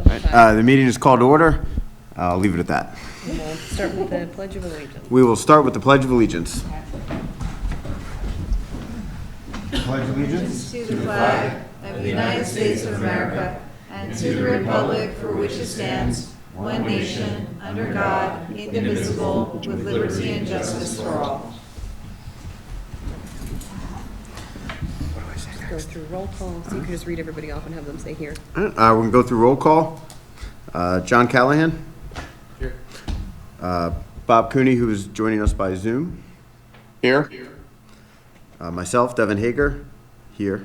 The meeting is called to order. I'll leave it at that. And we'll start with the Pledge of Allegiance. We will start with the Pledge of Allegiance. Pledge of Allegiance to the flag of the United States of America and to the republic for which it stands, one nation, under God, indivisible, with liberty and justice for all. Go through roll call, so you can just read everybody off and have them say here. All right, we're going to go through roll call. John Callahan. Here. Bob Cooney, who is joining us by Zoom. Here. Myself, Devin Hager. Here.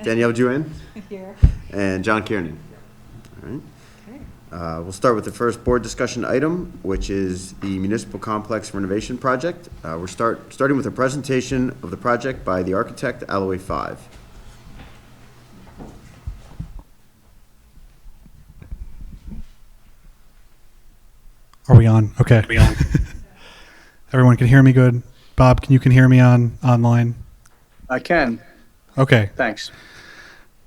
Danielle Juin. Here. And John Kiernan. All right. We'll start with the first board discussion item, which is the municipal complex renovation project. We're starting with a presentation of the project by the architect, Alloway 5. Are we on? Okay. Everyone can hear me good. Bob, you can hear me online? I can. Okay. Thanks.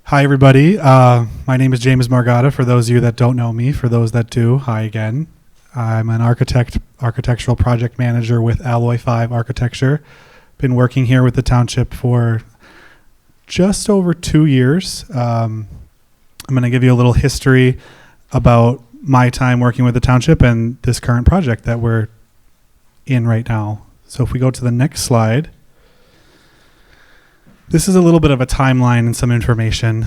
Hi, everybody. My name is James Margata. For those of you that don't know me, for those that do, hi again. I'm an architectural project manager with Alloy 5 Architecture. Been working here with the township for just over 2 years. I'm going to give you a little history about my time working with the township and this current project that we're in right now. So if we go to the next slide, this is a little bit of a timeline and some information.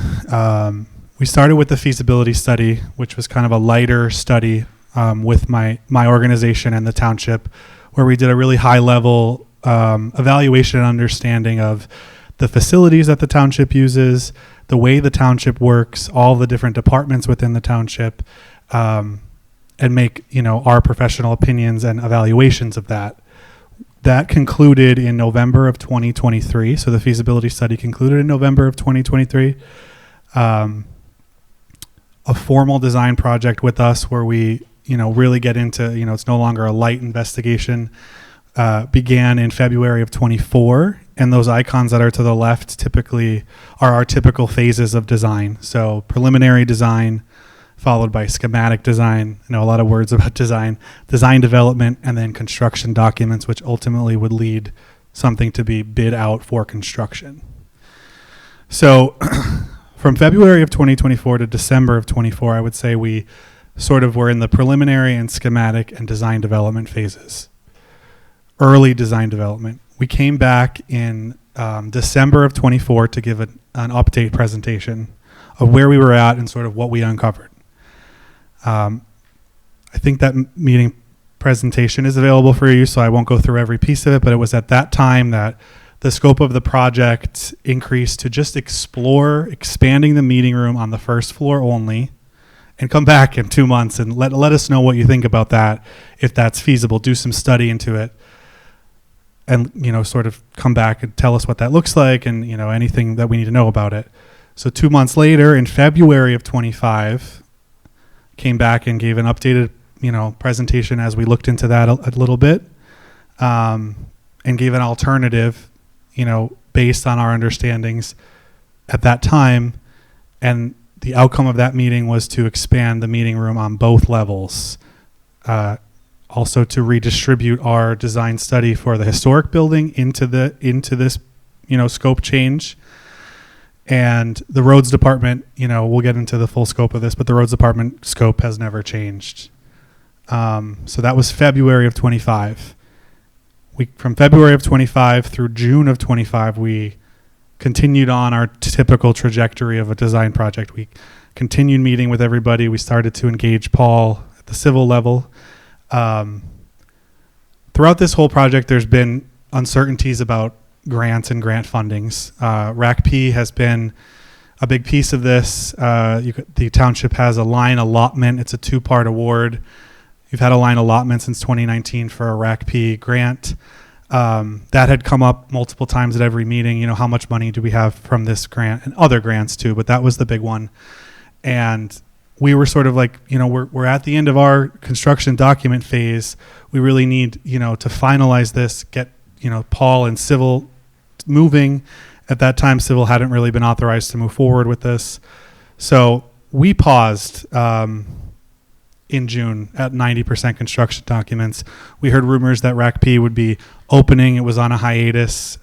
We started with the feasibility study, which was kind of a lighter study with my organization and the township, where we did a really high level evaluation and understanding of the facilities that the township uses, the way the township works, all the different departments within the township, and make our professional opinions and evaluations of that. That concluded in November of 2023. So the feasibility study concluded in November of 2023. A formal design project with us where we, really get into, it's no longer a light investigation, began in February of 24. And those icons that are to the left typically are our typical phases of design. So preliminary design, followed by schematic design, a lot of words about design development, and then construction documents, which ultimately would lead something to be bid out for construction. So from February of 2024 to December of 24, I would say we sort of were in the preliminary and schematic and design development phases. Early design development. We came back in December of 24 to give an update presentation of where we were at and sort of what we uncovered. I think that meeting presentation is available for you, so I won't go through every piece of it, but it was at that time that the scope of the project increased to just explore expanding the meeting room on the first floor only, and come back in 2 months and let us know what you think about that, if that's feasible. Do some study into it, and sort of come back and tell us what that looks like, and anything that we need to know about it. So 2 months later, in February of 25, came back and gave an updated, presentation as we looked into that a little bit, and gave an alternative, based on our understandings at that time. And the outcome of that meeting was to expand the meeting room on both levels. Also to redistribute our design study for the historic building into this, scope change. And the roads department, we'll get into the full scope of this, but the roads department scope has never changed. So that was February of 25. From February of 25 through June of 25, we continued on our typical trajectory of a design project. We continued meeting with everybody. We started to engage Paul at the civil level. Throughout this whole project, there's been uncertainties about grants and grant fundings. RACP has been a big piece of this. The township has a line allotment. It's a 2-part award. You've had a line allotment since 2019 for a RACP grant. That had come up multiple times at every meeting. How much money do we have from this grant, and other grants too, but that was the big one. And we were sort of like, we're at the end of our construction document phase. We really need, to finalize this, get, Paul and civil moving. At that time, civil hadn't really been authorized to move forward with this. So we paused in June at 90% construction documents. We heard rumors that RACP would be opening. It was on a hiatus,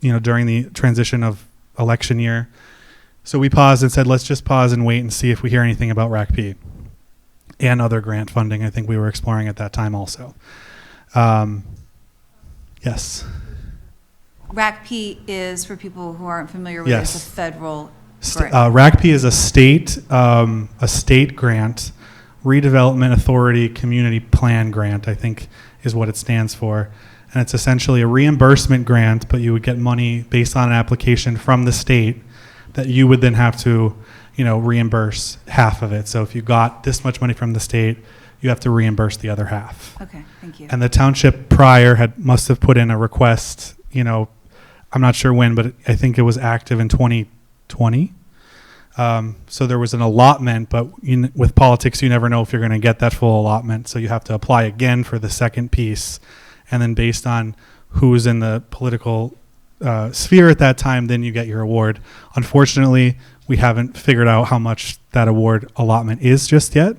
during the transition of election year. So we paused and said, let's just pause and wait and see if we hear anything about RACP and other grant funding. I think we were exploring at that time also. Yes. RACP is, for people who aren't familiar with Yes. it, it's a federal grant. RACP is a state grant, Redevelopment Authority Community Plan Grant, I think is what it stands for. And it's essentially a reimbursement grant, but you would get money based on an application from the state that you would then have to, reimburse half of it. So if you got this much money from the state, you have to reimburse the other half. Okay, thank you. And the township prior must have put in a request, I'm not sure when, but I think it was active in 2020. So there was an allotment, but with politics, you never know if you're going to get that full allotment. So you have to apply again for the second piece. And then based on who's in the political sphere at that time, then you get your award. Unfortunately, we haven't figured out how much that award allotment is just yet.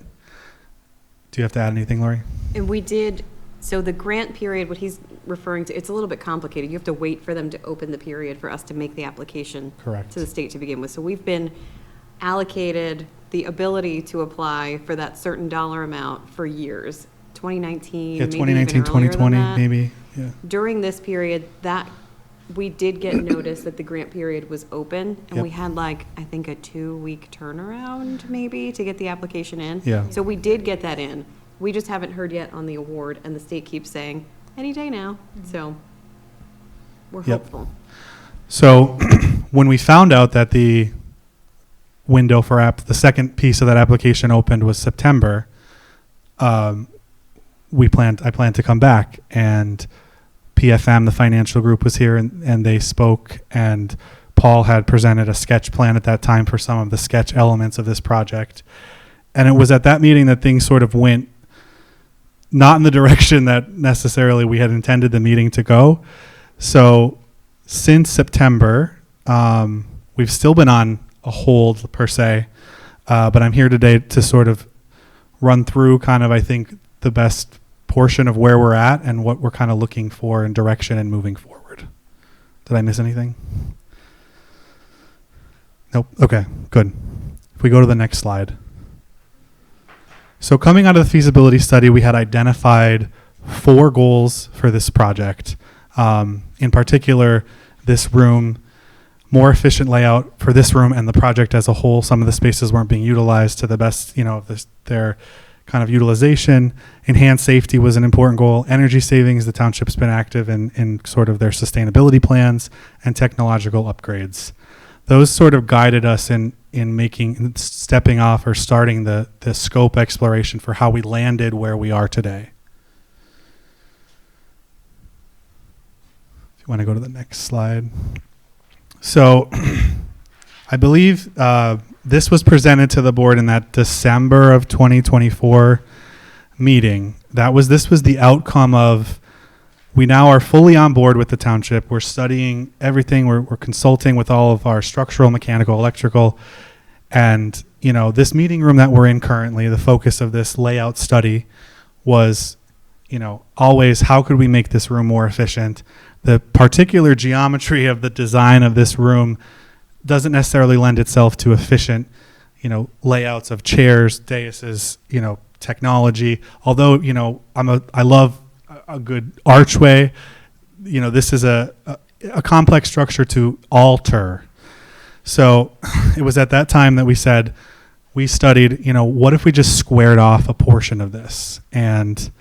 Do you have to add anything, Lori? And we did, so the grant period, what he's referring to, it's a little bit complicated. You have to wait for them to open the period for us to make the application. Correct. To the state to begin with. So we've been allocated the ability to apply for that certain dollar amount for years. 2019, Yeah, maybe 2019, even earlier than 2020, that. maybe. Yeah. During this period, that we did get notice that the grant period was open, and Yep. we had I think a 2-week turnaround maybe to get the application in. Yeah. So we did get that in. We just haven't heard yet on the award, and the state keeps saying, any day now. So we're Yep. hopeful. So when we found out that the window for the second piece of that application opened was September, I planned to come back, and PFM, the financial group, was here and they spoke, and Paul had presented a sketch plan at that time for some of the sketch elements of this project. And it was at that meeting that things sort of went not in the direction that necessarily we had intended the meeting to go. So since September, we've still been on a hold per se, but I'm here today to sort of run through kind of, I think, the best portion of where we're at and what we're kind of looking for in direction and moving forward. Did I miss anything? Nope. Okay, good. If we go to the next slide. So coming out of the feasibility study, we had identified 4 goals for this project. In particular, this room, more efficient layout for this room and the project as a whole. Some of the spaces weren't being utilized to the best, of their kind of utilization. Enhanced safety was an important goal. Energy savings, the township's been active in sort of their sustainability plans, and technological upgrades. Those sort of guided us in stepping off or starting the scope exploration for how we landed where we are today. If you want to go to the next slide. So I believe this was presented to the board in that December of 2024 meeting. This was the outcome of, we now are fully on board with the township. We're studying everything. We're consulting with all of our structural, mechanical, electrical. And, this meeting room that we're in currently, the focus of this layout study was, always how could we make this room more efficient? The particular geometry of the design of this room doesn't necessarily lend itself to efficient, layouts of chairs, daises, technology. Although, I love a good archway. This is a complex structure to alter. So it was at that time that we studied, what if we just squared off a portion of this? And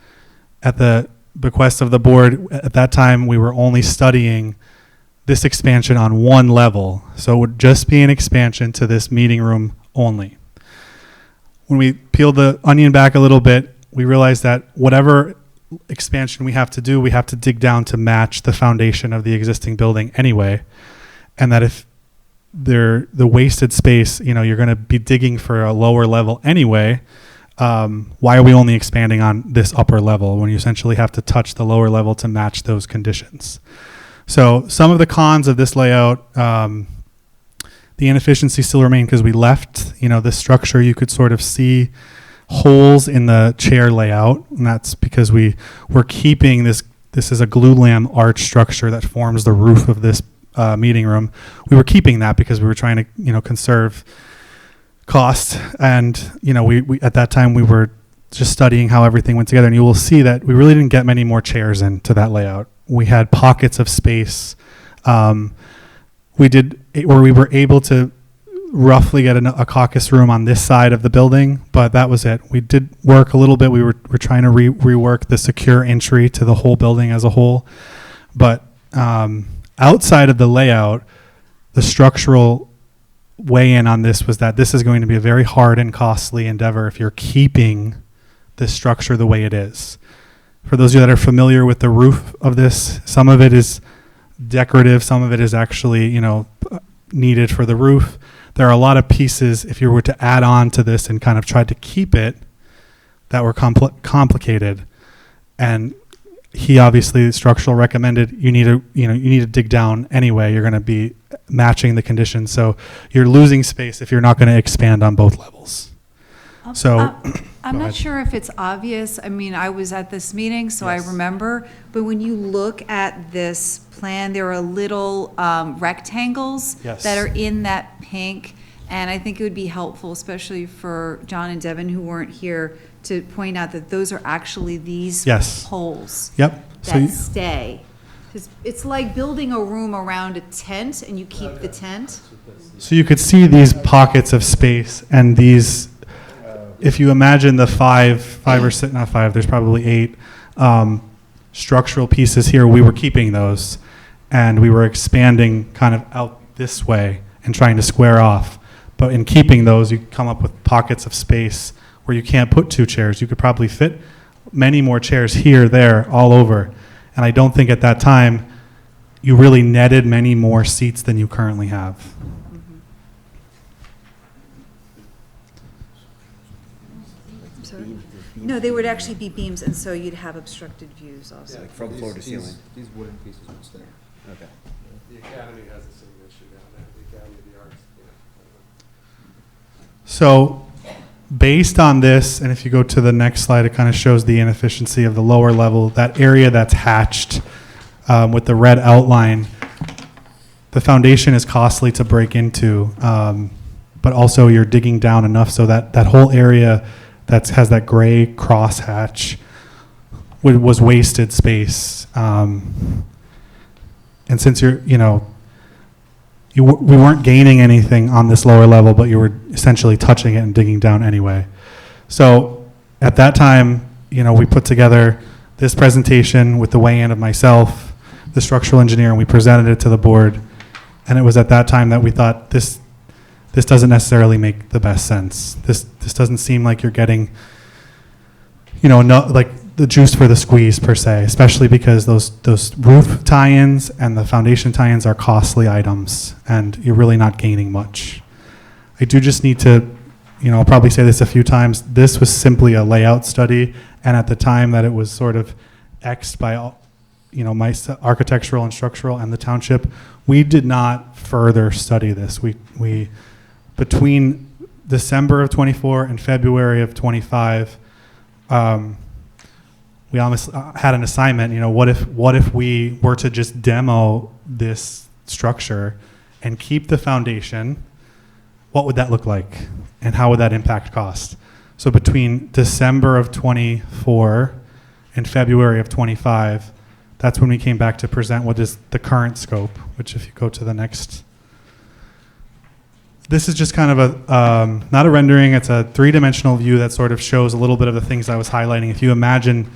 at the bequest of the board, at that time, we were only studying this expansion on one level. So it would just be an expansion to this meeting room only. When we peeled the onion back a little bit, we realized that whatever expansion we have to do, we have to dig down to match the foundation of the existing building anyway. And that if the wasted space, you're going to be digging for a lower level anyway, why are we only expanding on this upper level when you essentially have to touch the lower level to match those conditions? So some of the cons of this layout, The inefficiency still remained because we left, this structure. You could sort of see holes in the chair layout, and that's because we were keeping this. This is a glulam arch structure that forms the roof of this meeting room. We were keeping that because we were trying to, conserve cost. And, we at that time we were just studying how everything went together. And you will see that we really didn't get many more chairs into that layout. We had pockets of space. We were able to roughly get a caucus room on this side of the building, but that was it. We did work a little bit. We're trying to rework the secure entry to the whole building as a whole. But outside of the layout, the structural weigh-in on this was that this is going to be a very hard and costly endeavor if you're keeping this structure the way it is. For those of you that are familiar with the roof of this, some of it is decorative, some of it is actually, needed for the roof. There are a lot of pieces, if you were to add on to this and kind of try to keep it, that were complicated. And he obviously, structural, recommended you need to dig down anyway. You're going to be matching the conditions. So you're losing space if you're not going to expand on both levels. So I'm not sure if it's obvious. I mean, I was at this meeting, so Yes. I remember. But when you look at this plan, there are little rectangles Yes. that are in that pink. And I think it would be helpful, especially for John and Devin, who weren't here, to point out that those are actually these Yes. holes Yep. So that you- stay. 'Cause it's like building a room around a tent, and you keep the tent. So you could see these pockets of space and these, if you imagine the five or six, not five, there's probably 8 structural pieces here, we were keeping those and we were expanding kind of out this way and trying to square off. But in keeping those, you come up with pockets of space where you can't put 2 chairs. You could probably fit many more chairs here, there, all over. And I don't think at that time you really netted many more seats than you currently have. No, they would actually be beams, and so you'd have obstructed views also. Like from floor to ceiling. These wooden pieces would stay. Okay. The academy has the same issue down there, the Academy of the Arts. So based on this, and if you go to the next slide, it kind of shows the inefficiency of the lower level, that area that's hatched with the red outline. The foundation is costly to break into, but also you're digging down enough so that that whole area that has that gray cross hatch was wasted space. And since we weren't gaining anything on this lower level, but you were essentially touching it and digging down anyway. So at that time, we put together this presentation with the weigh-in of myself, the structural engineer, and we presented it to the board. And it was at that time that we thought this doesn't necessarily make the best sense. This doesn't seem like you're getting, like the juice for the squeeze per se, especially because those roof tie-ins and the foundation tie-ins are costly items, and you're really not gaining much. I do just need to, I'll probably say this a few times. This was simply a layout study, and at the time that it was sort of X'd by all, my architectural and structural and the township, we did not further study this. We between December of 24 and February of 25, we almost had an assignment. What if we were to just demo this structure and keep the foundation? What would that look like, and how would that impact cost? So between December of 24 and February of 25, that's when we came back to present what is the current scope, which if you go to the next. This is just kind of a, not a rendering, it's a 3-dimensional view that sort of shows a little bit of the things I was highlighting. If you imagine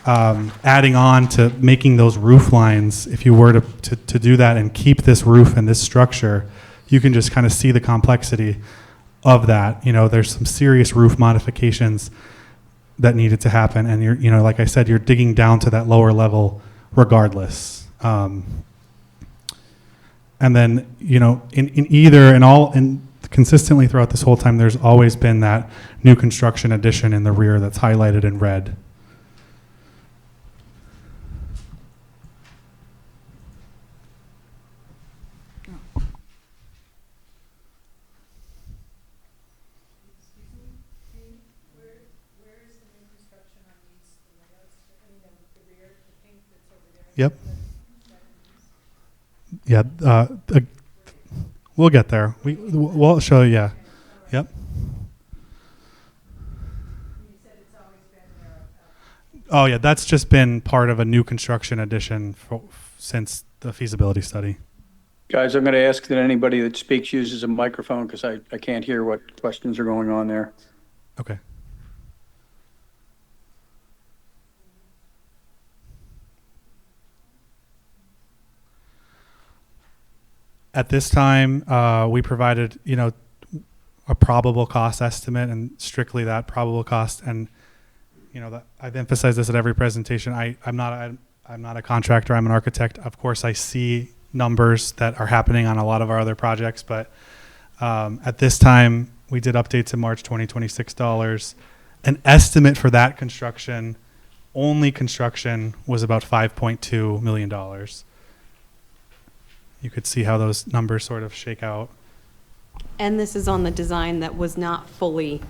adding on to making those roof lines, if you were to do that and keep this roof and this structure, you can just kind of see the complexity of that. There's some serious roof modifications that needed to happen, and you're, like I said, you're digging down to that lower level regardless. And then, in consistently throughout this whole time, there's always been that new construction addition in the rear that's highlighted in red. Yep. Yeah, we'll get there. We'll show you, yeah. Yep. Oh, yeah, that's just been part of a new construction addition since the feasibility study. Guys, I'm going to ask that anybody that speaks uses a microphone because I can't hear what questions are going on there. Okay. At this time, we provided, a probable cost estimate, and strictly that probable cost. And that I've emphasized this at every presentation. I'm not a contractor. I'm an architect. Of course, I see numbers that are happening on a lot of our other projects, but at this time, we did updates in March 2026 dollars. An estimate for that construction, only construction, was about $5.2 million. You could see how those numbers sort of shake out. And this is on the design that was not fully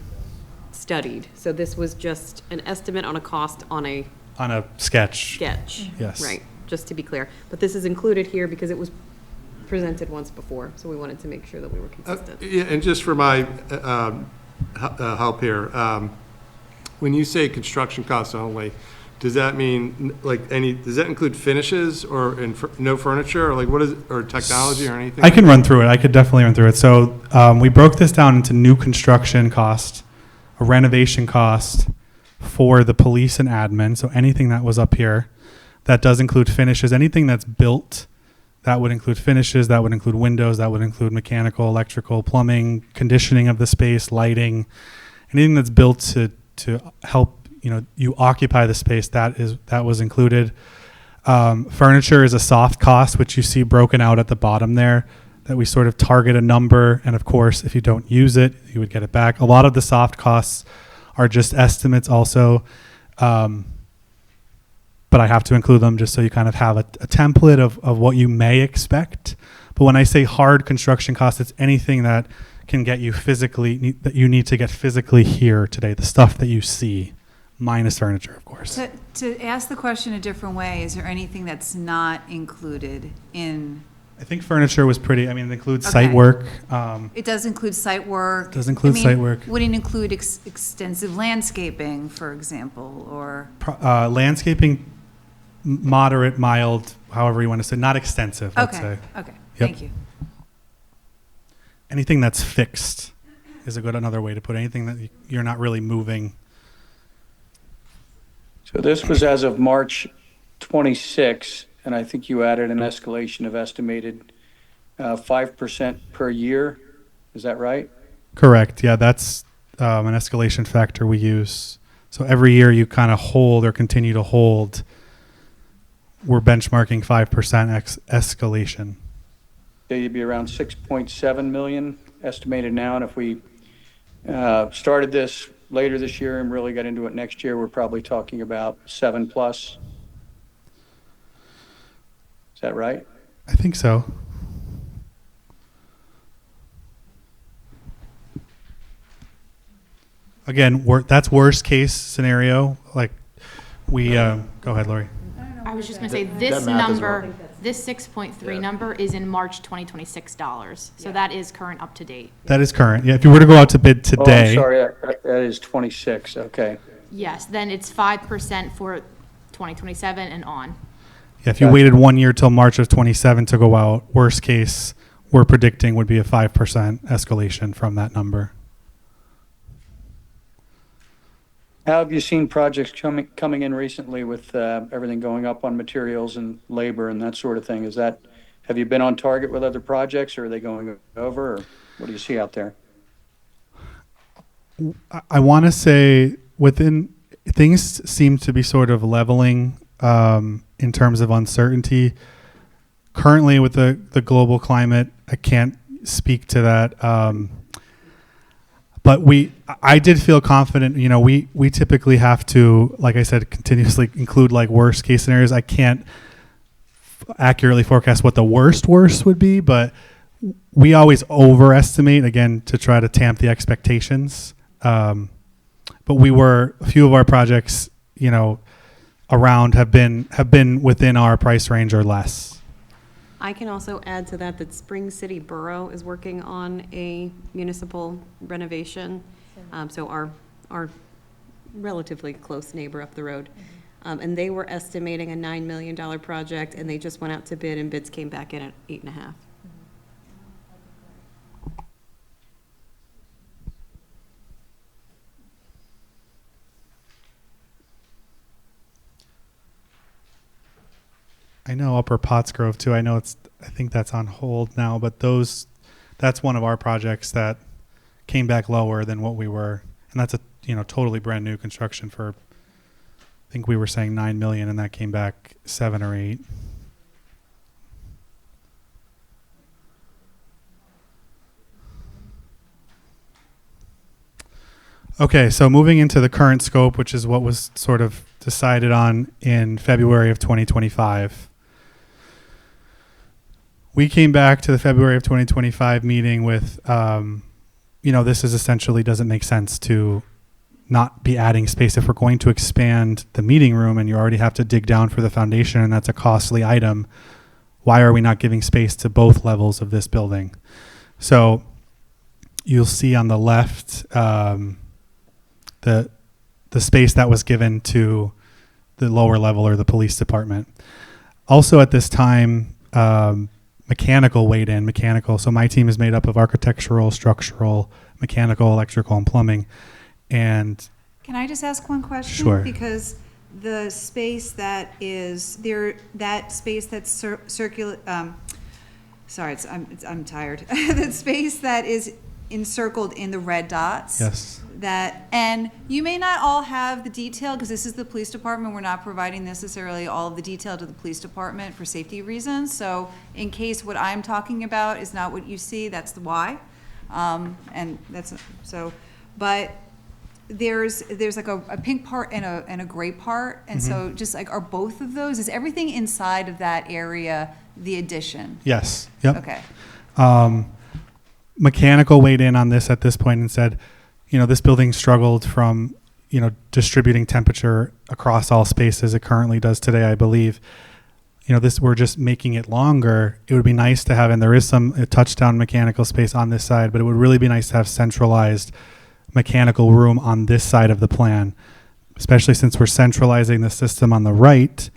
studied. So this was just an estimate on a cost on a On a sketch. sketch. Yes. Right, just to be clear. But this is included here because it was presented once before, so we wanted to make sure that we were consistent. Yeah, and just for my help here, when you say construction costs only, does that mean does that include finishes or no furniture, or like what is, or technology or anything? I can run through it. I could definitely run through it. So we broke this down into new construction cost, a renovation cost for the police and admin. So anything that was up here, that does include finishes. Anything that's built, that would include finishes. That would include windows. That would include mechanical, electrical, plumbing, conditioning of the space, lighting, anything that's built to help you occupy the space. That was included. Furniture is a soft cost, which you see broken out at the bottom there, that we sort of target a number, and of course, if you don't use it, you would get it back. A lot of the soft costs are just estimates also, but I have to include them just so you kind of have a template of what you may expect. But when I say hard construction costs, it's anything that can get you physically, that you need to get physically here today, the stuff that you see, minus furniture, of course. To ask the question a different way, is there anything that's not included in? I think furniture was pretty, it includes Okay. site work. It does include site work. Does include site work. Would it include extensive landscaping, for example, or? Landscaping, moderate, mild, however you want to say, not extensive, let's say. Okay, thank you. Anything that's fixed is another way to put it. Anything that you're not really moving. So this was as of March 26, and I think you added an escalation of estimated 5% per year. Is that right? Correct. Yeah, that's an escalation factor we use. So every year you kind of hold or continue to hold, we're benchmarking 5% escalation. So you'd be around 6.7 million estimated now, and if we started this later this year and really got into it next year, we're probably talking about 7+. Is that right? I think so. Again, that's worst case scenario. Like go ahead, Lori. I was just going to say, this number, this 6.3 number is in March 2026 dollars. So that is current, up to date. That is current. Yeah, if you were to go out to bid Oh, I'm today, sorry, that is 26, okay. Yes, then it's 5% for 2027 and on. yeah, if you waited 1 year till March of 27 to go out, worst case we're predicting would be a 5% escalation from that number. How have you seen projects coming in recently with everything going up on materials and labor and that sort of thing? Have you been on target with other projects, or are they going over, or what do you see out there? I want to say things seem to be sort of leveling in terms of uncertainty. Currently with the global climate, I can't speak to that. But I did feel confident. We typically have to, like I said, continuously include like worst case scenarios. I can't accurately forecast what the worst would be, but we always overestimate, again, to try to tamp the expectations. But a few of our projects, around have been within our price range or less. I can also add to that that Spring City Borough is working on a municipal renovation. So our relatively close neighbor up the road. And they were estimating a $9 million project, and they just went out to bid, and bids came back in at 8.5. I know Upper Pottsgrove too. I think that's on hold now, but that's one of our projects that came back lower than what we were, and that's a totally brand new construction for, I think we were saying 9 million, and that came back 7 or 8. Okay, so moving into the current scope, which is what was sort of decided on in February of 2025. We came back to the February of 2025 meeting with, this is essentially doesn't make sense to not be adding space. If we're going to expand the meeting room and you already have to dig down for the foundation and that's a costly item, why are we not giving space to both levels of this building? So you'll see on the left the space that was given to the lower level or the police department. Also at this time, mechanical weighed in. So my team is made up of architectural, structural, mechanical, electrical, and plumbing. And Can I just ask one question? Sure. Because the space that is there, that space that's circular, sorry, I'm tired. The space that is encircled in the red dots. yes, And you may not all have the detail, because this is the police department. We're not providing necessarily all of the detail to the police department for safety reasons. So in case what I'm talking about is not what you see, that's the why. And that's, so, but there's like a pink part and a gray part. And so just like, are both of those, is everything inside of that area the addition? yes, yep. Okay. Mechanical weighed in on this at this point and said, this building struggled from, distributing temperature across all spaces. It currently does today, I believe. We're just making it longer. It would be nice to have, and there is a touchdown mechanical space on this side, but it would really be nice to have centralized mechanical room on this side of the plan, especially since we're centralizing the system on the right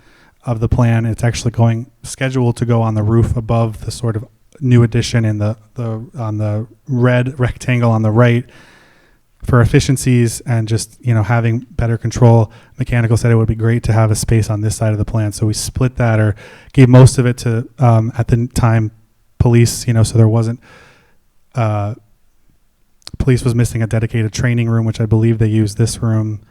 of the plan. It's actually scheduled to go on the roof above the sort of new addition in on the red rectangle on the right for efficiencies and just having better control. Mechanical said it would be great to have a space on this side of the plan, so we split that or gave most of it to at the time police, so there wasn't police was missing a dedicated training room, which I believe they use this room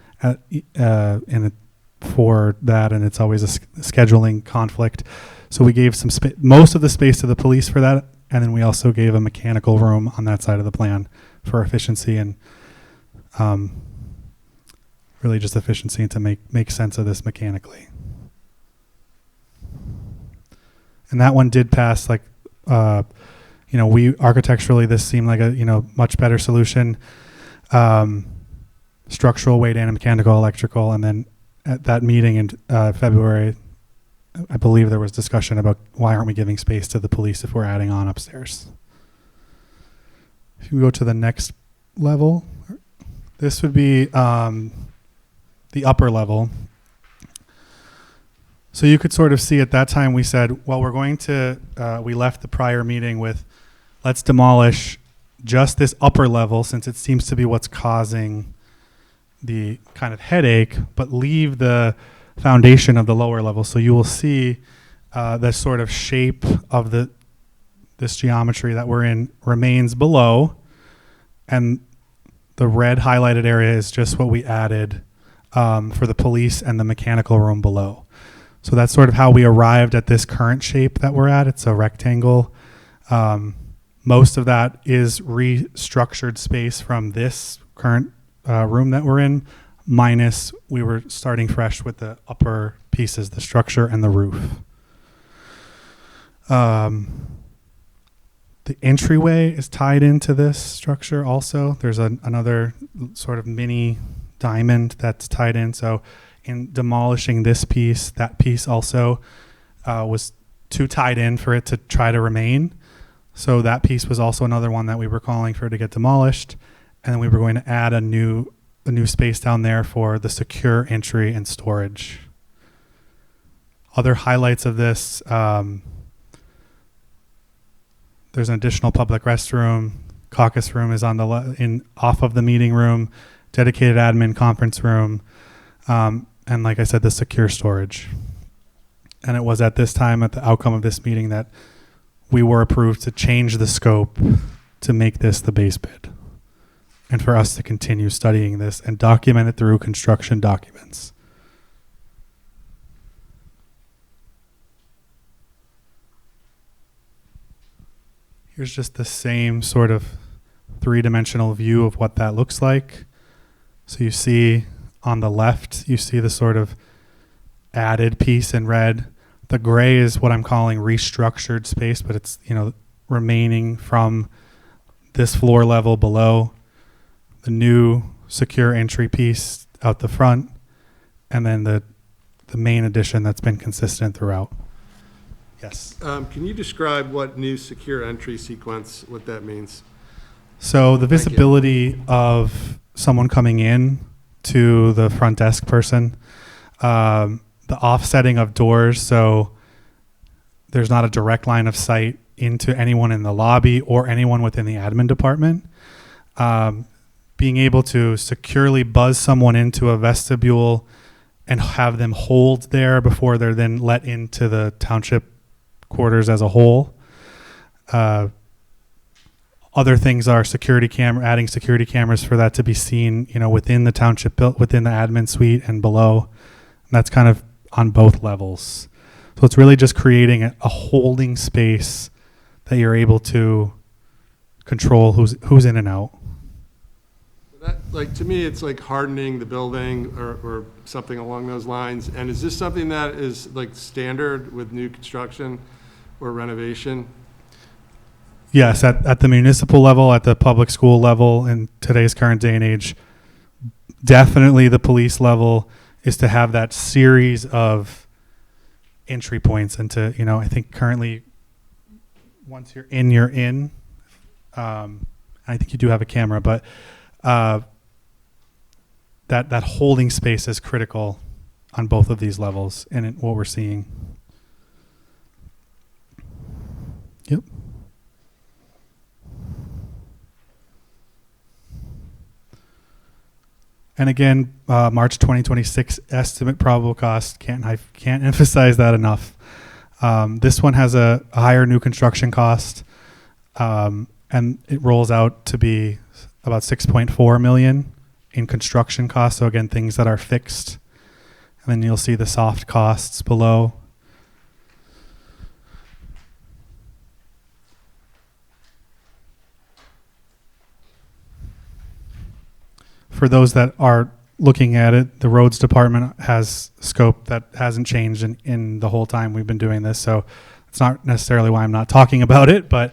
for that, and it's always a scheduling conflict. So we gave most of the space to the police for that, and then we also gave a mechanical room on that side of the plan for efficiency and really just efficiency to make sense of this mechanically. And that one did pass, we architecturally, this seemed like a, much better solution. Structural weighed in and mechanical, electrical. And then at that meeting in February, I believe there was discussion about why aren't we giving space to the police if we're adding on upstairs. If you go to the next level, this would be the upper level. So you could sort of see at that time we said, well, we're going to, we left the prior meeting with, let's demolish just this upper level since it seems to be what's causing the kind of headache, but leave the foundation of the lower level. So you will see the sort of shape of this geometry that we're in remains below, and the red highlighted area is just what we added for the police and the mechanical room below. So that's sort of how we arrived at this current shape that we're at. It's a rectangle. Most of that is restructured space from this current room that we're in, minus we were starting fresh with the upper pieces, the structure and the roof. The entryway is tied into this structure also. There's another sort of mini diamond that's tied in. So in demolishing this piece, that piece also was too tied in for it to try to remain. So that piece was also another one that we were calling for to get demolished. And then we were going to add a new space down there for the secure entry and storage. Other highlights of this, there's an additional public restroom. Caucus room is on the off of the meeting room, dedicated admin conference room, and like I said, the secure storage. And it was at this time, at the outcome of this meeting, that we were approved to change the scope to make this the base bid, and for us to continue studying this and document it through construction documents. Here's just the same sort of three-dimensional view of what that looks like. So you see on the left, you see the sort of added piece in red. The gray is what I'm calling restructured space, but it's, remaining from this floor level below. The new secure entry piece out the front, and then the main addition that's been consistent throughout. Yes. Can you describe what new secure entry sequence, what that means? So the visibility of someone coming in to the front desk person, the offsetting of doors, so there's not a direct line of sight into anyone in the lobby or anyone within the admin department. Being able to securely buzz someone into a vestibule and have them hold there before they're then let into the township quarters as a whole. Other things are adding security cameras for that to be seen, within the township, within the admin suite and below. And that's kind of on both levels. So it's really just creating a holding space that you're able to control who's in and out. That, to me, it's like hardening the building or something along those lines. And is this something that is standard with new construction or renovation? Yes, at the municipal level, at the public school level, in today's current day and age, definitely the police level is to have that series of entry points and to, I think currently once you're in, you're in. I think you do have a camera, but that holding space is critical on both of these levels and what we're seeing. Yep. And again, March 2026 estimate probable cost, I can't emphasize that enough. This one has a higher new construction cost, and it rolls out to be about 6.4 million in construction costs. So again, things that are fixed. And then you'll see the soft costs below. For those that are looking at it, the roads department has scope that hasn't changed in the whole time we've been doing this. So it's not necessarily why I'm not talking about it, but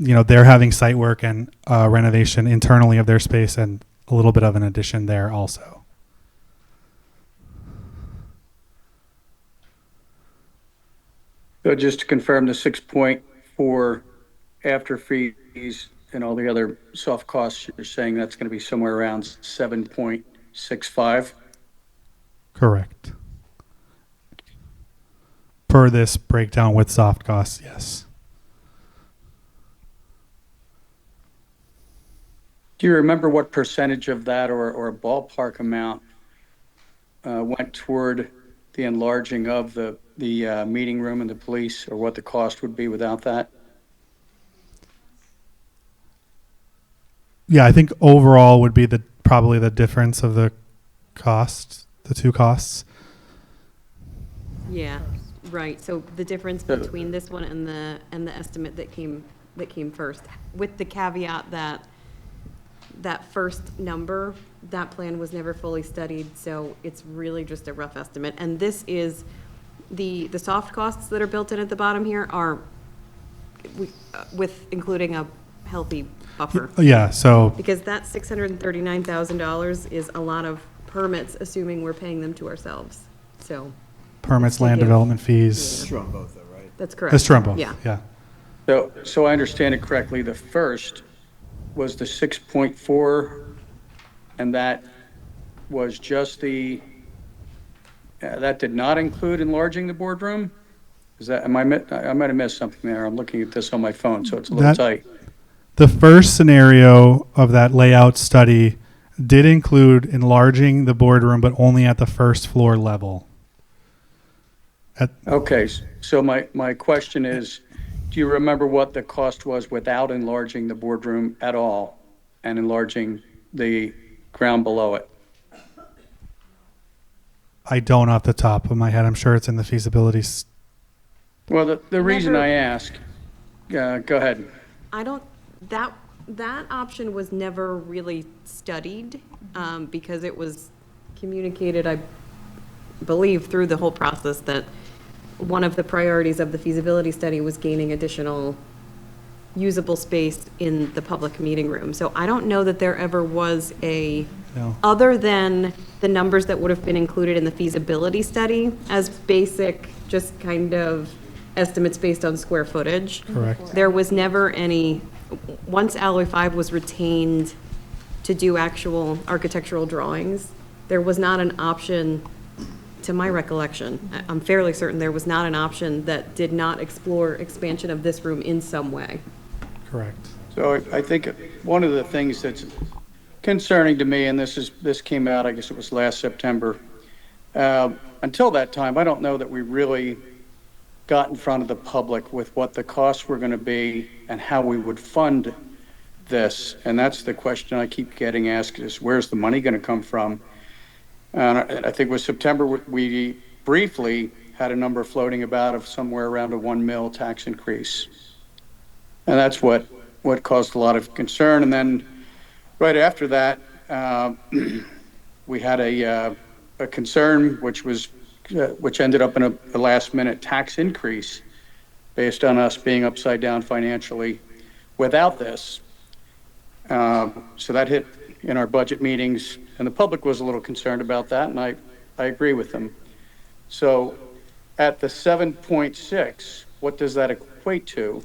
they're having site work and renovation internally of their space and a little bit of an addition there also. So just to confirm, the 6.4 after fees and all the other soft costs, you're saying that's going to be somewhere around 7.65? Correct. Per this breakdown with soft costs, yes. Do you remember what percentage of that or a ballpark amount went toward the enlarging of the meeting room and the police, or what the cost would be without that? Yeah, I think overall would be probably the difference of the cost, the two costs. Yeah, right. So the difference between this one and the estimate that came first, with the caveat that first number, that plan was never fully studied, so it's really just a rough estimate. And this is the soft costs that are built in at the bottom here are with including a healthy buffer. Yeah, so Because that $639,000 is a lot of permits, assuming we're paying them to ourselves, so. Permits, To land give- development fees. True on both though, right? That's correct. That's true on both, Yeah. yeah. So I understand it correctly, the first was the 6.4, and that was just that did not include enlarging the boardroom? Is that, I might have missed something there. I'm looking at this on my phone, so it's a little That- tight. The first scenario of that layout study did include enlarging the boardroom, but only at the first floor level. Okay, so my question is, do you remember what the cost was without enlarging the boardroom at all and enlarging the ground below it? I don't off the top of my head. I'm sure it's in the feasibility. Well, the reason Never- I ask, go ahead. I don't, that option was never really studied, because it was communicated, I believe, through the whole process that one of the priorities of the feasibility study was gaining additional usable space in the public meeting room. So I don't know that there ever was No. other than the numbers that would have been included in the feasibility study as basic, just kind of estimates based on square footage. Correct. There was never any, once Alloy 5 was retained to do actual architectural drawings, there was not an option, to my recollection, I'm fairly certain there was not an option that did not explore expansion of this room in some way. Correct. So I think one of the things that's concerning to me, and this came out, I guess it was last September, until that time, I don't know that we really got in front of the public with what the costs were going to be and how we would fund this. And that's the question I keep getting asked is, where's the money going to come from? And I think it was September, we briefly had a number floating about of somewhere around a 1 mil tax increase. And that's what caused a lot of concern. And then right after that, we had a concern, which ended up in a last minute tax increase based on us being upside down financially without this. So that hit in our budget meetings, and the public was a little concerned about that, and I agree with them. So at the 7.6, what does that equate to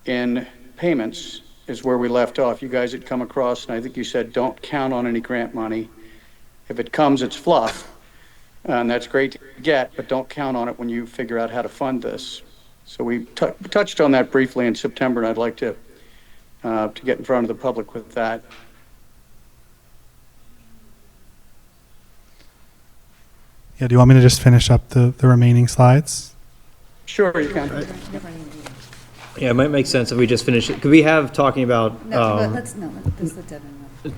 in payments is where we left off. You guys had come across, and I think you said, don't count on any grant money. If it comes, it's fluff, and that's great to get, but don't count on it when you figure out how to fund this. So we touched on that briefly in September, and I'd like to get in front of the public with that. Yeah, do you want me to just finish up the remaining slides? Sure, you can. Yeah, it might make sense if we just finish it. Could we have talking about, Let's let Devin know.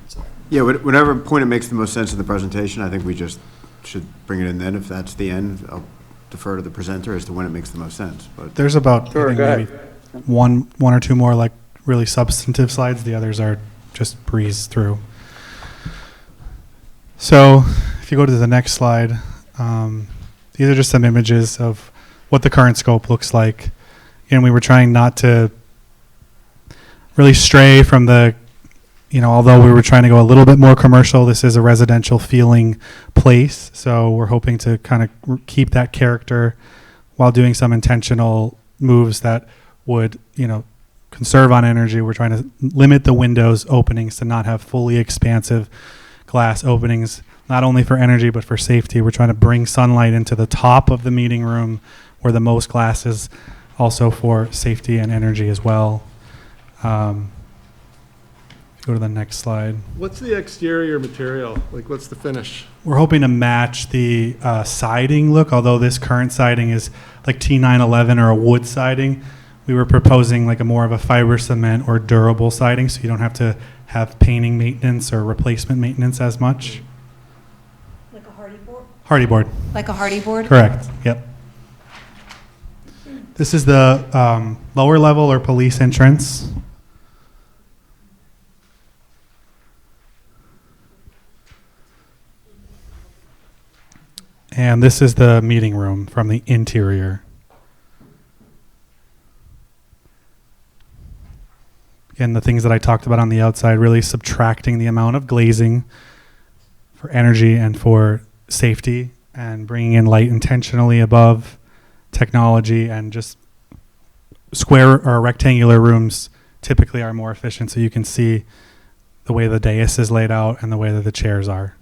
Yeah, whatever point it makes the most sense in the presentation, I think we just should bring it in then. If that's the end, I'll defer to the presenter as to when it makes the most sense, but. There's about, Sure, I think, go maybe ahead. one or two more like really substantive slides. The others are just breeze through. So if you go to the next slide, these are just some images of what the current scope looks like. And we were trying not to really stray from the, although we were trying to go a little bit more commercial, this is a residential feeling place. So we're hoping to kind of keep that character while doing some intentional moves that would, conserve on energy. We're trying to limit the windows openings to not have fully expansive glass openings, not only for energy, but for safety. We're trying to bring sunlight into the top of the meeting room where the most glass is, also for safety and energy as well. Go to the next slide. What's the exterior material? Like, what's the finish? We're hoping to match the siding look, although this current siding is like T911 or a wood siding. We were proposing like a more of a fiber cement or durable siding, so you don't have to have painting maintenance or replacement maintenance as much. Like a hardy board? Hardy board, Like a hardy board? correct, yep. This is the lower level or police entrance. And this is the meeting room from the interior. Again, the things that I talked about on the outside, really subtracting the amount of glazing energy and for safety, and bringing in light intentionally above technology, and just square or rectangular rooms typically are more efficient, so you can see the way the dais is laid out and the way that the chairs are.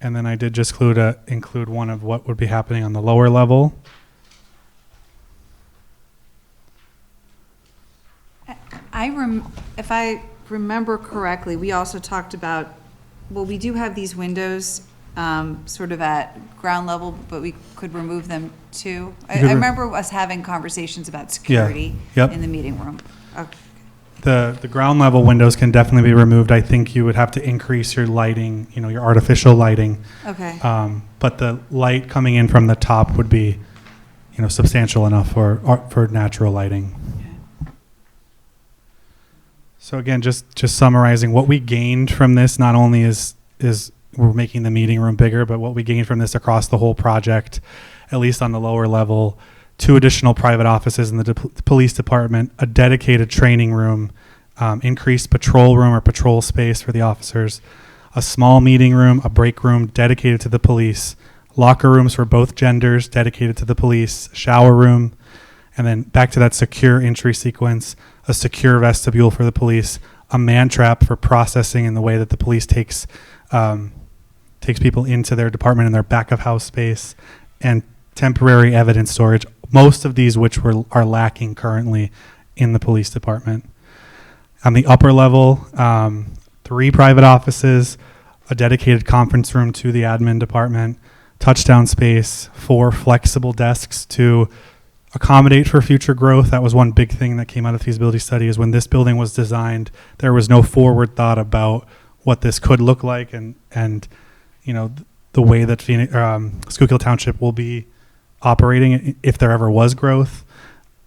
And then I did just include one of what would be happening on the lower level. If I remember correctly, we also talked about, well, we do have these windows sort of at ground level, but we could remove them too. I remember us having conversations about security Yep. in the meeting room. Okay. The ground level windows can definitely be removed. I think you would have to increase your lighting, your artificial lighting. Okay. But the light coming in from the top would be, substantial enough for natural lighting. So again, just summarizing, what we gained from this not only is we're making the meeting room bigger, but what we gained from this across the whole project, at least on the lower level, 2 additional private offices in the police department, a dedicated training room, increased patrol room or patrol space for the officers, a small meeting room, a break room dedicated to the police, locker rooms for both genders dedicated to the police, shower room, and then back to that secure entry sequence, a secure vestibule for the police, a man trap for processing in the way that the police takes people into their department in their back of house space, and temporary evidence storage, most of these which are lacking currently in the police department. On the upper level, 3 private offices, a dedicated conference room to the admin department, touchdown space, 4 flexible desks to accommodate for future growth. That was one big thing that came out of the feasibility study, is when this building was designed, there was no forward thought about what this could look like and the way that Schuylkill Township will be operating if there ever was growth.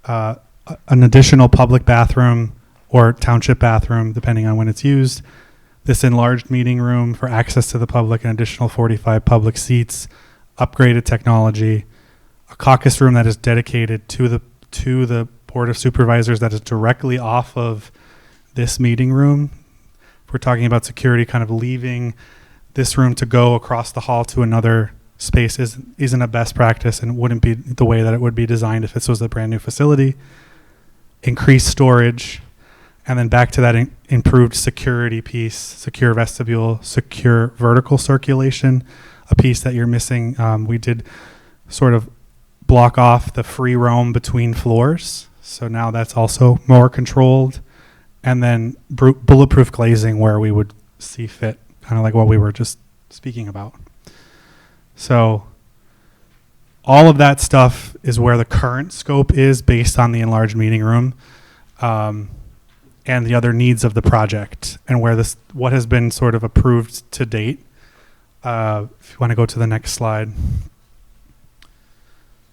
An additional public bathroom or township bathroom, depending on when it's used. This enlarged meeting room for access to the public, an additional 45 public seats, upgraded technology, a caucus room that is dedicated to the Board of Supervisors that is directly off of this meeting room. If we're talking about security, kind of leaving this room to go across the hall to another space isn't a best practice and wouldn't be the way that it would be designed if this was a brand new facility. Increased storage, and then back to that improved security piece, secure vestibule, secure vertical circulation, a piece that you're missing. We did sort of block off the free roam between floors, so now that's also more controlled. And then bulletproof glazing where we would see fit, kind of like what we were just speaking about. So all of that stuff is where the current scope is based on the enlarged meeting room and the other needs of the project, and where what has been sort of approved to date. If you want to go to the next slide.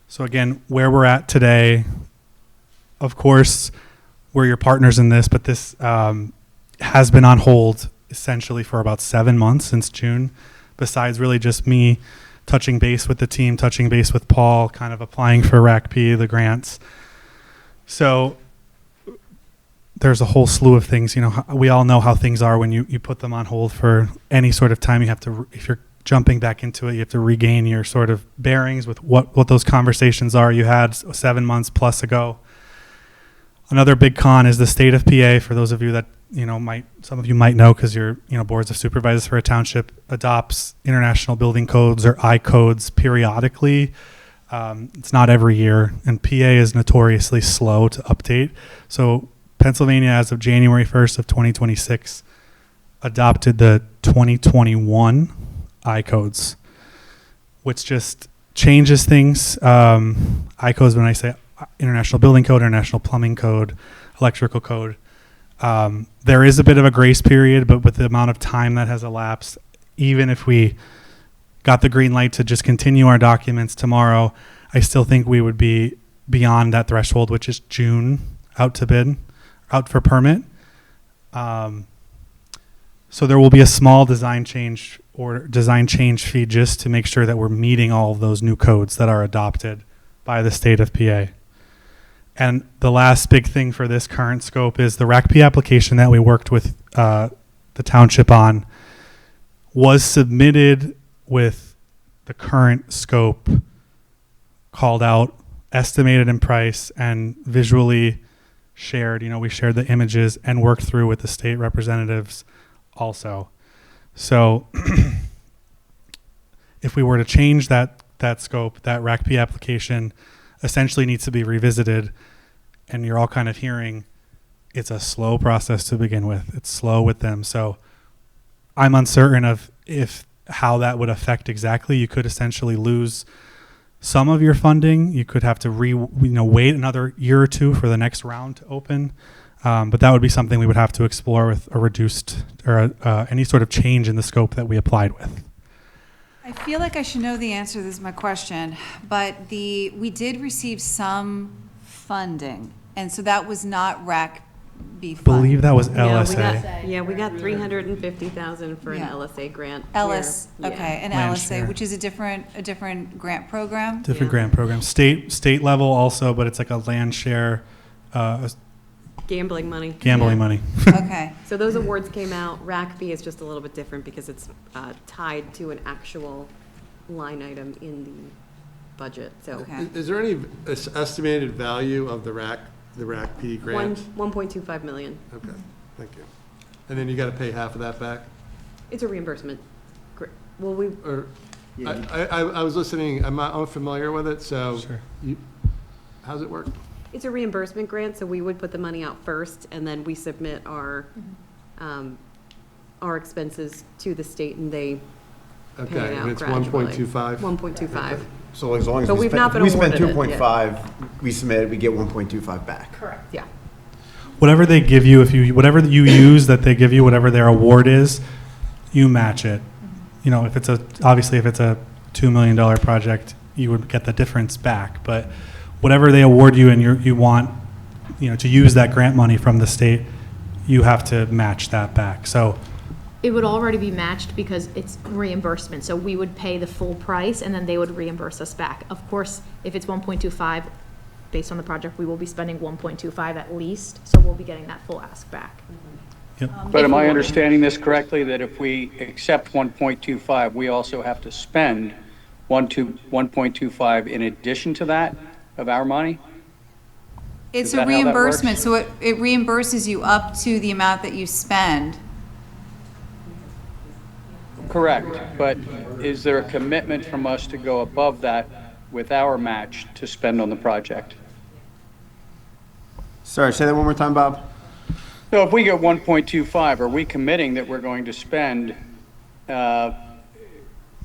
So again, where we're at today, of course, we're your partners in this, but this has been on hold essentially for about 7 months since June, besides really just me touching base with the team, touching base with Paul, kind of applying for RACP, the grants. So there's a whole slew of things. We all know how things are when you put them on hold for any sort of time. You have to, if you're jumping back into it, you have to regain your sort of bearings with what those conversations are you had 7 months plus ago. Another big con is the state of PA. For those of you that some of you might know, because you're boards of supervisors for a township, adopts international building codes or I codes periodically. It's not every year, and PA is notoriously slow to update. So Pennsylvania, as of January 1st of 2026, adopted the 2021 I codes, which just changes things. I codes, when I say International Building Code, International Plumbing Code, Electrical Code, there is a bit of a grace period, but with the amount of time that has elapsed, even if we got the green light to just continue our documents tomorrow, I still think we would be beyond that threshold, which is June, out to bid, out for permit. So there will be a small design change fee just to make sure that we're meeting all of those new codes that are adopted by the state of PA. And the last big thing for this current scope is the RACP application that we worked with the township on was submitted with the current scope called out, estimated in price, and visually shared. You know, we shared the images and worked through with the state representatives also. So if we were to change that scope, that RACP application essentially needs to be revisited. And you're all kind of hearing it's a slow process to begin with. It's slow with them. So I'm uncertain of how that would affect exactly. You could essentially lose some of your funding. You could have to wait another year or two for the next round to open. But that would be something we would have to explore with a reduced or any sort of change in the scope that we applied with. I feel like I should know the answer, this is my question, but we did receive some funding, and so that was not RACB I funding. believe that was Yeah, LSA. we got $350,000 for an Yeah. LSA grant. LS, where- yeah. okay, an Land LSA, share. which is a different grant program? Different Yeah. grant program. State level also, but it's like a land share, Gambling money. gambling Yeah. money. Okay, So those awards came out. RACB is just a little bit different because it's tied to an actual line item in the budget, so. okay. Is there any estimated value of the RACP grant? 1.25 million. Okay, thank you. And then you got to pay half of that back? It's a reimbursement. Well, we, Or, I was listening, I'm not unfamiliar with it, so. Sure. How's it work? it's a reimbursement grant, so we would put the money out first, and then we submit our expenses to the state, and they pay Okay, it and out it's gradually. 1.25? 1.25. So as long as But we we've spend, not been we spend awarded it 2.5, we submit it, we get 1.25 back. Correct. Yeah. Whatever they give you, whatever you use that they give you, whatever their award is, you match it. You know, if it's obviously if it's a $2 million project, you would get the difference back. But whatever they award you and you want, to use that grant money from the state, you have to match that back. So It would already be matched because it's reimbursement, so we would pay the full price and then they would reimburse us back. Of course, if it's 1.25, based on the project, we will be spending 1.25 at least, so we'll be getting that full ask back. yep. But am I understanding this correctly, that if we accept 1.25, we also have to spend 1.25 in addition to that of our money? It's Is a that how that reimbursement, works? so it reimburses you up to the amount that you spend. Correct, but is there a commitment from us to go above that with our match to spend on the project? Sorry, say that one more time, Bob? So if we get 1.25, are we committing that we're going to spend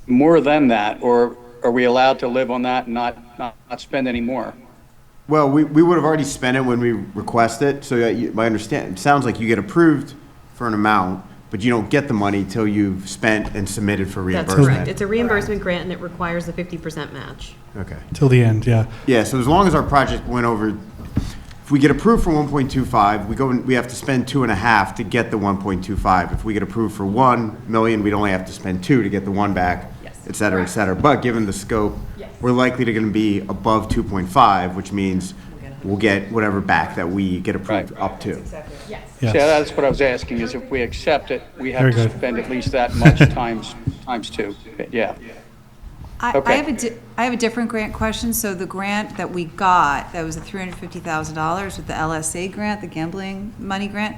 more than that, or are we allowed to live on that and not spend any more? Well, we would have already spent it when we request it, so my understand, it sounds like you get approved for an amount, but you don't get the money till you've spent and submitted for That's reimbursement. correct. It's a reimbursement grant, and it requires a 50% match. Okay. Till the end, yeah. Yeah, so as long as our project went over, if we get approved for 1.25, we have to spend 2.5 to get the 1.25. If we get approved for 1 million, we'd only have to spend 2 to get the 1 back, et cetera, et cetera. But given the scope, we're likely to gonna be above 2.5, which means we'll get whatever back that we get approved Right. up to. Yes. See, that's what I was asking, is if we accept it, we have Very to good. spend at least that much times 2. Yeah. Okay. I have a different grant question. So the grant that we got, that was a $350,000 with the LSA grant, the gambling money grant,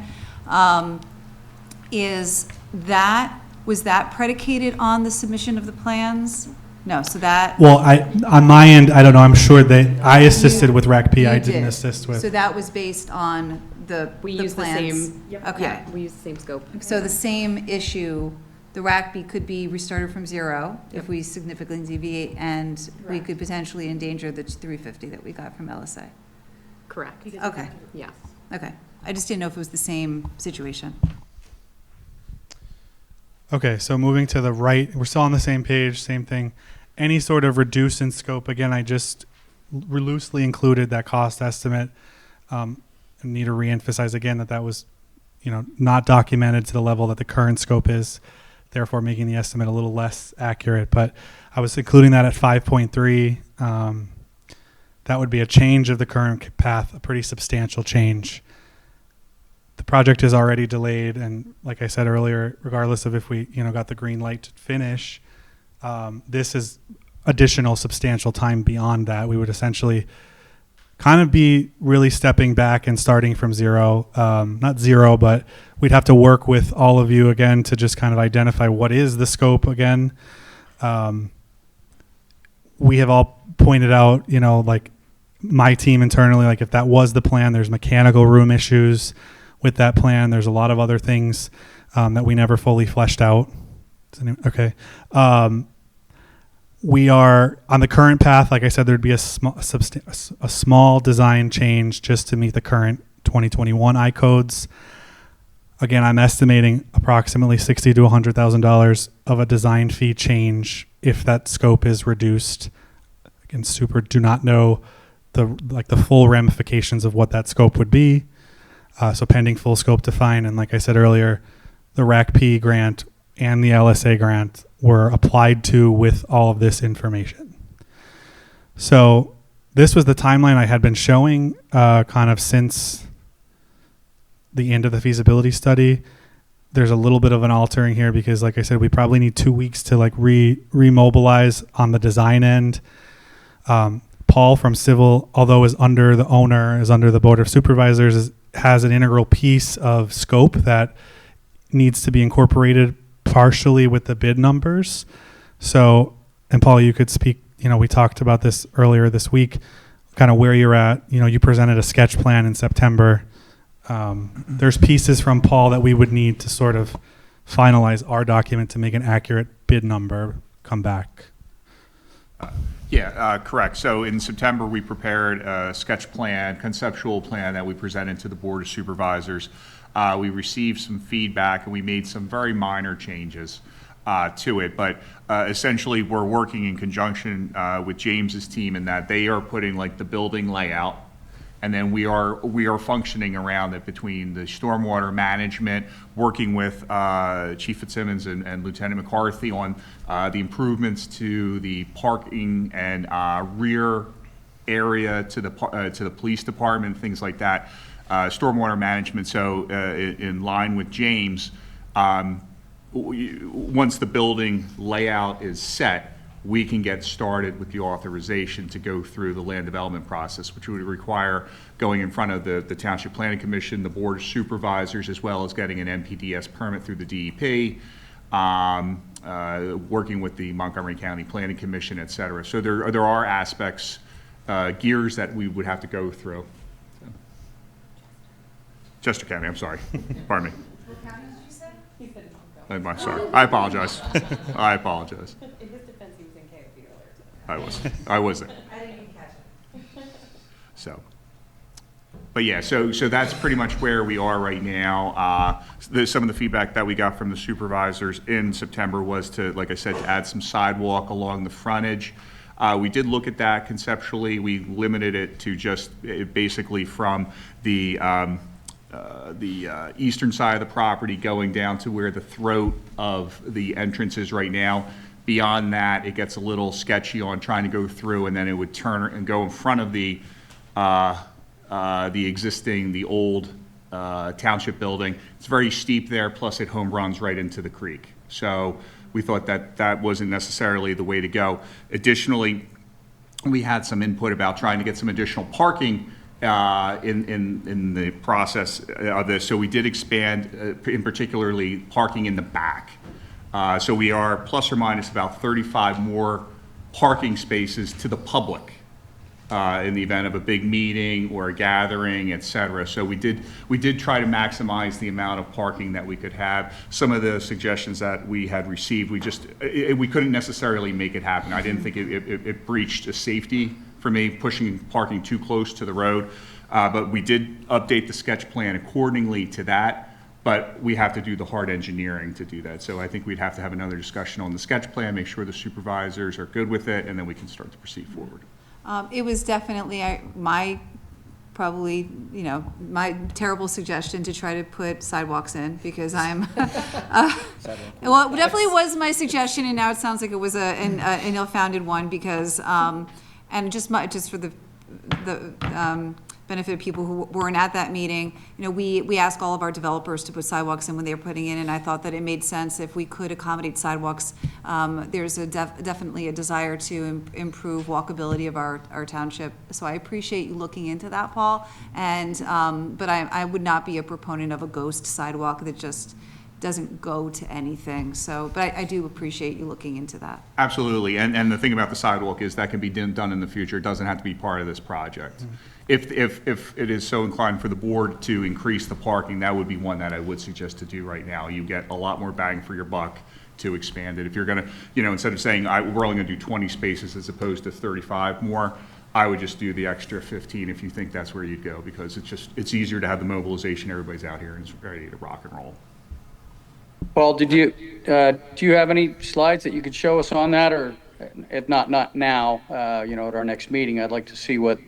was that predicated on the submission of the plans? No, so that. Well, on my end, I don't know. I'm sure I assisted with RACP. I You didn't did. assist So with. that was based on the We use the plans? same. Okay. Yeah, we use the same scope. So the same issue, the RACB could be restarted from zero if we significantly deviate, and we could potentially endanger the 350 that we got from LSA. Correct. Okay, Yeah. okay. I just didn't know if it was the same situation. Okay, so moving to the right, we're still on the same page, same thing. Any sort of reduce in scope, again, I just loosely included that cost estimate. I need to reemphasize again that was, not documented to the level that the current scope is, therefore making the estimate a little less accurate. But I was including that at 5.3. That would be a change of the current path, a pretty substantial change. The project is already delayed, and like I said earlier, regardless of if we, got the green light to finish, this is additional substantial time beyond that. We would essentially kind of be really stepping back and starting from zero. Not zero, but we'd have to work with all of you again to just kind of identify what is the scope again. We have all pointed out, like my team internally, like if that was the plan, there's mechanical room issues with that plan. There's a lot of other things that we never fully fleshed out. Okay. We are on the current path. Like I said, there'd be a small design change just to meet the current 2021 I codes. Again, I'm estimating approximately $60,000 to $100,000 of a design fee change if that scope is reduced. Again, do not know the full ramifications of what that scope would be. So pending full scope define, and like I said earlier, the RACP grant and the LSA grant were applied to with all of this information. So this was the timeline I had been showing kind of since the end of the feasibility study. There's a little bit of an altering here because, like I said, we probably need 2 weeks to like remobilize on the design end. Paul from Civil, although is under the owner, is under the Board of Supervisors, has an integral piece of scope that needs to be incorporated partially with the bid numbers. So, and Paul, you could speak, we talked about this earlier this week, kind of where you're at. You presented a sketch plan in September. There's pieces from Paul that we would need to sort of finalize our document to make an accurate bid number come back. Correct. So in September, we prepared a sketch plan, conceptual plan that we presented to the Board of Supervisors. We received some feedback and we made some very minor changes to it. But essentially, we're working in conjunction with James's team in that they are putting like the building layout, and then we are functioning around it between the stormwater management, working with Chief Fitzsimmons and Lieutenant McCarthy on the improvements to the parking and rear area to the police department, things like that. Stormwater management. So in line with James, once the building layout is set, we can get started with the authorization to go through the land development process, which would require going in front of the Township Planning Commission, the Board of Supervisors, as well as getting an NPDS permit through the DEP, working with the Montgomery County Planning Commission, et cetera. So there are aspects, gears that we would have to go through. Chester County, I'm sorry. Pardon me. What county did you say? He said I'm sorry. I apologize. I apologize. In his defense, he was in KFB earlier today. I was there. I didn't even catch it. So, but yeah, so that's pretty much where we are right now. Some of the feedback that we got from the supervisors in September was to, like I said, to add some sidewalk along the frontage. We did look at that conceptually. We limited it to just basically from the eastern side of the property going down to where the throat of the entrance is right now. Beyond that, it gets a little sketchy on trying to go through, and then it would turn and go in front of the old township building. It's very steep there, plus it home runs right into the creek. So we thought that wasn't necessarily the way to go. Additionally, we had some input about trying to get some additional parking in the process of this. So we did expand, in particularly parking in the back. So we are plus or minus about 35 more parking spaces to the public in the event of a big meeting or a gathering, et cetera. So we did try to maximize the amount of parking that we could have. Some of the suggestions that we had received, we couldn't necessarily make it happen. I didn't think it breached a safety for me, pushing parking too close to the road. But we did update the sketch plan accordingly to that, but we have to do the hard engineering to do that. So I think we'd have to have another discussion on the sketch plan, make sure the supervisors are good with it, and then we can start to proceed forward. It was definitely my terrible suggestion to try to put sidewalks in, because I'm, well, it definitely was my suggestion, and now it sounds like it was an ill-founded one, because, and just for the benefit of people who weren't at that meeting. You know, we ask all of our developers to put sidewalks in when they're putting in, and I thought that it made sense if we could accommodate sidewalks. There's definitely a desire to improve walkability of our township. So I appreciate you looking into that, Paul. And, but I would not be a proponent of a ghost sidewalk that just doesn't go to anything. So, but I do appreciate you looking into that. Absolutely, and the thing about the sidewalk is that can be done in the future, it doesn't have to be part of this project. If it is so inclined for the board to increase the parking, that would be one that I would suggest to do right now. You get a lot more bang for your buck to expand it. If you're gonna, instead of saying, we're only gonna do 20 spaces as opposed to 35 more, I would just do the extra 15 if you think that's where you'd go, because it's easier to have the mobilization, everybody's out here and is ready to rock and roll. Paul, do you have any slides that you could show us on that, or if not now, at our next meeting? I'd like to see what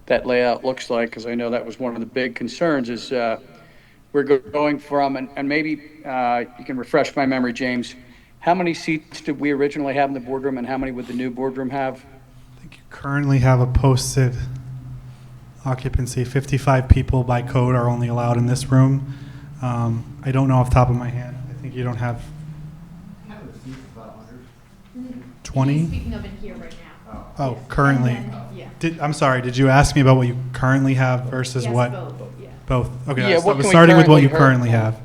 that layout looks like, because I know that was one of the big concerns is we're going from, and maybe you can refresh my memory, James, how many seats did we originally have in the boardroom, and how many would the new boardroom have? I think you currently have a posted occupancy. 55 people by code are only allowed in this room. I don't know off the top of my head. I think you don't have 20? Speaking of in here right now. Oh, currently. Yeah. I'm sorry, did you ask me about what you currently have versus Yes, what? both, yeah. Both. Okay, Yeah, so what I was can we starting with what you currently currently have.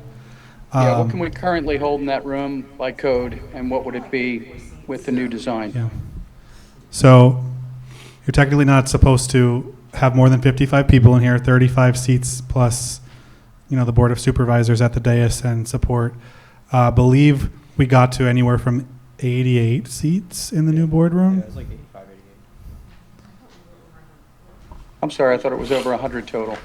Yeah, what can we currently hold in that room by code, and what would it be with the new design? Yeah. So you're technically not supposed to have more than 55 people in here, 35 seats plus, the Board of Supervisors at the dais and support. Believe we got to anywhere from 88 seats in the new boardroom. It's like 85, 88. I'm sorry, I thought it was over 100 total.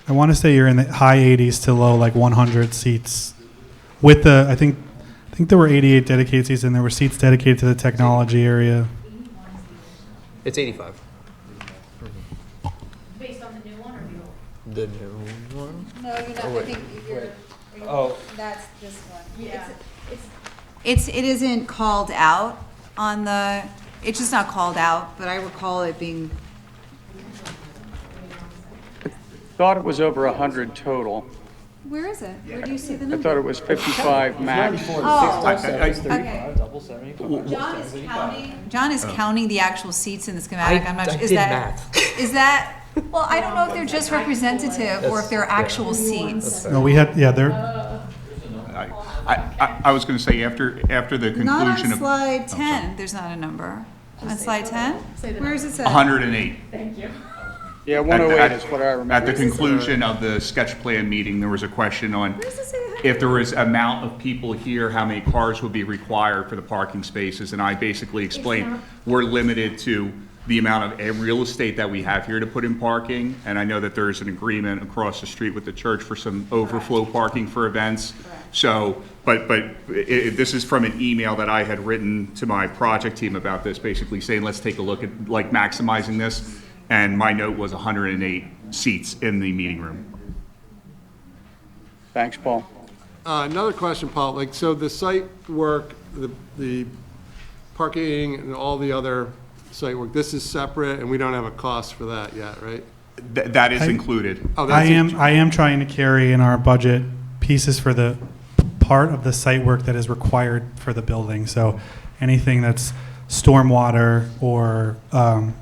I want to say you're in the high 80s to low 100 seats. With I think there were 88 dedicated seats, and there were seats dedicated to the technology area. It's 85. Based on the new one or the old? The new one? No, you're not, I think Oh. that's this one. Yeah. It isn't called out on the, it's just not called out, but I recall it being, Thought it was over 100 total. where is it? Where do you see the I number? thought it was 55 max. Oh, I- okay. John is counting the actual seats in the schematic. I'm not sure. Is that, well, I don't know if they're just representative or if they're actual seats. No, we had, there. I was gonna say, after the Not on conclusion of slide 10, there's not a number. On slide 10? Where is it say? 108. Yeah, 108 is what I remember. At the conclusion of the sketch plan meeting, there was a question on Where does it say 100? if there was amount of people here, how many cars would be required for the parking spaces? And I basically explained, we're limited to the amount of real estate that we have here to put in parking. And I know that there is an agreement across the street with the church for some overflow parking for events. So, but this is from an email that I had written to my project team about this, basically saying, let's take a look at maximizing this. And my note was 108 seats in the meeting room. Thanks, Paul. Another question, Paul, so the site work, the parking and all the other site work, this is separate and we don't have a cost for that yet, right? That is included. Oh, I that's am trying to carry in our budget pieces for the part of the site work that is required for the building. So anything that's stormwater or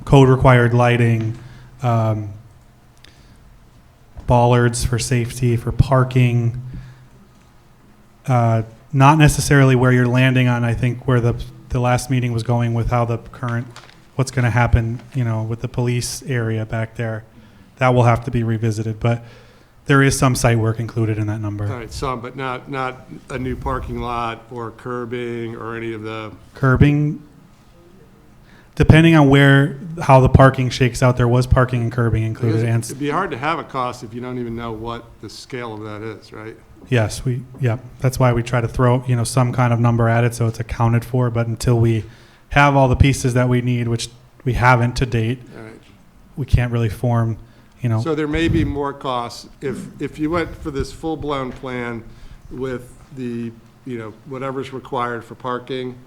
code required lighting, bollards for safety, for parking, not necessarily where you're landing on, I think where the last meeting was going with how the current, what's going to happen, with the police area back there. That will have to be revisited, but there is some site work included in that number. All right, some, but not a new parking lot or curbing or any of the, Curbing, depending on how the parking shakes out, there was parking and curbing included. And it'd be hard to have a cost if you don't even know what the scale of that is, right? yes, that's why we try to throw, some kind of number at it so it's accounted for. But until we have all the pieces that we need, which we haven't to date, All right. we can't really form you know. So there may be more costs if you went for this full-blown plan with the, whatever's required for parking,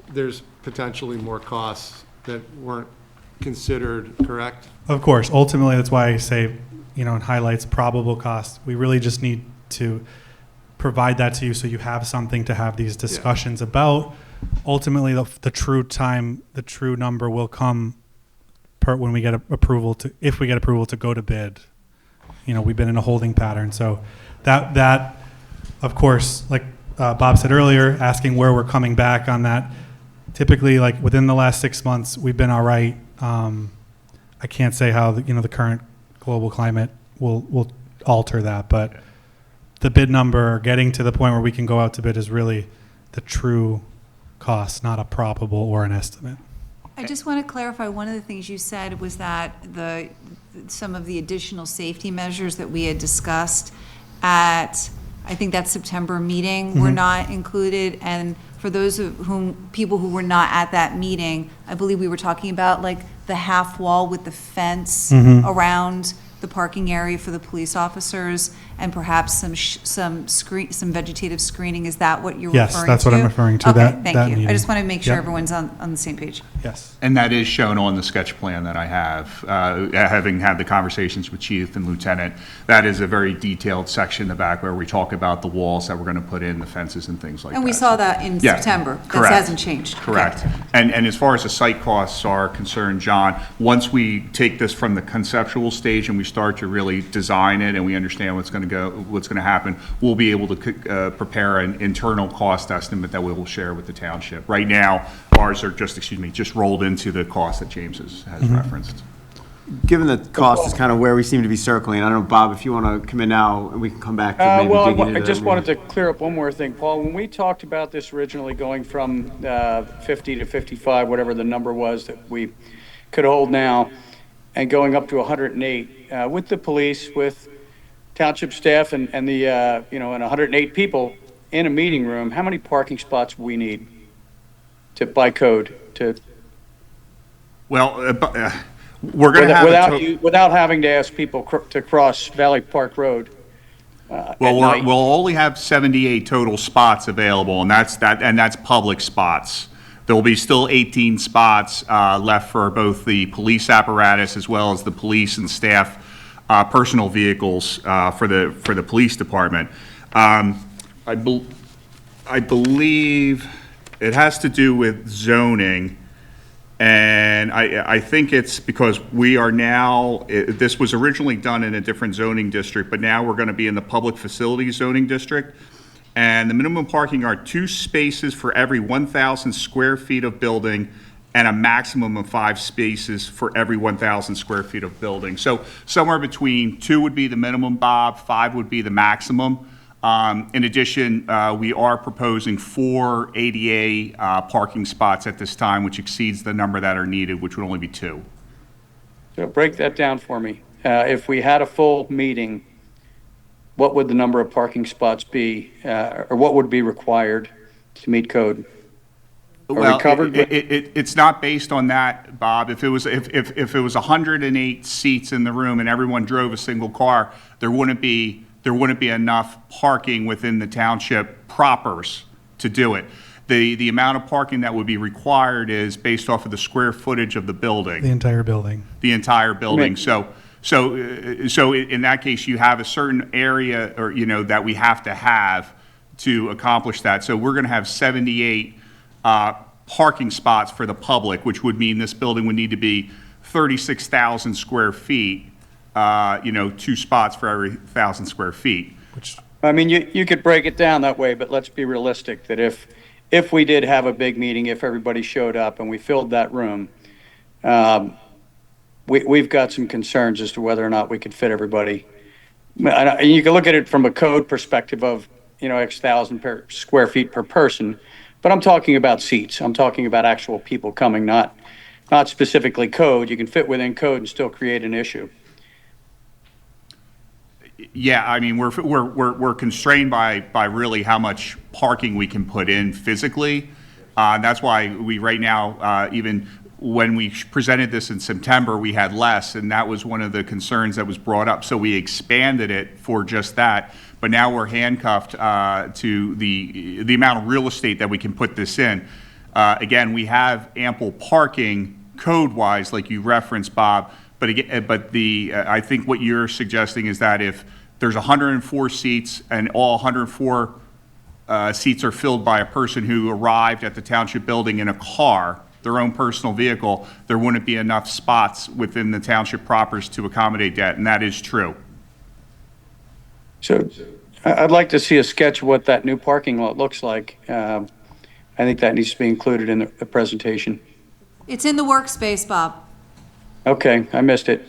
there's potentially more costs that weren't considered, correct? Of course, ultimately, that's why I say, it highlights probable costs. We really just need to provide that to you so you have something to have these discussions about. Ultimately, the true number will come when we get if we get approval to go to bid. We've been in a holding pattern. So that of course, like Bob said earlier, asking where we're coming back on that. Typically, like within the last 6 months, we've been all right. I can't say how the current global climate will alter that, but the bid number, getting to the point where we can go out to bid, is really the true cost, not a probable or an estimate. I just want to clarify, one of the things you said was that some of the additional safety measures that we had discussed at, I think that September meeting, were not included. And for those of people who were not at that meeting, I believe we were talking about like the half wall with the fence around the parking area for the police officers, and perhaps some vegetative screening. Is that what you're referring to? Yes, that's what I'm referring to. Okay, thank you. meeting. I just want to make sure Yep. everyone's on the same page. Yes. And that is shown on the sketch plan that I have, having had the conversations with Chief and Lieutenant. That is a very detailed section in the back where we talk about the walls that we're going to put in, the fences and things like that. And we saw that in Yeah, September. That correct. hasn't changed. Correct. Okay. And as far as the site costs are concerned, John, once we take this from the conceptual stage and we start to really design it and we understand what's going to happen, we'll be able to prepare an internal cost estimate that we will share with the township. Right now, ours are just rolled into the cost that James has referenced. Given that cost is kind of where we seem to be circling, I don't know, Bob, if you want to come in now, and we can come back to maybe Well, digging into I just that wanted more. to clear up one more thing, Paul. When we talked about this originally, going from 50 to 55, whatever the number was that we could hold now, and going up to 108, with the police, with township staff and the, and 108 people in a meeting room, how many parking spots we need by code to, Well, we're going to have without having to ask people to cross Valley Park Road? Well, at night? we'll only have 78 total spots available, and that's public spots. There will be still 18 spots left for both the police apparatus as well as the police and staff personal vehicles for the police department. I believe it has to do with zoning. And I think it's because we are now, this was originally done in a different zoning district, but now we're going to be in the public facilities zoning district. And the minimum parking are 2 spaces for every 1,000 square feet of building and a maximum of 5 spaces for every 1,000 square feet of building. So somewhere between 2 would be the minimum, Bob, 5 would be the maximum. In addition, we are proposing 4 ADA parking spots at this time, which exceeds the number that are needed, which would only be 2. So break that down for me. If we had a full meeting, what would the number of parking spots be, or what would be required to meet code? Are we Well, covered? it's not based on that, Bob. If it was 108 seats in the room and everyone drove a single car, there wouldn't be enough parking within the township propers to do it. The amount of parking that would be required is based off of the square footage of the building. The entire building. The entire building. Right. So in that case, you have a certain area, or, that we have to have to accomplish that. So we're going to have 78 parking spots for the public, which would mean this building would need to be 36,000 square feet, 2 spots for every 1,000 square feet. I mean, you could break it down that way, but let's be realistic, that if we did have a big meeting, if everybody showed up and we filled that room, we've got some concerns as to whether or not we could fit everybody. And you can look at it from a code perspective of, X thousand per square feet per person, but I'm talking about seats. I'm talking about actual people coming, not specifically code. You can fit within code and still create an issue. Yeah, I mean, we're constrained by really how much parking we can put in physically. That's why we right now, even when we presented this in September, we had less, and that was one of the concerns that was brought up. So we expanded it for just that. But now we're handcuffed to the amount of real estate that we can put this in. Again, we have ample parking code-wise, like you referenced, Bob. But again, I think what you're suggesting is that if there's 104 seats and all 104 seats are filled by a person who arrived at the township building in a car, their own personal vehicle, there wouldn't be enough spots within the township propers to accommodate that, and that is true. So I'd like to see a sketch of what that new parking lot looks like. I think that needs to be included in the presentation. It's in the workspace, Bob. Okay, I missed it.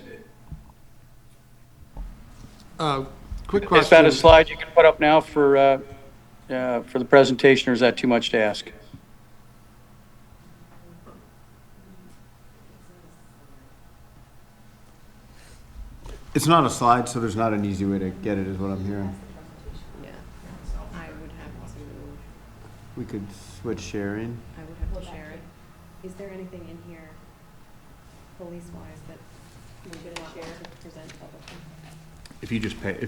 Quick question. Is that a slide you can put up now for the presentation, or is that too much to ask? It's not a slide, so there's not an easy way to get it, is what I'm hearing. Yeah, I would have to, We could switch sharing. I would have to share it. Is there anything in here, police-wise, that we're gonna share to present publicly? If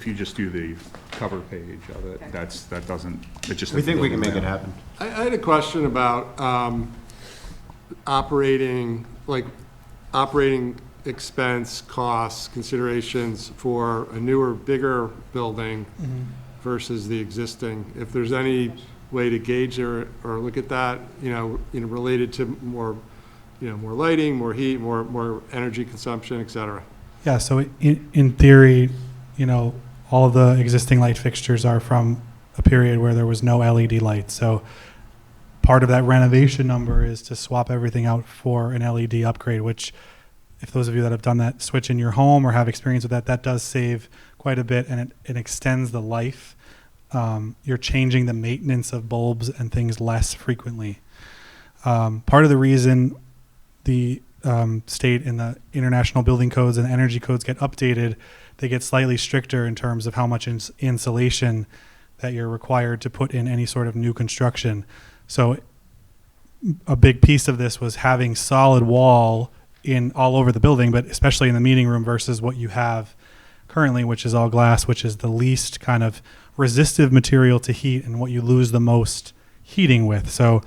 you just do the cover page of it, Okay. that doesn't, it just. We think we can make it happen. I had a question about operating expense, costs, considerations for a newer, bigger building versus the existing. If there's any way to gauge or look at that, related to more lighting, more heat, more energy consumption, et cetera. Yeah, so in theory, all of the existing light fixtures are from a period where there was no LED lights. So part of that renovation number is to swap everything out for an LED upgrade, which, if those of you that have done that switch in your home or have experience with that, that does save quite a bit, and it extends the life. You're changing the maintenance of bulbs and things less frequently. Part of the reason the state and the international building codes and energy codes get updated, they get slightly stricter in terms of how much insulation that you're required to put in any sort of new construction. So a big piece of this was having solid wall in all over the building, but especially in the meeting room versus what you have currently, which is all glass, which is the least kind of resistive material to heat and what you lose the most heating with. So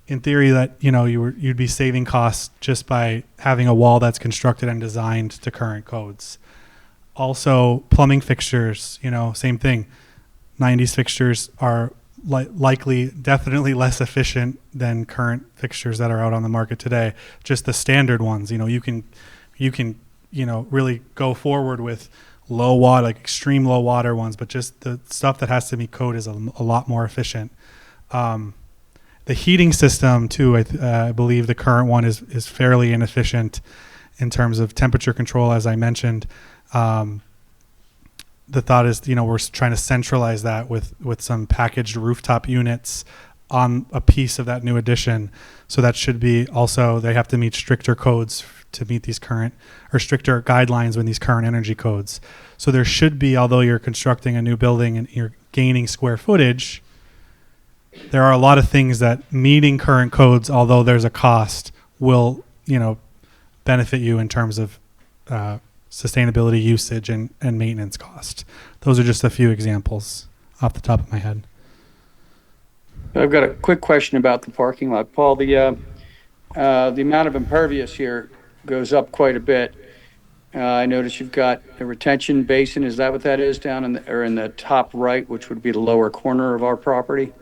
in theory that, you'd be saving costs just by having a wall that's constructed and designed to current codes. Also, plumbing fixtures, same thing. 90s fixtures are definitely less efficient than current fixtures that are out on the market today. Just the standard ones, you can really go forward with low water, like extreme low water ones, but just the stuff that has to meet code is a lot more efficient. The heating system too, I believe the current one is fairly inefficient in terms of temperature control, as I mentioned. The thought is, we're trying to centralize that with some packaged rooftop units on a piece of that new addition. So that should be also, they have to meet stricter codes to meet these current, or stricter guidelines with these current energy codes. So there should be, although you're constructing a new building and you're gaining square footage, there are a lot of things that meeting current codes, although there's a cost, will, benefit you in terms of sustainability, usage, and maintenance cost. Those are just a few examples off the top of my head. I've got a quick question about the parking lot. Paul, the amount of impervious here goes up quite a bit. I notice you've got a retention basin. Is that what that is down in the top right, which would be the lower corner of our property?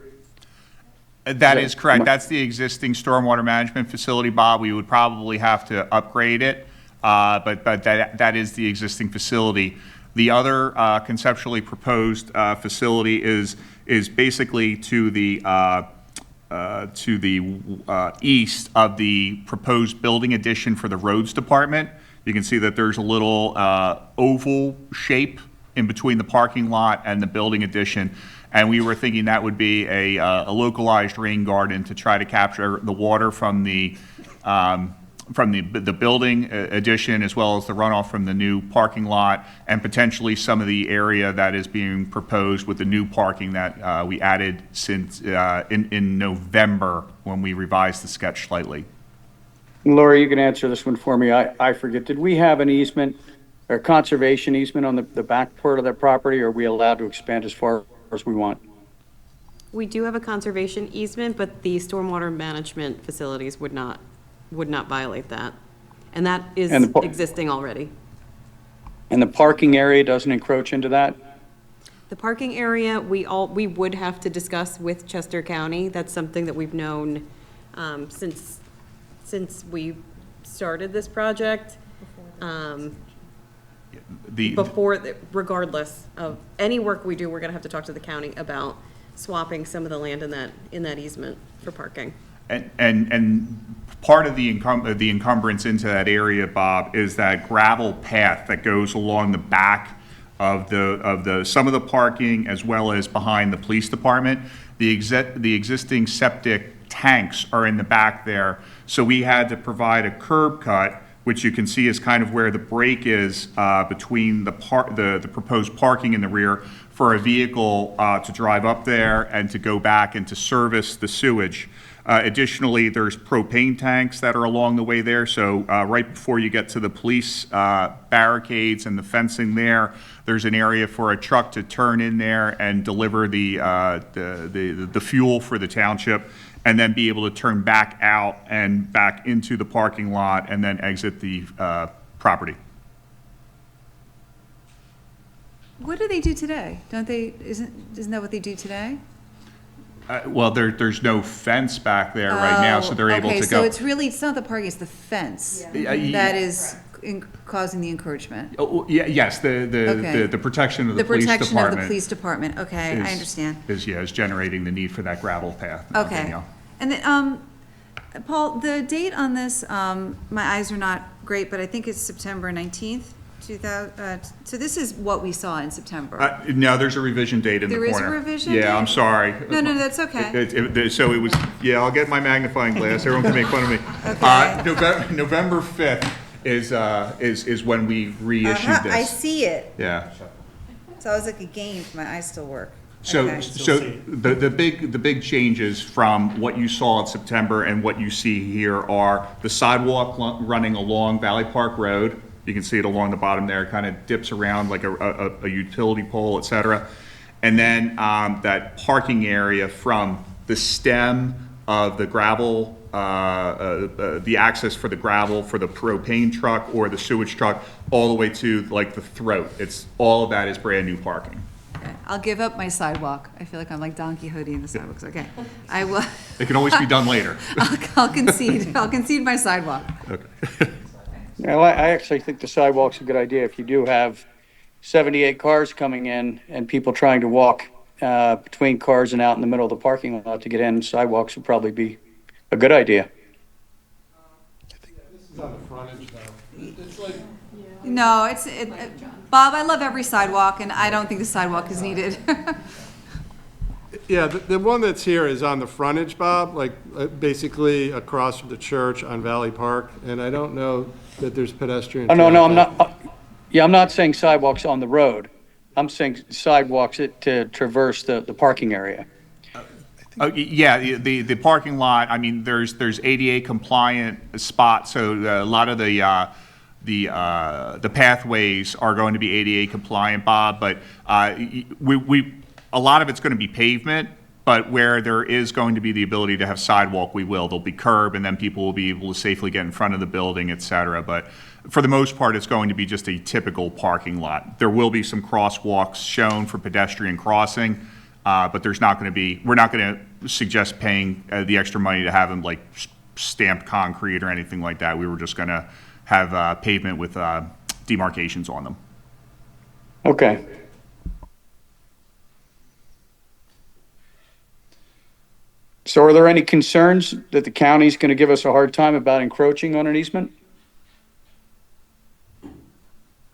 That is correct. That's the existing stormwater management facility, Bob. We would probably have to upgrade it, but that is the existing facility. The other conceptually proposed facility is basically to the east of the proposed building addition for the roads department. You can see that there's a little oval shape in between the parking lot and the building addition. And we were thinking that would be a localized rain garden to try to capture the water from the building addition, as well as the runoff from the new parking lot, and potentially some of the area that is being proposed with the new parking that we added since in November when we revised the sketch slightly. Laura, you can answer this one for me. I forget. Did we have an easement or conservation easement on the back part of that property, or are we allowed to expand as far as we want? We do have a conservation easement, but the stormwater management facilities would not violate that. And that is And the existing already. And the parking area doesn't encroach into that? The parking area, we would have to discuss with Chester County. That's something that we've known since we started this project. Regardless of any work we do, we're gonna have to talk to the county about swapping some of the land in that easement for parking. And part of the encumbrance into that area, Bob, is that gravel path that goes along the back of some of the parking as well as behind the police department. The existing septic tanks are in the back there, so we had to provide a curb cut, which you can see is kind of where the break is between the proposed parking in the rear for a vehicle to drive up there and to go back and to service the sewage. Additionally, there's propane tanks that are along the way there, so right before you get to the police barricades and the fencing there, there's an area for a truck to turn in there and deliver the fuel for the township, and then be able to turn back out and back into the parking lot and then exit the property. What do they do today? Isn't that what they do today? Well, there's no fence back there right now, so they're able to go. Okay, so it's not the parking, it's the fence that is causing the encouragement. Oh, yeah, yes, the protection of the police department. The protection of the police department, okay, I understand. Is generating the need for that gravel path. Okay. Danielle. And then, Paul, the date on this, my eyes are not great, but I think it's September 19th, 2000. So this is what we saw in September. No, there's a revision date in the corner. There is a revision date? Yeah, I'm sorry. No, that's okay. So it was, yeah, I'll get my magnifying glass. Everyone can make fun of me. Okay. November 5th is when we reissued this. I see it. Yeah. So I was like a game, my eyes still work. So, Okay. so the big changes from what you saw in September and what you see here are the sidewalk running along Valley Park Road. You can see it along the bottom there, kind of dips around like a utility pole, et cetera. And then that parking area from the stem of the gravel, the access for the gravel for the propane truck or the sewage truck, all the way to like the throat. All of that is brand new parking. Okay. I'll give up my sidewalk. I feel like I'm like Don Quixote in the sidewalks. Okay, I will. It can always be done later. I'll concede. I'll concede my sidewalk. Okay. Now, I actually think the sidewalk's a good idea. If you do have 78 cars coming in and people trying to walk between cars and out in the middle of the parking lot to get in, sidewalks would probably be a good idea. This is on the frontage though. It's like, No, Bob, I love every sidewalk, and I don't think the sidewalk is needed. yeah, the one that's here is on the frontage, Bob, like basically across from the church on Valley Park, and I don't know that there's pedestrian. Oh, no, I'm traffic. not, yeah, I'm not saying sidewalks on the road. I'm saying sidewalks to traverse the parking area. Yeah, the parking lot, I mean, there's ADA compliant spots, so a lot of the pathways are going to be ADA compliant, Bob, but a lot of it's going to be pavement, but where there is going to be the ability to have sidewalk, we will. There'll be curb, and then people will be able to safely get in front of the building, et cetera. But for the most part, it's going to be just a typical parking lot. There will be some crosswalks shown for pedestrian crossing, but there's not going to be, we're not going to suggest paying the extra money to have them like stamped concrete or anything like that. We were just going to have pavement with demarcations on them. Okay. So are there any concerns that the county's going to give us a hard time about encroaching on an easement?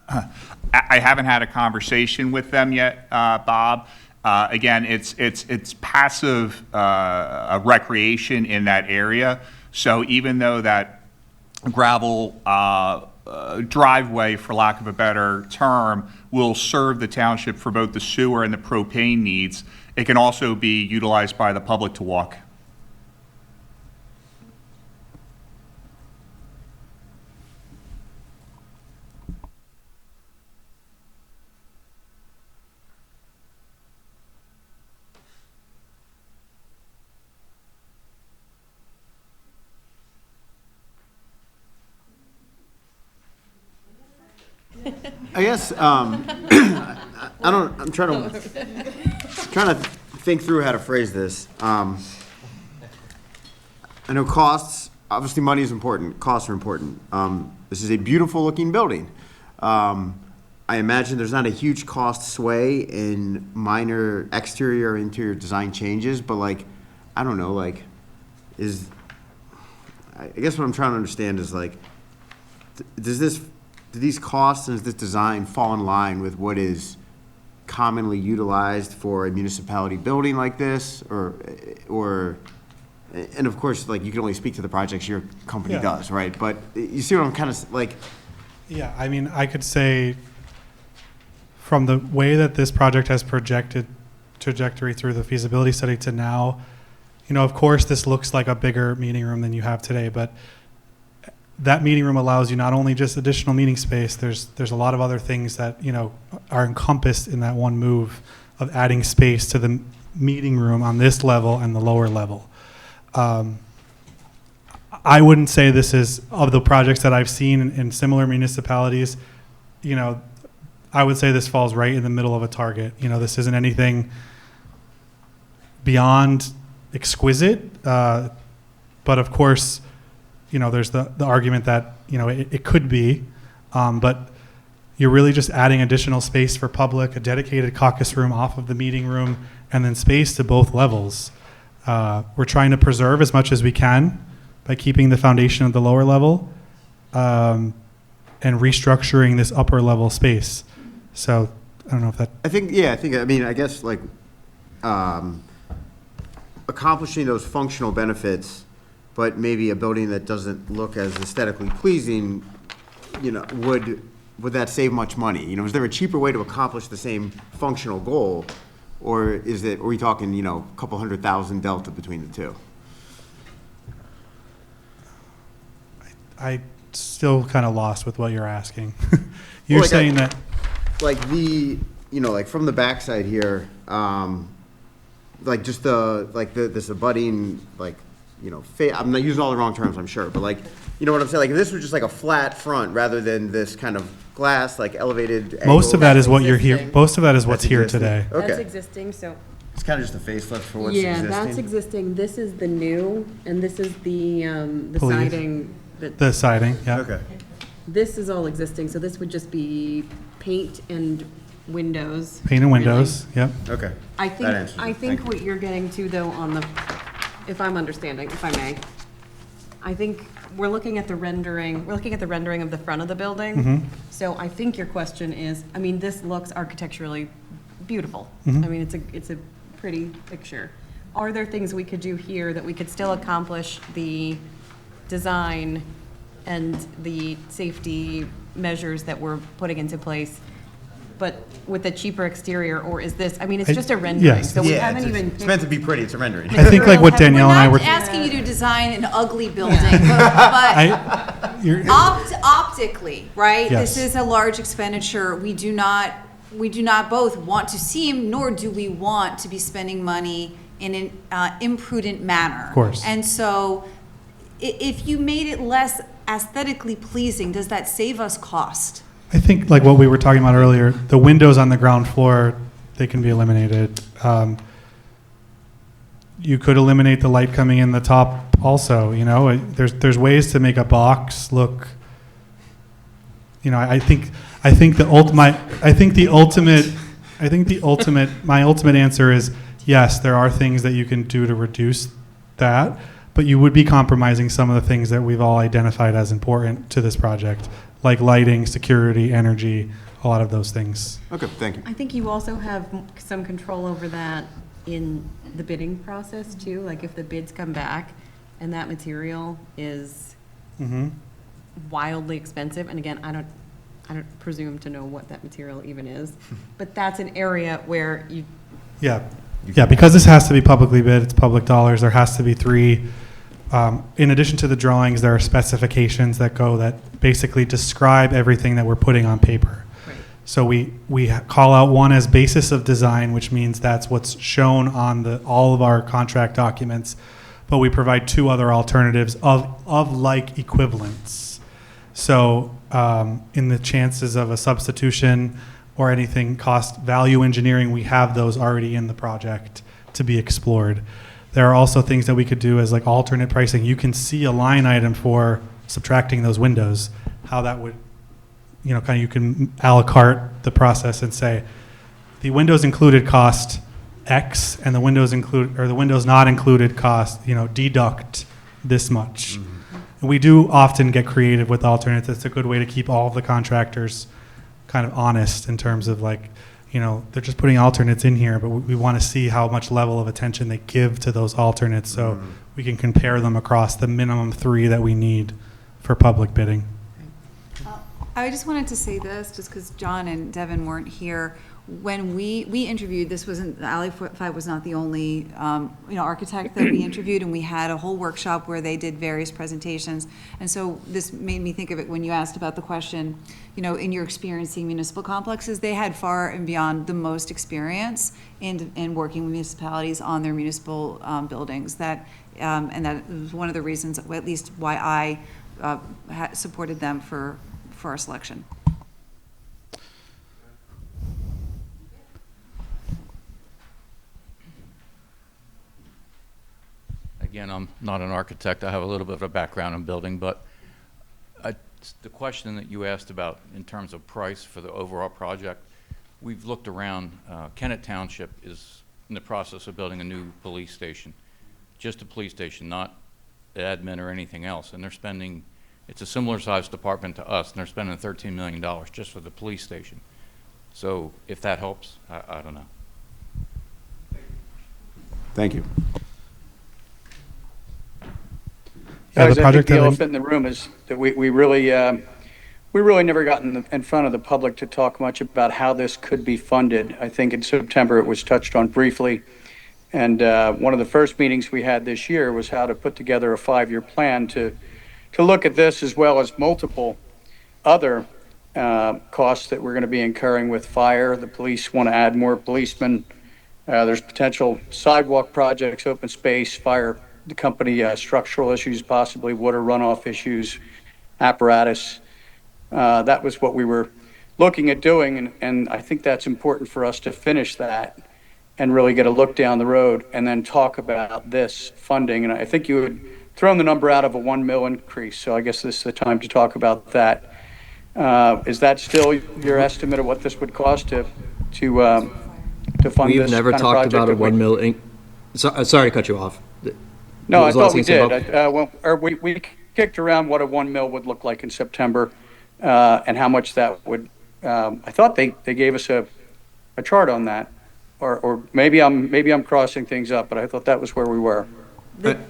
I haven't had a conversation with them yet, Bob. Again, it's passive recreation in that area. So even though that gravel driveway, for lack of a better term, will serve the township for both the sewer and the propane needs, it can also be utilized by the public to walk. I guess, I'm trying to think through how to phrase this. I know costs, obviously money is important, costs are important. This is a beautiful looking building. I imagine there's not a huge cost sway in minor exterior or interior design changes, but like, I don't know, like, I guess what I'm trying to understand is like, do these costs and does this design fall in line with what is commonly utilized for a municipality building like this, or, and of course, like, you can only speak to the projects your company Yeah. does, right? But you see what I'm kind of, like, Yeah, I mean, I could say from the way that this project has projected trajectory through the feasibility study to now, of course, this looks like a bigger meeting room than you have today, but that meeting room allows you not only just additional meeting space, there's a lot of other things that, are encompassed in that one move of adding space to the meeting room on this level and the lower level. I wouldn't say this is, of the projects that I've seen in similar municipalities, I would say this falls right in the middle of a target. This isn't anything beyond exquisite, but of course, there's the argument that, it could be, but you're really just adding additional space for public, a dedicated caucus room off of the meeting room, and then space to both levels. We're trying to preserve as much as we can by keeping the foundation at the lower level, and restructuring this upper level space. So I don't know if that. I guess like, accomplishing those functional benefits, but maybe a building that doesn't look as aesthetically pleasing, would that save much money? Is there a cheaper way to accomplish the same functional goal? Or are we talking, a couple $100,000 delta between the two? I still kind of lost with what you're asking. You're Well, like saying that, Like like from the backside here, like just this abutting, like, I'm not using all the wrong terms, I'm sure, but like, you know what I'm saying? Like, if this was just like a flat front rather than this kind of glass, like elevated. most of that is what you're here. existing. Most of that is what's That's here existing. today. Okay. That's existing, so, It's kind of just a facelift for what's yeah, existing. that's existing. This is the new, and this is the Police. siding. The siding, yeah. Okay. This is all existing, so this would just be paint and windows. Paint and really. windows, yep. Okay. I That think, answers it. I Thank think you. what you're getting to though if I'm understanding, if I may, I think we're looking at the rendering of the front of the building. Mhm. So I think your question is, this looks architecturally beautiful. Mhm. It's a pretty picture. Are there things we could do here that we could still accomplish the design and the safety measures that we're putting into place, but with a cheaper exterior, or is this, it's just a rendering, yes. so we Yeah, haven't it's even. it's meant to be pretty, it's a rendering. I think like what Danielle and I were. We're not asking you to design an ugly building, but You're, optically, right? Yes. This is a large expenditure. We do not both want to seem, nor do we want to be spending money in an imprudent manner. Of course. And so if you made it less aesthetically pleasing, does that save us cost? I think like what we were talking about earlier, the windows on the ground floor, they can be eliminated. You could eliminate the light coming in the top also, there's ways to make a box look, my ultimate answer is yes, there are things that you can do to reduce that, but you would be compromising some of the things that we've all identified as important to this project, like lighting, security, energy, a lot of those things. Okay, thank you. I think you also have some control over that in the bidding process too, like if the bids come back and that material is Mm-hmm. wildly expensive, and again, I don't presume to know what that material even is, but that's an area where you, Yeah, because this has to be publicly bid, it's public dollars, there has to be three. In addition to the drawings, there are specifications that basically describe everything that we're putting on paper. Right. So we call out one as basis of design, which means that's what's shown on all of our contract documents, but we provide two other alternatives of like equivalence. So in the chances of a substitution or anything cost value engineering, we have those already in the project to be explored. There are also things that we could do as like alternate pricing. You can see a line item for subtracting those windows, how that would, kind of you can a la carte the process and say, the windows included cost X and the windows not included cost, deduct this much. And we do often get creative with alternates. It's a good way to keep all of the contractors kind of honest in terms of like, they're just putting alternates in here, but we want to see how much level of attention they give to those alternates so we can compare them across the minimum 3 that we need for public bidding. I just wanted to say this, just because John and Devin weren't here. When we interviewed, Ally 5 was not the only, architect that we interviewed, and we had a whole workshop where they did various presentations. And so this made me think of it when you asked about the question, in your experiencing municipal complexes, they had far and beyond the most experience in working with municipalities on their municipal buildings. And that was one of the reasons, at least why I supported them for our selection. Again, I'm not an architect. I have a little bit of a background in building, but the question that you asked about in terms of price for the overall project, we've looked around. Kennet Township is in the process of building a new police station, just a police station, not admin or anything else. And they're spending, it's a similar sized department to us, and they're spending $13 million just for the police station. So if that helps, I don't know. Thank you. Yeah, I the think project the that elephant in the room is that we really never got in front of the public to talk much about how this could be funded. I think in September it was touched on briefly. And one of the first meetings we had this year was how to put together a 5-year plan to look at this, as well as multiple other costs that we're going to be incurring with fire. The police want to add more policemen. There's potential sidewalk projects, open space, fire, the company, structural issues, possibly water runoff issues, apparatus. That was what we were looking at doing, and I think that's important for us to finish that and really get a look down the road and then talk about this funding. And I think you had thrown the number out of a $1 million increase, so I guess this is the time to talk about that. Is that still your estimate of what this would cost to fund this We've never kind of talked project? about a 1 mil. Sorry to cut you off. No, What I was the last thought we thing you said did. We kicked around what a 1 mil would look like in September, and how much that would. I thought they gave us a chart on that, or maybe I'm crossing things up, but I thought that was where we were.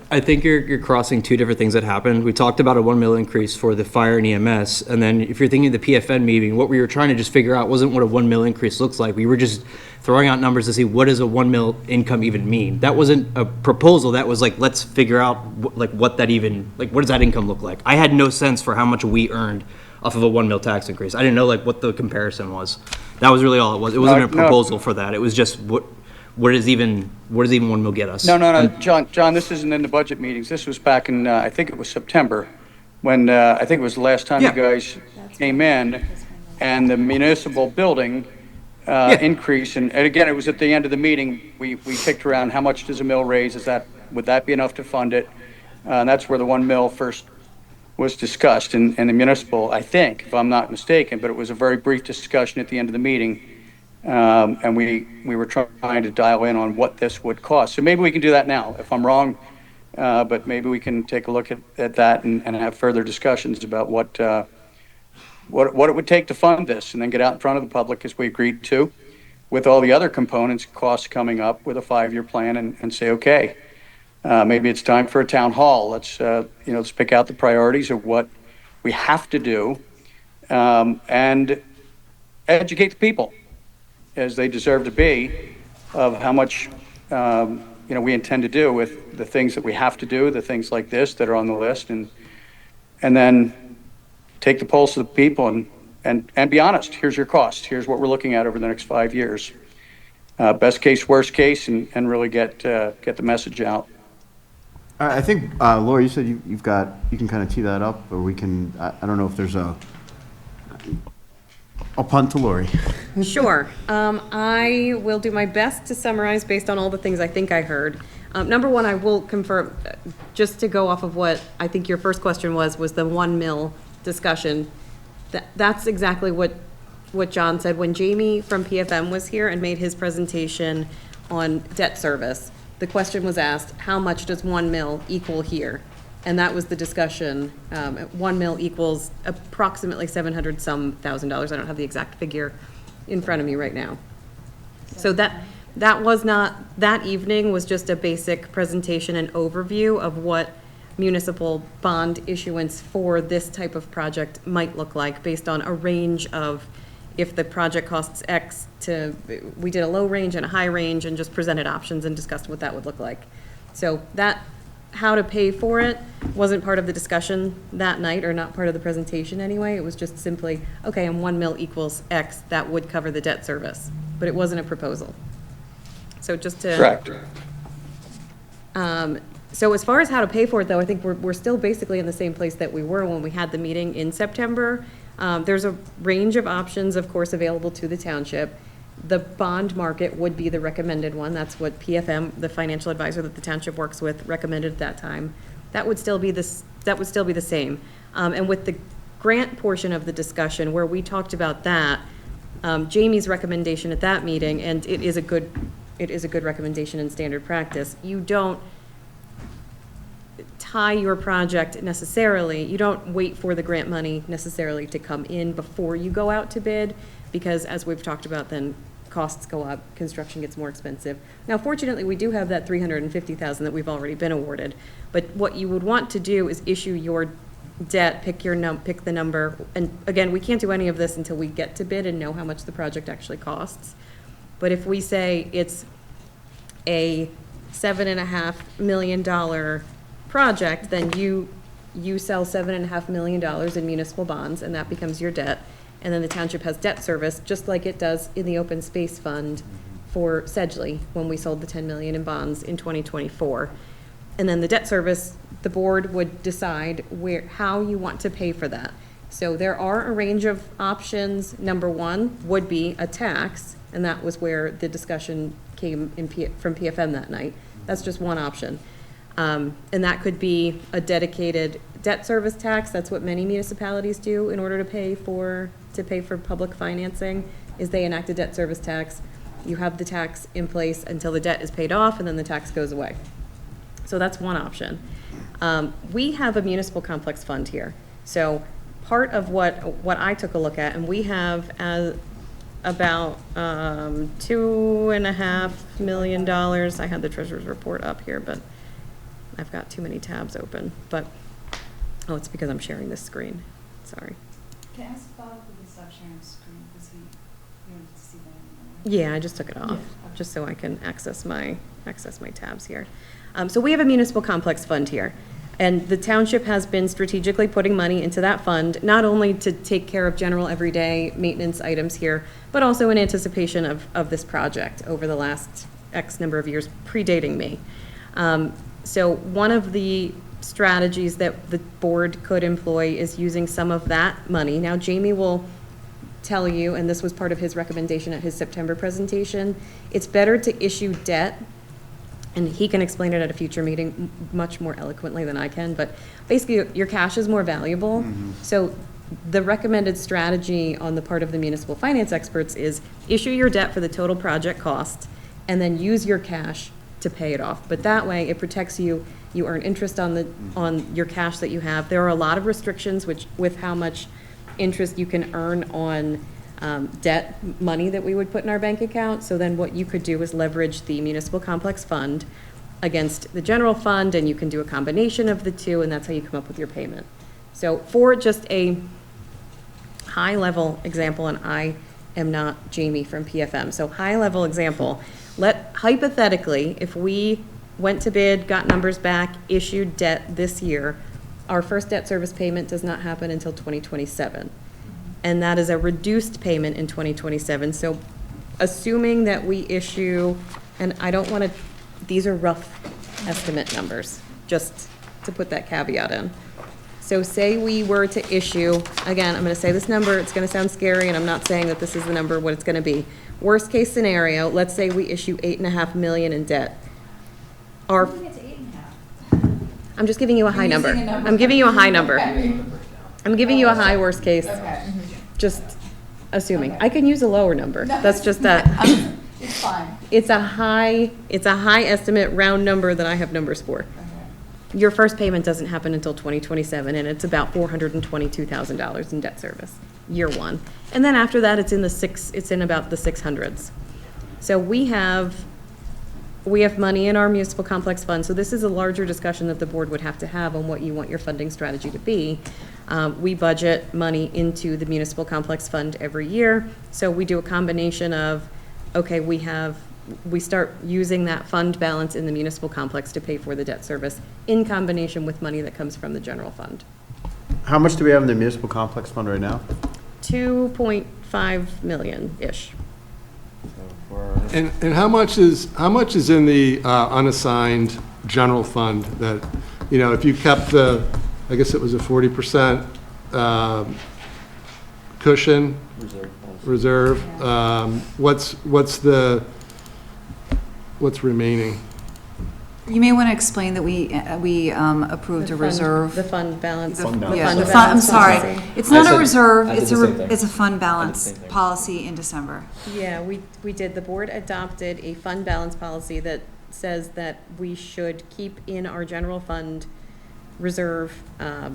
I think you're crossing two different things that happened. We talked about a 1 mil increase for the fire and EMS, and then if you're thinking of the PFN meeting, what we were trying to just figure out wasn't what a 1 mil increase looks like. We were just throwing out numbers to see what does a 1 mil income even mean. That wasn't a proposal. That was like, let's figure out what that even, like, what does that income look like? I had no sense for how much we earned off of a 1 mil tax increase. I didn't know what the comparison was. That was really all it was. It wasn't a proposal for that. It was just what does even 1 mil get us? No, John, this isn't in the budget meetings. This was back in, I think it was September, when, I think it was the last time you guys came in, and the municipal building increase, and again, it was at the end of the meeting, we kicked around, how much does a mill raise? Would that be enough to fund it? And that's where the 1 mil first was discussed in the municipal, I think, if I'm not mistaken, but it was a very brief discussion at the end of the meeting. And we were trying to dial in on what this would cost. So maybe we can do that now, if I'm wrong, but maybe we can take a look at that and have further discussions about what it would take to fund this, and then get out in front of the public, as we agreed to, with all the other components, costs coming up, with a 5-year plan, and say, okay, maybe it's time for a town hall. Let's pick out the priorities of what we have to do, and educate the people, as they deserve to be, of how much we intend to do with the things that we have to do, the things like this that are on the list, and then take the pulse of the people and be honest. Here's your cost. Here's what we're looking at over the next 5 years. Best case, worst case, and really get the message out. I think, Laura, you said you can kind of tee that up, or we can, I don't know if there's I'll punt to Lori. Sure. I will do my best to summarize based on all the things I think I heard. Number one, I will confirm, just to go off of what I think your first question was the 1 mil discussion. That's exactly what John said. When Jamie from PFM was here and made his presentation on debt service, the question was asked, how much does 1 mil equal here? And that was the discussion. 1 mil equals approximately $700-some thousand. I don't have the exact figure in front of me right now. So that was not, that evening was just a basic presentation and overview of what municipal bond issuance for this type of project might look like based on a range of, if the project costs X we did a low range and a high range and just presented options and discussed what that would look like. So that, how to pay for it wasn't part of the discussion that night, or not part of the presentation anyway. It was just simply, okay, and 1 mil equals X, that would cover the debt service, but it wasn't a proposal. So just to. Correct. So as far as how to pay for it, though, I think we're still basically in the same place that we were when we had the meeting in September. There's a range of options, of course, available to the township. The bond market would be the recommended one. That's what PFM, the financial advisor that the township works with, recommended at that time. That would still be the same. And with the grant portion of the discussion, where we talked about that, Jamie's recommendation at that meeting, and it is a good recommendation in standard practice. You don't tie your project necessarily. You don't wait for the grant money necessarily to come in before you go out to bid, because as we've talked about, then costs go up, construction gets more expensive. Now, fortunately, we do have that $350,000 that we've already been awarded. But what you would want to do is issue your debt, pick the number. And again, we can't do any of this until we get to bid and know how much the project actually costs. But if we say it's a $7.5 million project, then you sell $7.5 million in municipal bonds, and that becomes your debt. And then the township has debt service, just like it does in the open space fund for Sedgley when we sold the 10 million in bonds in 2024. And then the debt service, the board would decide how you want to pay for that. So there are a range of options. Number one would be a tax, and that was where the discussion came from PFM that night. That's just one option. And that could be a dedicated debt service tax. That's what many municipalities do in order to pay for public financing, is they enact a debt service tax. You have the tax in place until the debt is paid off, and then the tax goes away. So that's one option. We have a municipal complex fund here. So part of what I took a look at, and we have about $2.5 million. I had the treasurer's report up here, but I've got too many tabs open. But oh, it's because I'm sharing this screen. Sorry. Can I ask Bob with the stop sharing screen, because you wanted to see that anymore? Yeah, I just took it off, just so I can access my tabs here. So we have a municipal complex fund here, and the township has been strategically putting money into that fund, not only to take care of general everyday maintenance items here, but also in anticipation of this project over the last X number of years predating me. So one of the strategies that the board could employ is using some of that money. Now, Jamie will tell you, and this was part of his recommendation at his September presentation, it's better to issue debt, and he can explain it at a future meeting much more eloquently than I can, but basically your cash is more valuable. Mm-hmm. So the recommended strategy on the part of the municipal finance experts is issue your debt for the total project cost and then use your cash to pay it off. But that way it protects you. You earn interest on your cash that you have. There are a lot of restrictions with how much interest you can earn on debt money that we would put in our bank account. So then what you could do is leverage the municipal complex fund against the general fund, and you can do a combination of the two, and that's how you come up with your payment. So for just a high level example, and I am not Jamie from PFM, so high level example, hypothetically, if we went to bid, got numbers back, issued debt this year, our first debt service payment does not happen until 2027. And that is a reduced payment in 2027. So assuming that we issue, and I don't want to, these are rough estimate numbers. just to put that caveat in. So say we were to issue, again, I'm gonna say this number, it's gonna sound scary, and I'm not saying that this is the number, what it's gonna be. Worst case scenario, let's say we issue 8.5 million in debt. Our, I'm just giving you a high number. I'm giving you a high number. I'm giving you a high worst case, just assuming. I can use a lower number. That's just that. It's fine. It's a high estimate, round number that I have numbers for. Your first payment doesn't happen until 2027, and it's about $422,000 in debt service, year one. And then after that, it's in about the 600s. So we have money in our municipal complex fund, so this is a larger discussion that the board would have to have on what you want your funding strategy to be. We budget money into the municipal complex fund every year, so we do a combination of, okay, we start using that fund balance in the municipal complex to pay for the debt service in combination with money that comes from the general fund. How much do we have in the municipal complex fund right now? 2.5 million-ish. And how much is in the unassigned general fund that, you know, if you kept I guess it was a 40% cushion? Reserve. What's remaining? You may want to explain that we approved a reserve. The fund balance. I'm sorry. Policy. It's not a said- reserve, I did it's the same thing. it's a fund balance same thing. policy in December. Yeah, we did. The board adopted a fund balance policy that says that we should keep in our general fund reserve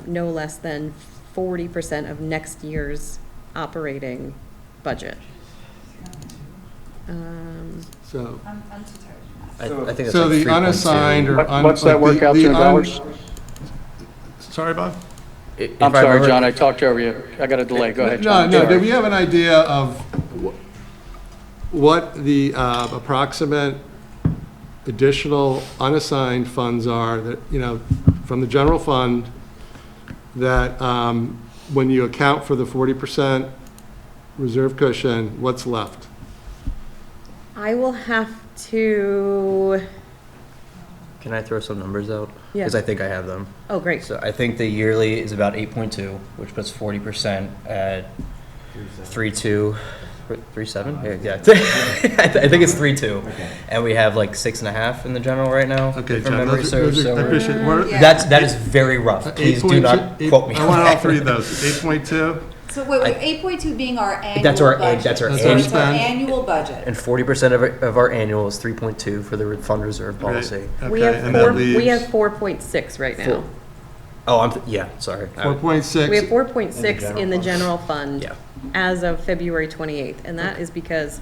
no less than 40% of next year's operating budget. So, I think it's so like the 3.2. unassigned or. What's that work out to in dollars? Sorry, Bob? If I'm I sorry, remember- John, I talked over you. I got a delay. Go ahead, No, John. no, Sorry. do we have an idea of what the approximate additional unassigned funds are that, you know, from the general fund that when you account for the 40% reserve cushion, what's left? I will have to, Can I throw some numbers out? Yeah. Because I think I have them. oh, great. So I think the yearly is about 8.2, which puts 40% at 3.2, 3.7? Yeah. I think it's 3.2. And we have like 6.5 in the general right now. Okay, if John, memory serves. So I appreciate it. that is very rough. Please do not quote me. I want all three of those. 8.2? So wait, 8.2 being our annual That's our- budget. that's our So annual- it's our annual budget. And 40% of our annual is 3.2 for the fund reserve policy. We Okay, have and that leaves. 4.6 right now. Oh, yeah, sorry. 4.6. We have 4.6 in the general fund Yeah. as of February 28th, and that is because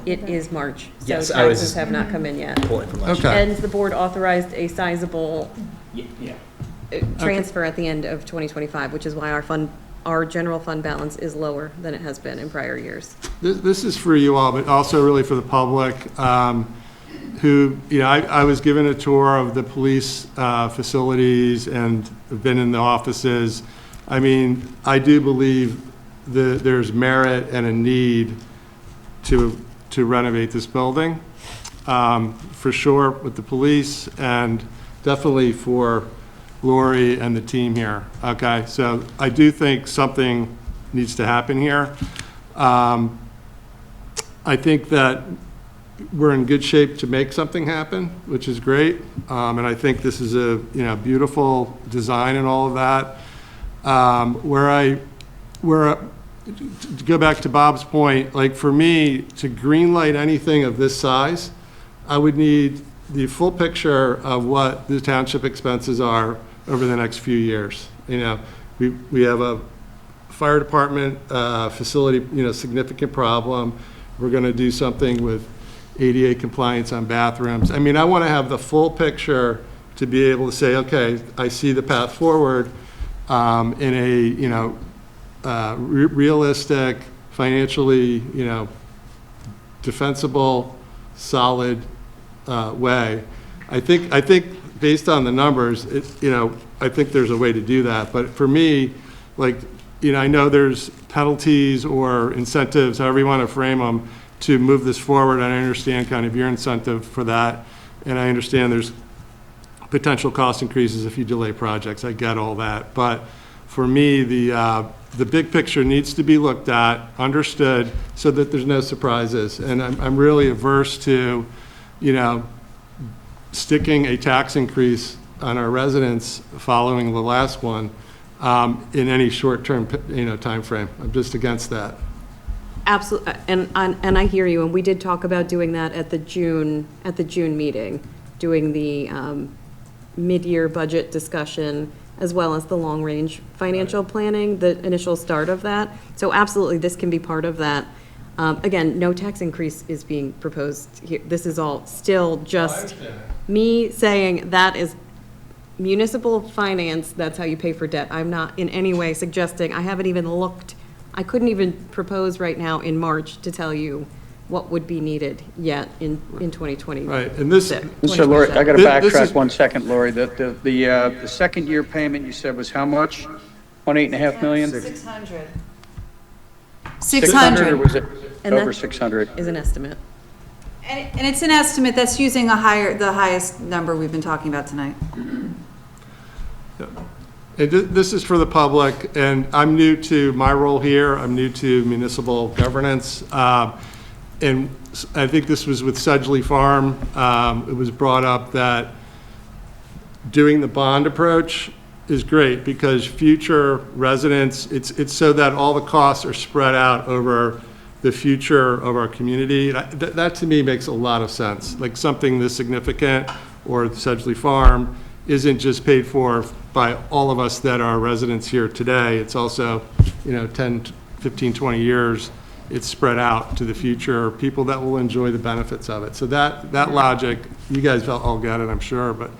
it is March. Yes, So I was- taxes have not come in yet. Pulling from last Okay. And the board authorized a sizable year. Yeah. transfer at the end of 2025, which is why our general fund balance is lower than it has been in prior years. This is for you all, but also really for the public, who, you know, I was given a tour of the police facilities and have been in the offices. I mean, I do believe that there's merit and a need to renovate this building, for sure with the police and definitely for Lori and the team here, okay? So I do think something needs to happen here. I think that we're in good shape to make something happen, which is great. And I think this is a, you know, beautiful design and all of that. To go back to Bob's point, like for me, to greenlight anything of this size, I would need the full picture of what the township expenses are over the next few years. You know, we have a fire department facility, you know, significant problem. We're going to do something with ADA compliance on bathrooms. I mean, I want to have the full picture to be able to say, okay, I see the path forward in a, you know, realistic, financially, you know, defensible, solid way. I think based on the numbers, you know, I think there's a way to do that. But for me, like, you know, I know there's penalties or incentives, however you want to frame them, to move this forward. And I understand kind of your incentive for that. And I understand there's potential cost increases if you delay projects. I get all that. But for me, the big picture needs to be looked at, understood, so that there's no surprises. And I'm really averse to, sticking a tax increase on our residents following the last one in any short-term, timeframe. I'm just against that. Absolutely, and I hear you, and we did talk about doing that at the June meeting, doing the mid-year budget discussion, as well as the long-range financial planning, the initial start of that. So absolutely, this can be part of that. Again, no tax increase is being proposed here. This is all still just me saying that is municipal finance, that's how you pay for debt. I'm not in any way suggesting, I haven't even looked, I couldn't even propose right now in March to tell you what would be needed yet in 2020. Right, and this, So Lori, I got to This is- backtrack 1 second, Lori. The second year payment you said was how much? On 8.5 million? 600. 600, or was it And over that- 600? Is an estimate. And it's an estimate that's using the highest number we've been talking about tonight. This is for the public, and I'm new to my role here. I'm new to municipal governance. And I think this was with Sedgley Farm. It was brought up that doing the bond approach is great because future residents, it's so that all the costs are spread out over the future of our community. That to me makes a lot of sense. Like something this significant, or Sedgley Farm, isn't just paid for by all of us that are residents here today. It's also, 10, 15, 20 years, it's spread out to the future, people that will enjoy the benefits of it. So that logic, you guys all get it, I'm sure, but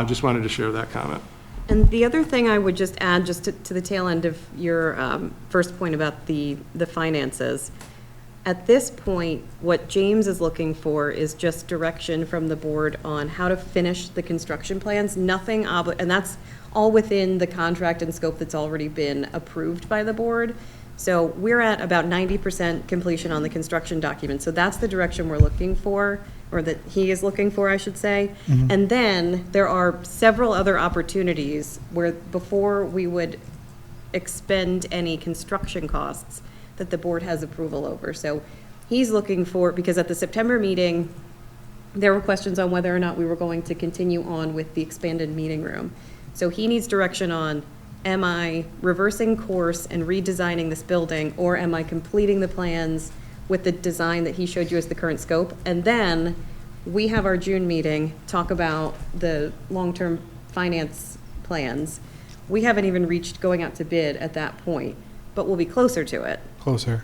just wanted to share that comment. And the other thing I would just add, just to the tail end of your first point about the finances, at this point, what James is looking for is just direction from the board on how to finish the construction plans, nothing, and that's all within the contract and scope that's already been approved by the board. So we're at about 90% completion on the construction document. So that's the direction we're looking for, or that he is looking for, I should say. And then there are several other opportunities where before we would expend any construction costs that the board has approval over. So he's looking for, because at the September meeting, there were questions on whether or not we were going to continue on with the expanded meeting room. So he needs direction on, am I reversing course and redesigning this building, or am I completing the plans with the design that he showed you as the current scope? And then we have our June meeting, talk about the long-term finance plans. We haven't even reached going out to bid at that point, but we'll be closer to it. Closer.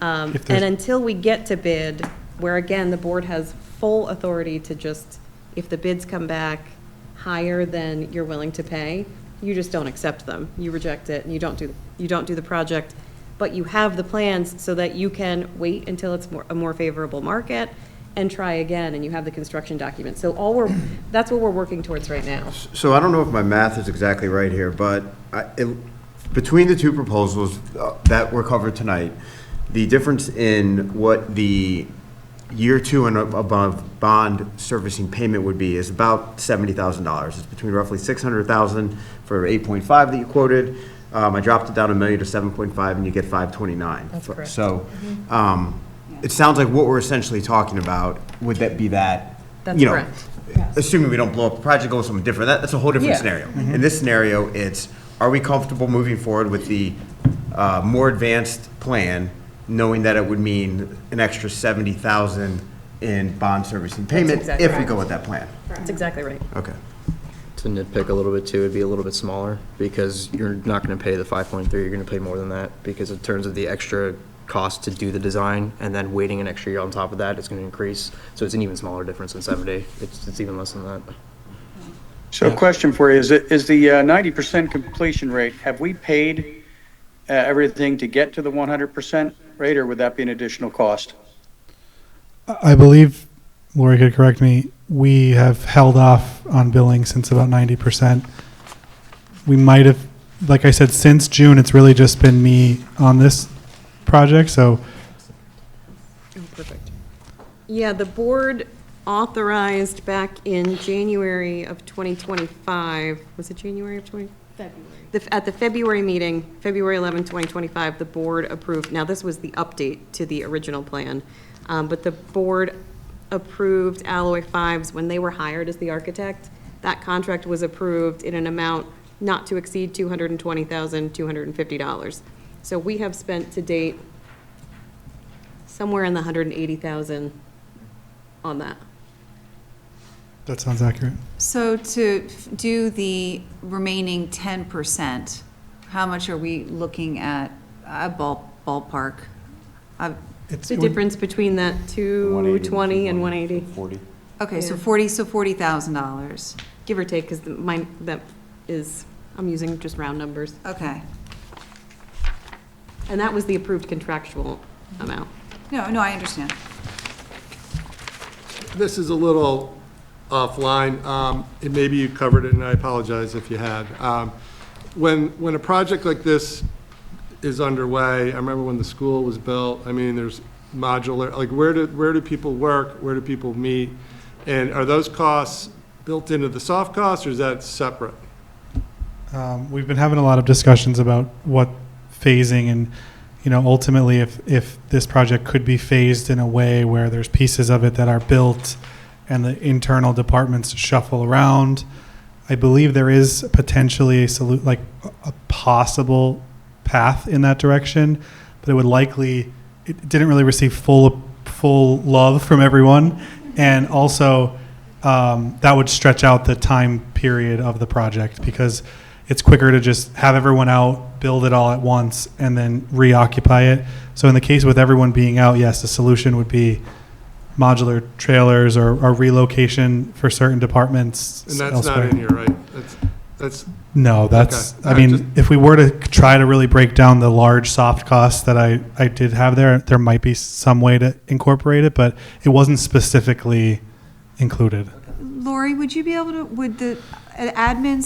And If there's- until we get to bid, where again, the board has full authority to just, if the bids come back higher than you're willing to pay, you just don't accept them. You reject it and you don't do the project, but you have the plans so that you can wait until it's a more favorable market and try again, and you have the construction document. So that's what we're working towards right now. So I don't know if my math is exactly right here, but between the two proposals that were covered tonight, the difference in what the year two and above bond servicing payment would be is about $70,000. It's between roughly $600,000 for 8.5 that you quoted. I dropped it down $1 million to 7.5, and you get 529. That's correct. So it sounds like what we're essentially talking about, would that be that? That's correct. Assuming we don't blow up the project, go with something different, that's a whole different Yeah. scenario. In this scenario, it's, are we comfortable moving forward with the more advanced plan, knowing that it would mean an extra $70,000 in bond servicing payment exactly if we right. go with that plan? That's exactly right. Okay. To nitpick a little bit too, it'd be a little bit smaller because you're not going to pay the 5.3, you're going to pay more than that because in terms of the extra cost to do the design and then waiting an extra year on top of that, it's going to increase. So it's an even smaller difference than 70. It's even less than that. So a question for you, is the 90% completion rate, have we paid everything to get to the 100% rate, or would that be an additional cost? I believe, Lori could correct me, we have held off on billing since about 90%. We might have, like I said, since June, it's really just been me on this project, so Oh, perfect. Yeah, the board authorized back in January of 2025. Was it January of 20? At the February meeting, February 11, 2025, the board approved, now this was the update to the original plan, but the board approved Alloy Fives when they were hired as the architect. That contract was approved in an amount not to exceed $220,250. So we have spent to date somewhere in the 180,000 on that. That sounds accurate. So to do the remaining 10%, how much are we looking at, ballpark? It's The difference between that 220 and 180, 40. Okay, so Yeah. $40,000. give or take, because mine, that is, I'm using just round numbers. Okay. And that was the approved contractual amount. No, I understand. This is a little offline, and maybe you covered it, and I apologize if you had. When a project like this is underway, I remember when the school was built, I mean, there's modular, like where do people work, where do people meet? And are those costs built into the soft costs, or is that separate? We've been having a lot of discussions about what phasing and, ultimately if this project could be phased in a way where there's pieces of it that are built and the internal departments shuffle around. I believe there is potentially a possible path in that direction, but it would likely, it didn't really receive full love from everyone. And also, that would stretch out the time period of the project because it's quicker to just have everyone out, build it all at once, and then reoccupy it. So in the case with everyone being out, yes, the solution would be modular trailers or relocation for certain departments And that's elsewhere. not in here, right? That's No, that's, Okay. I All right, mean, if we were to try to really break down the large soft costs that I did have there might be some way to incorporate it, but it wasn't specifically included. Lori, would you be able to, would the admin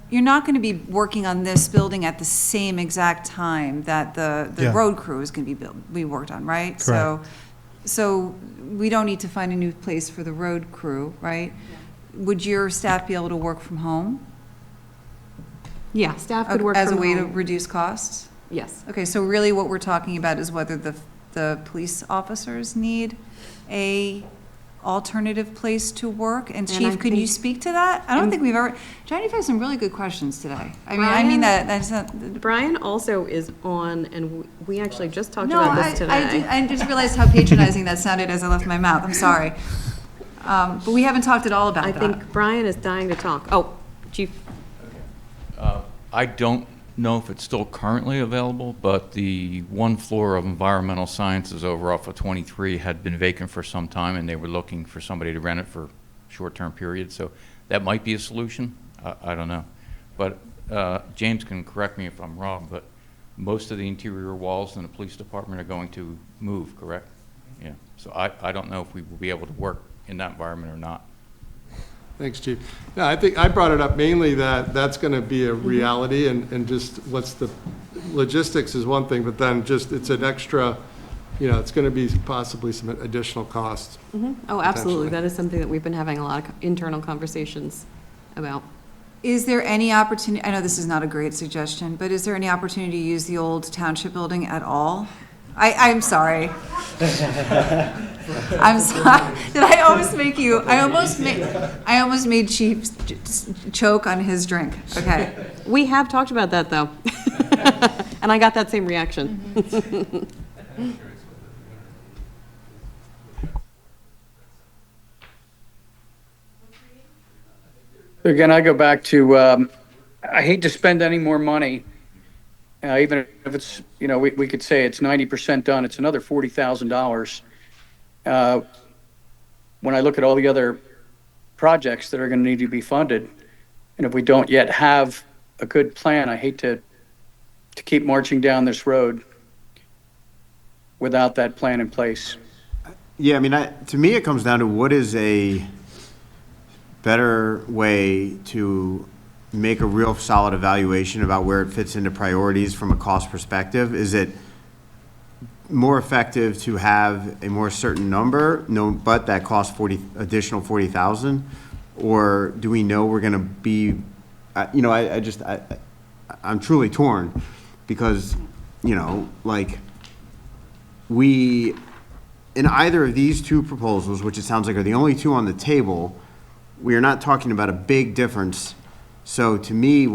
you're not going to be working on this building at the same exact time that the Yeah. road crew is going to be worked on, right? So we don't need to find a new place for the road crew, right? Would your staff be able to work from home? Yeah, staff could work from As a way to home. reduce costs? Yes. Okay, so really what we're talking about is whether the police officers need a alternative place to work? And And I Chief, could you think- speak to that? I don't and- think we've ever, Johnny, you've had some really good questions today. I Brian- mean that's not. Brian also is on, and we actually just talked No, about this today. I just realized how patronizing that sounded as I left my mouth. I'm sorry. But we haven't talked at all about I that. think Brian is dying to talk. Oh, Chief, I don't know if it's still currently available, but the one floor of environmental sciences over off of 23 had been vacant for some time, and they were looking for somebody to rent it for short-term periods. So that might be a solution. I don't know. But James can correct me if I'm wrong, but most of the interior walls in the police department are going to move, correct? Yeah. So I don't know if we will be able to work in that environment or not. Thanks, Chief. No, I think I brought it up mainly that that's going to be a reality, and just what's the logistics is one thing, but then just it's an extra, it's going to be possibly some additional costs. oh, absolutely. Potentially. That is something that we've been having a lot of internal conversations about. Is there any opportunity, I know this is not a great suggestion, but is there any opportunity to use the old township building at all? I'm sorry. I'm sorry. Did I almost make you, I almost made Chief choke on his drink. Okay. We have talked about that, though. And I got that same reaction. Again, I go back to, I hate to spend any more money, even if it's, we could say it's 90% done, it's another $40,000. When I look at all the other projects that are going to need to be funded, and if we don't yet have a good plan, I hate to keep marching down this road without that plan in place. Yeah, I mean, to me, it comes down to what is a better way to make a real solid evaluation about where it fits into priorities from a cost perspective. Is it more effective to have a more certain number, no, but that costs additional 40,000? Or do we know we're gonna be, I'm truly torn, because, like, in either of these two proposals, which it sounds like are the only two on the table, we are not talking about a big difference. So to me,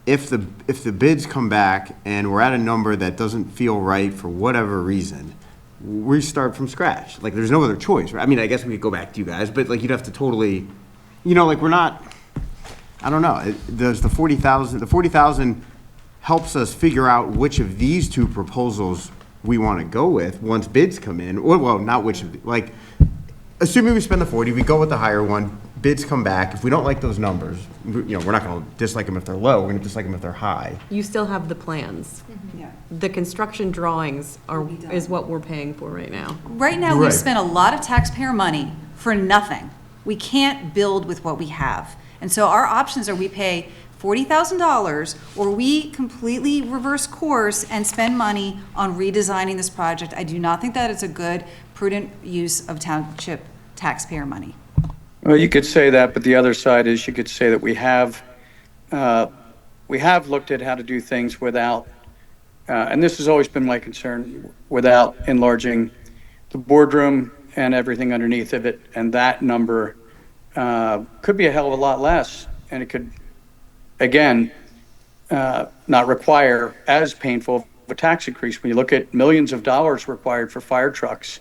if the bids come back and we're at a number that doesn't feel right for whatever reason, we start from scratch. Like, there's no other choice, right? I mean, I guess we could go back to you guys, but like, you'd have to totally, like, we're not, I don't know. Does the 40,000 helps us figure out which of these two proposals we want to go with once bids come in, or, well, not which of, like, assuming we spend the 40, we go with the higher one, bids come back. If we don't like those numbers, we're not going to dislike them if they're low, we're going to dislike them if they're high. You still have the plans. Yeah. The construction drawings is what we're paying for right now. Right now, Right. we've spent a lot of taxpayer money for nothing. We can't build with what we have. And so our options are we pay $40,000, or we completely reverse course and spend money on redesigning this project. I do not think that it's a good, prudent use of township taxpayer money. Well, you could say that, but the other side is you could say that we have looked at how to do things without, and this has always been my concern, without enlarging the boardroom and everything underneath of it. And that number could be a hell of a lot less, and it could, again, not require as painful of a tax increase. When you look at millions of dollars required for fire trucks,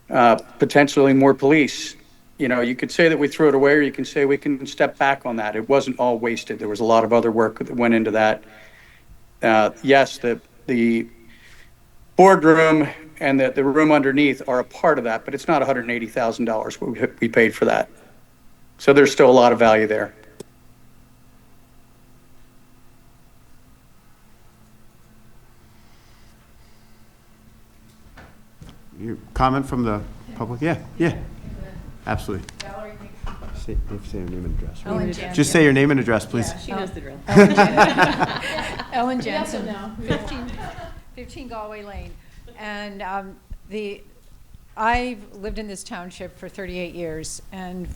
potentially more police, you could say that we threw it away, or you can say we can step back on that. It wasn't all wasted. There was a lot of other work that went into that. Yes, the boardroom and the room underneath are a part of that, but it's not $180,000 we paid for that. So there's still a lot of value there. Your comment from the public? Yeah, absolutely. Say your name and address. Ellen Jansen. Just say your name and address, please. She knows the drill. Ellen Jansen, 15 Galway Lane. And I've lived in this township for 38 years, and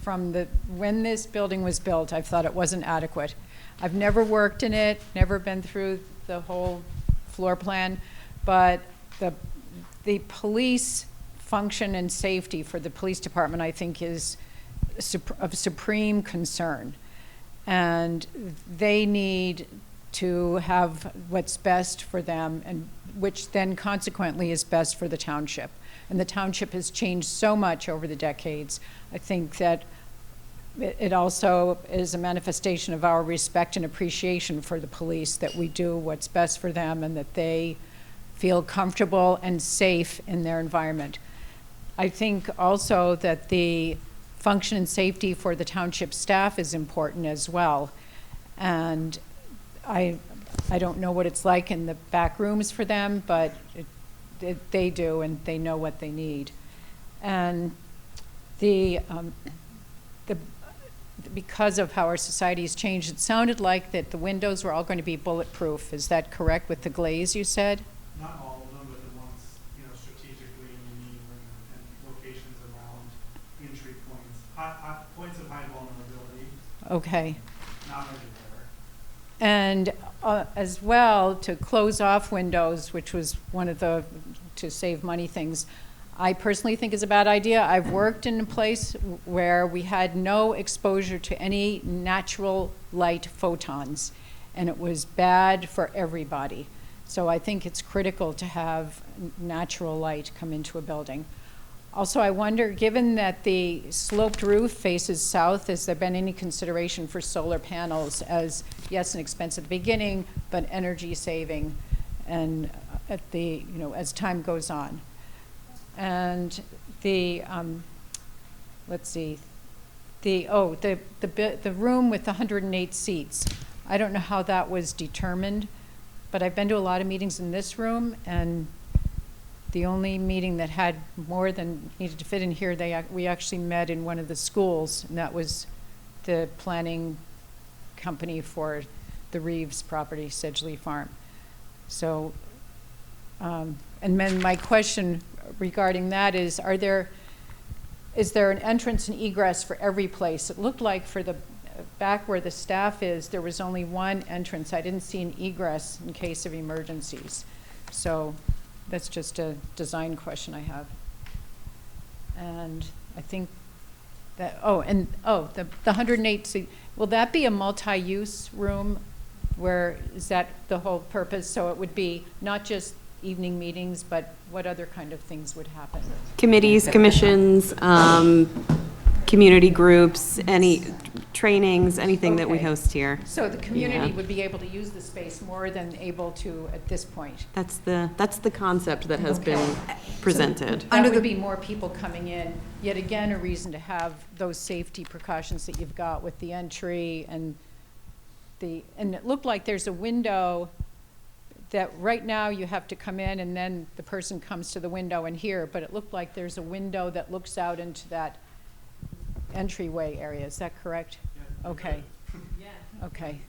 when this building was built, I've thought it wasn't adequate. I've never worked in it, never been through the whole floor plan, but the police function and safety for the police department, I think, is of supreme concern. And they need to have what's best for them, and which then consequently is best for the township. And the township has changed so much over the decades. I think that it also is a manifestation of our respect and appreciation for the police, that we do what's best for them and that they feel comfortable and safe in their environment. I think also that the function and safety for the township staff is important as well. And I don't know what it's like in the back rooms for them, but they do, and they know what they need. And because of how our society has changed, it sounded like that the windows were all going to be bulletproof. Is that correct with the glaze you said? Not all of them, but the ones, strategically in need and locations around entry points, points of high vulnerability. Okay. Not everywhere. And as well, to close off windows, which was one of the, to save money things, I personally think is a bad idea. I've worked in a place where we had no exposure to any natural light photons, and it was bad for everybody. So I think it's critical to have natural light come into a building. Also, I wonder, given that the sloped roof faces south, has there been any consideration for solar panels as, yes, an expense at the beginning, but energy saving and at the, as time goes on? And the, let's see, the room with 108 seats, I don't know how that was determined, but I've been to a lot of meetings in this room, and the only meeting that had more than needed to fit in here, we actually met in one of the schools, and that was the planning company for the Reeves property, Sedgley Farm. So And then my question regarding that is, is there an entrance and egress for every place? It looked like for the back where the staff is, there was only one entrance. I didn't see an egress in case of emergencies. So that's just a design question I have. And I think that, the 108 seat, will that be a multi-use room? Where, is that the whole purpose? So it would be not just evening meetings, but what other kind of things would happen? Committees, commissions, community groups, any trainings, anything that we Okay. host here. So the community Yeah. would be able to use the space more than able to at this point? That's the concept that has been presented. That would be more people coming in, yet again, a reason to have those safety precautions that you've got with the entry and it looked like there's a window that right now you have to come in and then the person comes to the window and here, but it looked like there's a window that looks out into that entryway area. Is that correct? Yeah. Okay. Yeah. Okay.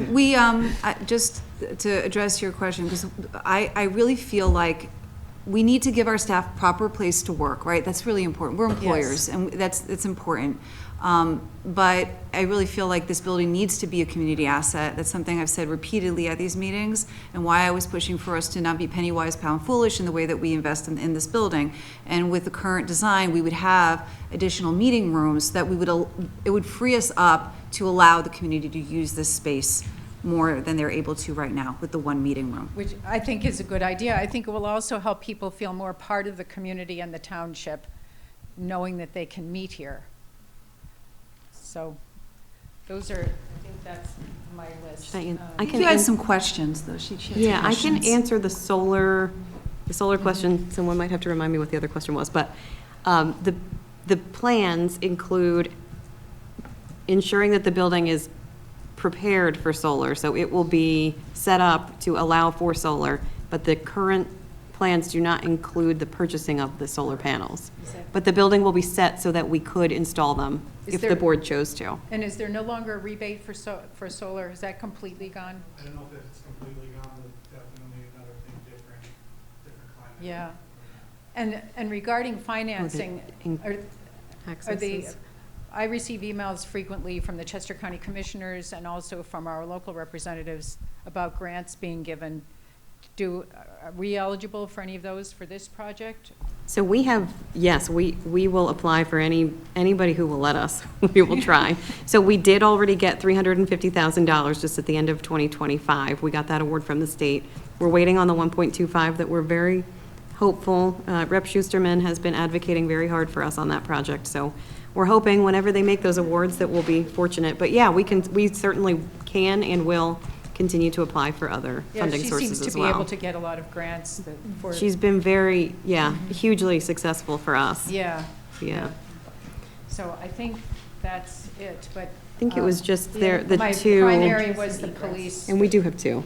We, just to address your question, because I really feel like we need to give our staff proper place to work, right? That's really important. We're employers, and it's important. But I really feel like this building needs to be a community asset. That's something I've said repeatedly at these meetings, and why I was pushing for us to not be penny wise, pound foolish in the way that we invest in this building. And with the current design, we would have additional meeting rooms that it would free us up to allow the community to use this space more than they're able to right now with the one meeting room. Which I think is a good idea. I think it will also help people feel more part of the community and the township, knowing that they can meet here. So those are, I think that's my list. I can You had some questions, though. She had some Yeah, I can questions. answer the solar question. Someone might have to remind me what the other question was, but the plans include ensuring that the building is prepared for solar, so it will be set up to allow for solar, but the current plans do not include the purchasing of the solar panels. But the building will be set so that we could install them if the board chose to. And is there no longer a rebate for solar? Is that completely gone? I don't know if it's completely gone, but definitely another thing different climate. Yeah. And regarding financing, are Accesses. I receive emails frequently from the Chester County Commissioners and also from our local representatives about grants being given. Are we eligible for any of those for this project? So we have, yes, we will apply for anybody who will let us. We will try. So we did already get $350,000 just at the end of 2025. We got that award from the state. We're waiting on the 1.25 that we're very hopeful. Rep. Schusterman has been advocating very hard for us on that project. So we're hoping whenever they make those awards that we'll be fortunate. But yeah, we certainly can and will continue to apply for other funding sources as well. She seems to be able to get a lot of grants for. She's been very, hugely successful for us. Yeah. Yeah. So I think that's it, but. I think it was just the My two. primary was the police. And we do have two.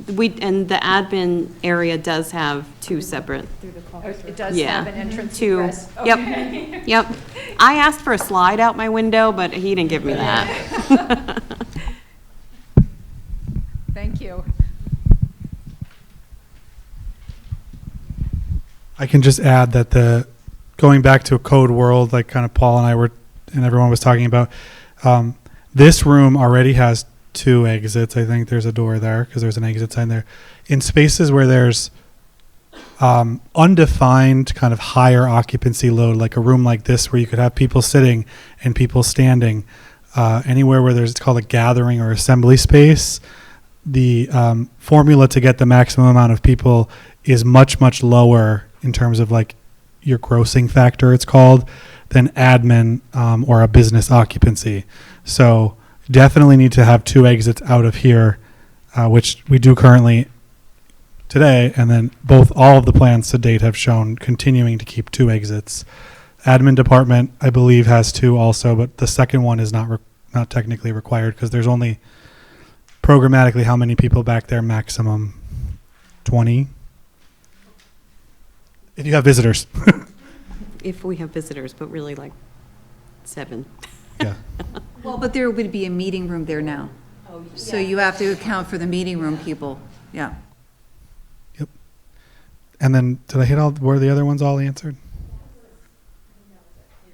And the admin area does have two separate. It does Yeah. have an entrance Two. egress. Yep. Okay. Yep. I asked for a slide out my window, but he didn't give me that. Thank you. I can just add that going back to a code world, like kind of Paul and I were, and everyone was talking about, this room already has two exits. I think there's a door there because there's an exit sign there. In spaces where there's undefined kind of higher occupancy load, like a room like this where you could have people sitting and people standing, anywhere where it's called a gathering or assembly space, the formula to get the maximum amount of people is much, much lower in terms of like your grossing factor, it's called, than admin or a business occupancy. So definitely need to have two exits out of here, which we do currently today. And then all of the plans to date have shown continuing to keep two exits. Admin department, I believe, has two also, but the second one is not technically required because there's only programmatically how many people back there, maximum 20 if you have visitors. If we have visitors, but really like 7. Yeah. Well, but there would be a meeting room there now. So you have to account for the meeting room people, yeah. Yep. And then, did I hit all, were the other ones all answered?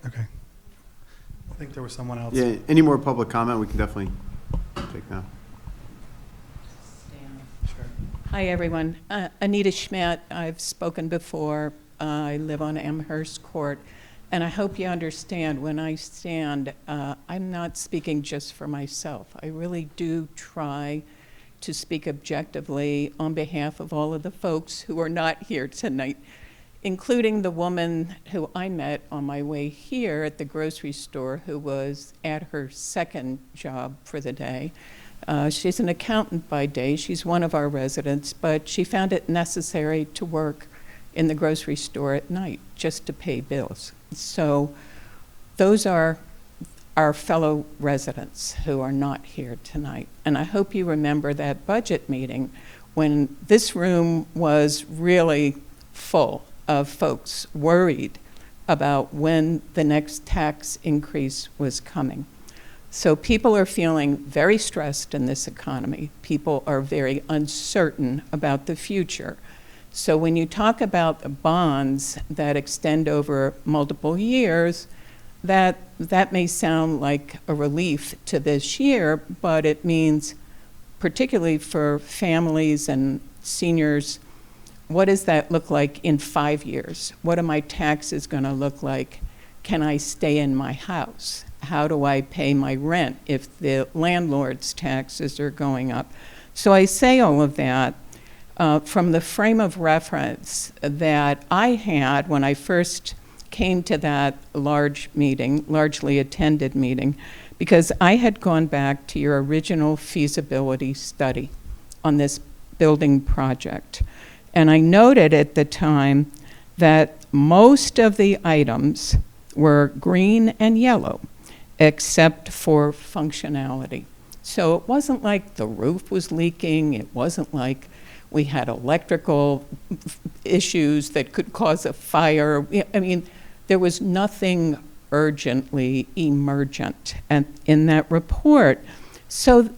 Okay. I think there was someone else. Yeah, any more public comment, we can definitely take now. Hi, everyone. Anita Schmidt. I've spoken before. I live on Amherst Court. And I hope you understand when I stand, I'm not speaking just for myself. I really do try to speak objectively on behalf of all of the folks who are not here tonight, including the woman who I met on my way here at the grocery store who was at her second job for the day. She's an accountant by day. She's one of our residents, but she found it necessary to work in the grocery store at night just to pay bills. So those are our fellow residents who are not here tonight. And I hope you remember that budget meeting when this room was really full of folks worried about when the next tax increase was coming. So people are feeling very stressed in this economy. People are very uncertain about the future. So when you talk about the bonds that extend over multiple years, that may sound like a relief to this year, but it means, particularly for families and seniors, what does that look like in 5 years? What are my taxes going to look like? Can I stay in my house? How do I pay my rent if the landlord's taxes are going up? So I say all of that from the frame of reference that I had when I first came to that large meeting, largely attended meeting, because I had gone back to your original feasibility study on this building project. And I noted at the time that most of the items were green and yellow, except for functionality. So it wasn't like the roof was leaking, it wasn't like we had electrical issues that could cause a fire. I mean, there was nothing urgently emergent in that report. So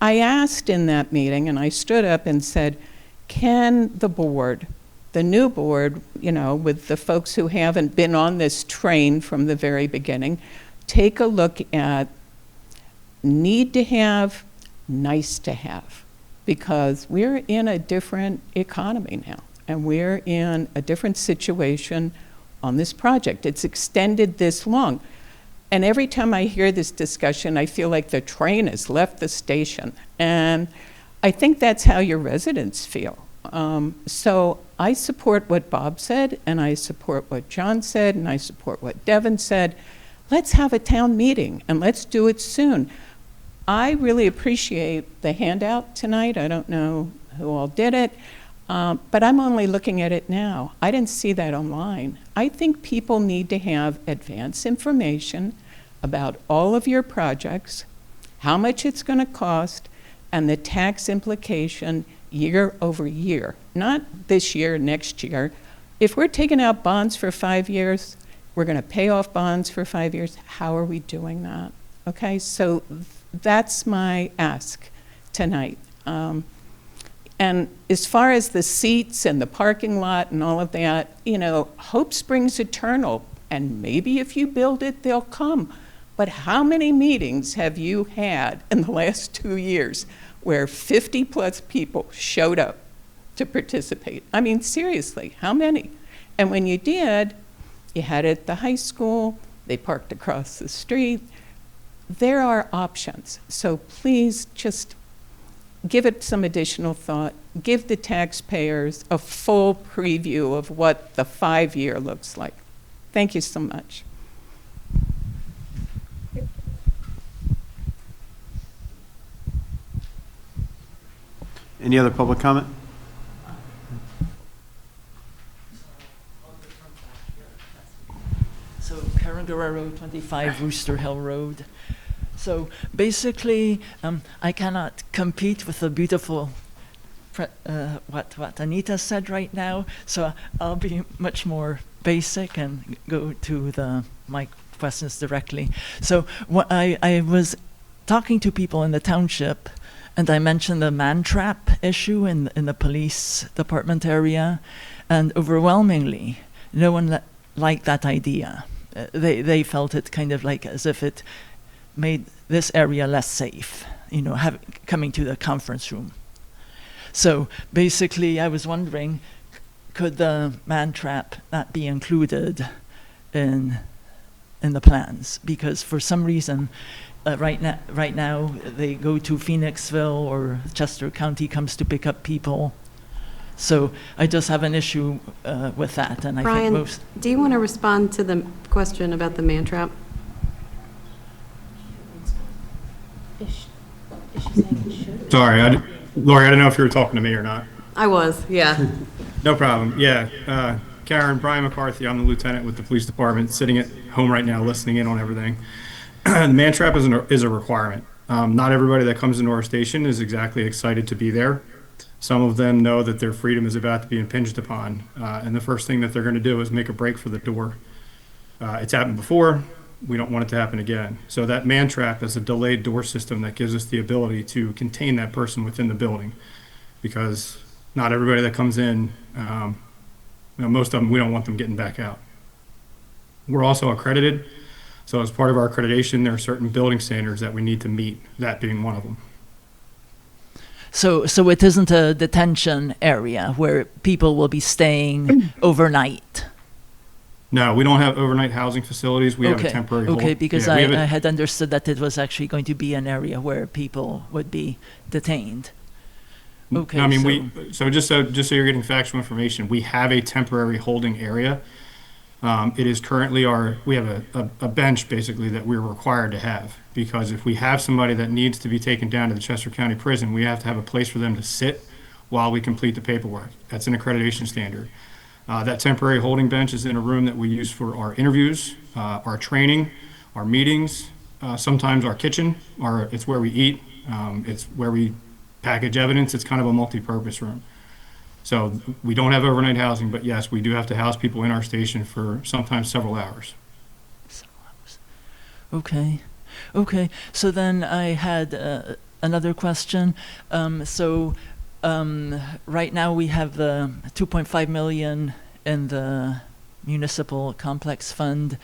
I asked in that meeting, and I stood up and said, can the board, the new board, you know, with the folks who haven't been on this train from the very beginning, take a look at need to have, nice to have, because we're in a different economy now, and we're in a different situation on this project. It's extended this long. And every time I hear this discussion, I feel like the train has left the station. And I think that's how your residents feel. So I support what Bob said, and I support what John said, and I support what Devin said. Let's have a town meeting, and let's do it soon. I really appreciate the handout tonight. I don't know who all did it. But I'm only looking at it now. I didn't see that online. I think people need to have advance information about all of your projects, how much it's going to cost, and the tax implication year over year. Not this year, next year. If we're taking out bonds for 5 years, we're going to pay off bonds for 5 years. How are we doing that? Okay, so that's my ask tonight. And as far as the seats and the parking lot and all of that, you know, hope springs eternal. And maybe if you build it, they'll come. But how many meetings have you had in the last 2 years where 50 plus people showed up to participate? I mean, seriously, how many? And when you did, you had it at the high school, they parked across the street. There are options. So please just give it some additional thought. Give the taxpayers a full preview of what the 5-year looks like. Thank you so much. Any other public comment? So Karen Guerrero, 25 Rooster Hill Road. So basically, I cannot compete with the beautiful, what Anita said right now. So I'll be much more basic and go to my questions directly. So what I was talking to people in the township, and I mentioned the man trap issue in the police department area, And overwhelmingly, no one liked that idea. They felt it kind of like as if it made this area less safe, you know, coming to the conference room. So basically, I was wondering, could the man trap not be included in the plans? Because for some reason, right now they go to Phoenixville, or Chester County comes to pick up people. So I just have an issue with that, and I think Brian, most. do you want to respond to the question about the man trap? Is she saying it should? Sorry, Lori, I don't know if you were talking to me or not. I was, yeah. No problem. Yeah, Karen, Brian McCarthy, I'm the lieutenant with the police department, sitting at home right now, listening in on everything. The man trap is a requirement. Not everybody that comes into our station is exactly excited to be there. Some of them know that their freedom is about to be impinged upon, and the first thing that they're going to do is make a break for the door. It's happened before. We don't want it to happen again. So that man trap is a delayed door system that gives us the ability to contain that person within the building, because not everybody that comes in, most of them, we don't want them getting back out. We're also accredited. So as part of our accreditation, there are certain building standards that we need to meet, that being one of them. So it isn't a detention area where people will be staying overnight. No, we don't have overnight housing facilities. We have a temporary hold. Okay, because Yeah, I had understood that it was actually going to be an area where people would be detained. Okay. I mean, so just so you're getting factual information, we have a temporary holding area. It is currently we have a bench basically that we're required to have, because if we have somebody that needs to be taken down to the Chester County Prison, we have to have a place for them to sit while we complete the paperwork. That's an accreditation standard. That temporary holding bench is in a room that we use for our interviews, our training, our meetings, sometimes our kitchen, it's where we eat, it's where we package evidence. It's kind of a multi-purpose room. So we don't have overnight housing, but yes, we do have to house people in our station for sometimes several hours. Okay. So then I had another question. Right now we have the 2.5 million in the municipal complex fund.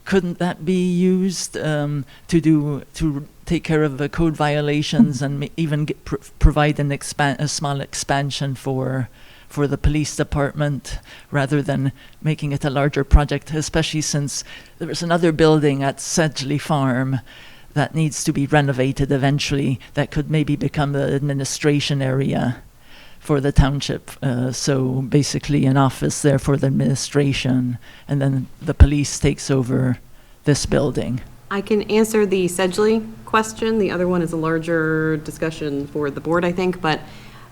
Couldn't that be used to take care of the code violations and even provide a small expansion for the police department, rather than making it a larger project, especially since there's another building at Sedgley Farm that needs to be renovated eventually, that could maybe become the administration area for the township. So basically an office there for the administration, and then the police takes over this building. I can answer the Sedgley question. The other one is a larger discussion for the board, I think, but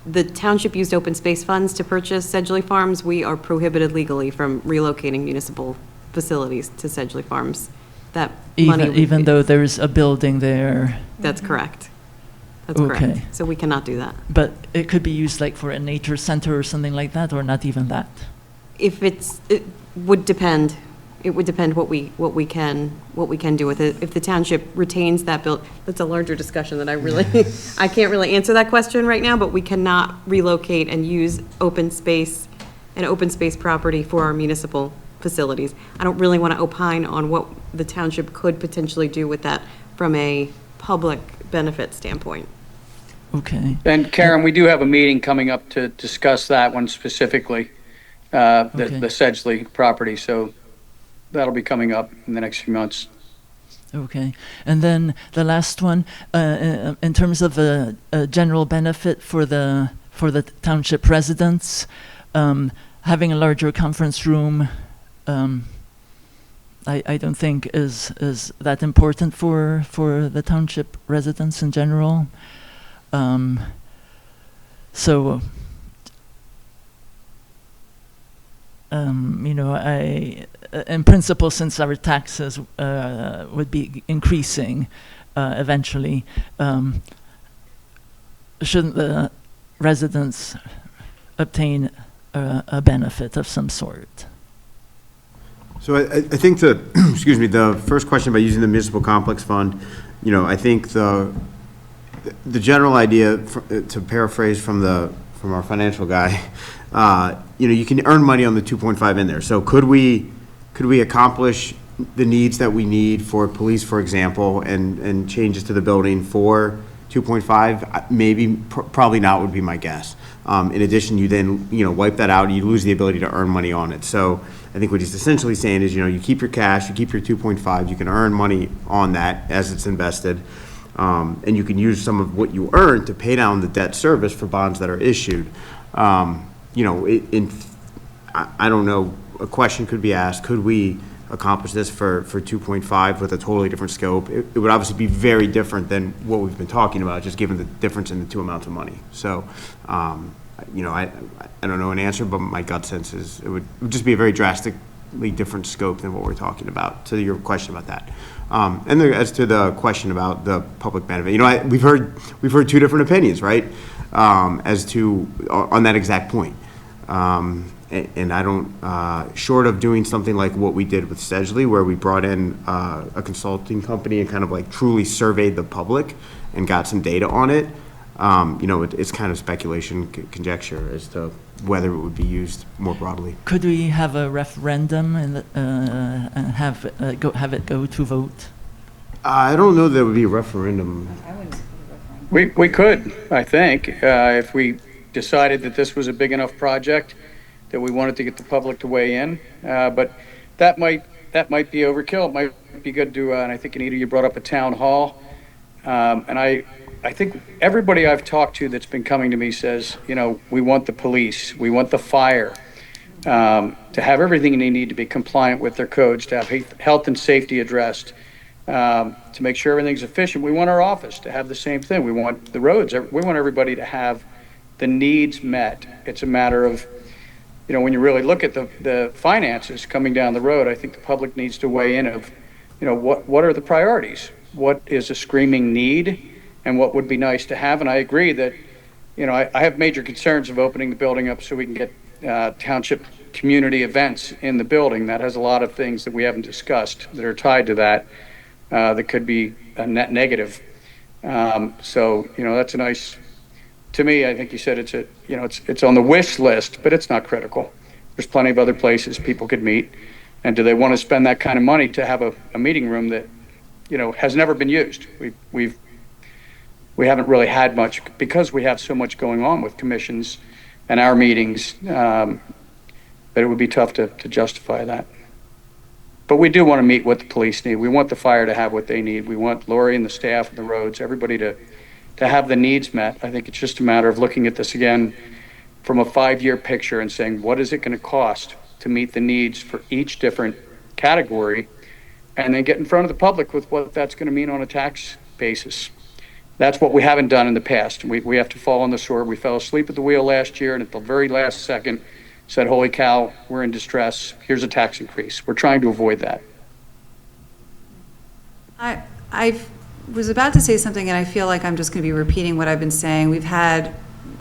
the township used open space funds to purchase Sedgley Farms. We are prohibited legally from relocating municipal facilities to Sedgley Farms. That money Even though there's a building there. That's correct. That's Okay. correct. So we cannot do that. But it could be used like for a nature center or something like that, or not even that? It would depend. It would depend what we can do with it. If the township retains that that's a larger discussion that I can't really answer that question right now, but we cannot relocate and use an open space property for our municipal facilities. I don't really want to opine on what the township could potentially do with that from a public benefit standpoint. Okay. And Karen, we do have a meeting coming up to discuss that one specifically, the Sedgley property, so that'll be coming up in the next few months. Okay. And then the last one, in terms of a general benefit for the township residents, having a larger conference room, I don't think is that important for the township residents in general. In principle, since our taxes would be increasing eventually, shouldn't the residents obtain a benefit of some sort? So I think the first question about using the municipal complex fund, I think the general idea, to paraphrase from our financial guy, you know, you can earn money on the 2.5 in there. So could we accomplish the needs that we need for police, for example, and changes to the building for 2.5? Maybe, probably not would be my guess. In addition, you then, you know, wipe that out, and you lose the ability to earn money on it. So I think what he's essentially saying is, you know, you keep your cash, you keep your 2.5, you can earn money on that as it's invested, and you can use some of what you earn to pay down the debt service for bonds that are issued. You know, I don't know, a question could be asked, could we accomplish this for 2.5 with a totally different scope? It would obviously be very different than what we've been talking about, just given the difference in the two amounts of money. So, you know, I don't know an answer, but my gut sense is it would just be a very drastically different scope than what we're talking about, to your question about that. And as to the question about the public benefit, you know, we've heard two different opinions, right? As to, on that exact point. And I don't, short of doing something like what we did with Sedgley, where we brought in a consulting company and kind of like truly surveyed the public and got some data on it, you know, it's kind of speculation, conjecture as to whether it would be used more broadly. Could we have a referendum and have it go to vote? I don't know that it would be a referendum. We could, I think, if we decided that this was a big enough project that we wanted to get the public to weigh in, but that might be overkill. It might be good to, and I think, Anita, you brought up a town hall, and I think everybody I've talked to that's been coming to me says, you know, we want the police, we want the fire, to have everything they need to be compliant with their codes, to have health and safety addressed, to make sure everything's efficient. We want our office to have the same thing. We want the roads. We want everybody to have the needs met. It's a matter of, you know, when you really look at the finances coming down the road, I think the public needs to weigh in of, you know, what are the priorities? What is a screaming need, and what would be nice to have? And I agree that, you know, I have major concerns of opening the building up so we can get township community events in the building. That has a lot of things that we haven't discussed that are tied to that, that could be a net negative. So, you know, that's a nice, to me, I think you said it's on the wish list, but it's not critical. There's plenty of other places people could meet. And do they want to spend that kind of money to have a meeting room that, you know, has never been used? We haven't really had much because we have so much going on with commissions and our meetings, that it would be tough to justify that. But we do want to meet what the police need. We want the fire to have what they need. We want Lori and the staff and the roads, everybody to have the needs met. I think it's just a matter of looking at this again from a 5-year picture and saying, what is it going to cost to meet the needs for each different category, and then get in front of the public with what that's going to mean on a tax basis. That's what we haven't done in the past. We have to fall on the sword. We fell asleep at the wheel last year, and at the very last second said, holy cow, we're in distress. Here's a tax increase. We're trying to avoid that. I was about to say something, and I feel like I'm just going to be repeating what I've been saying. We've had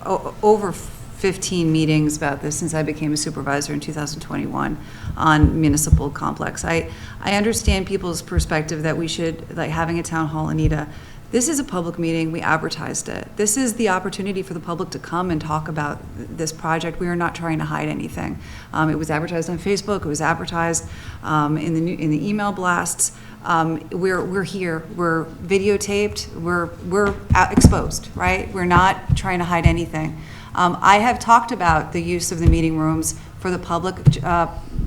over 15 meetings about this since I became a supervisor in 2021 on municipal complex. I understand people's perspective that we should, like having a town hall, Anita. This is a public meeting. We advertised it. This is the opportunity for the public to come and talk about this project. We are not trying to hide anything. It was advertised on Facebook. It was advertised in the email blasts. We're here. We're videotaped. We're exposed, right? We're not trying to hide anything. I have talked about the use of the meeting rooms for the public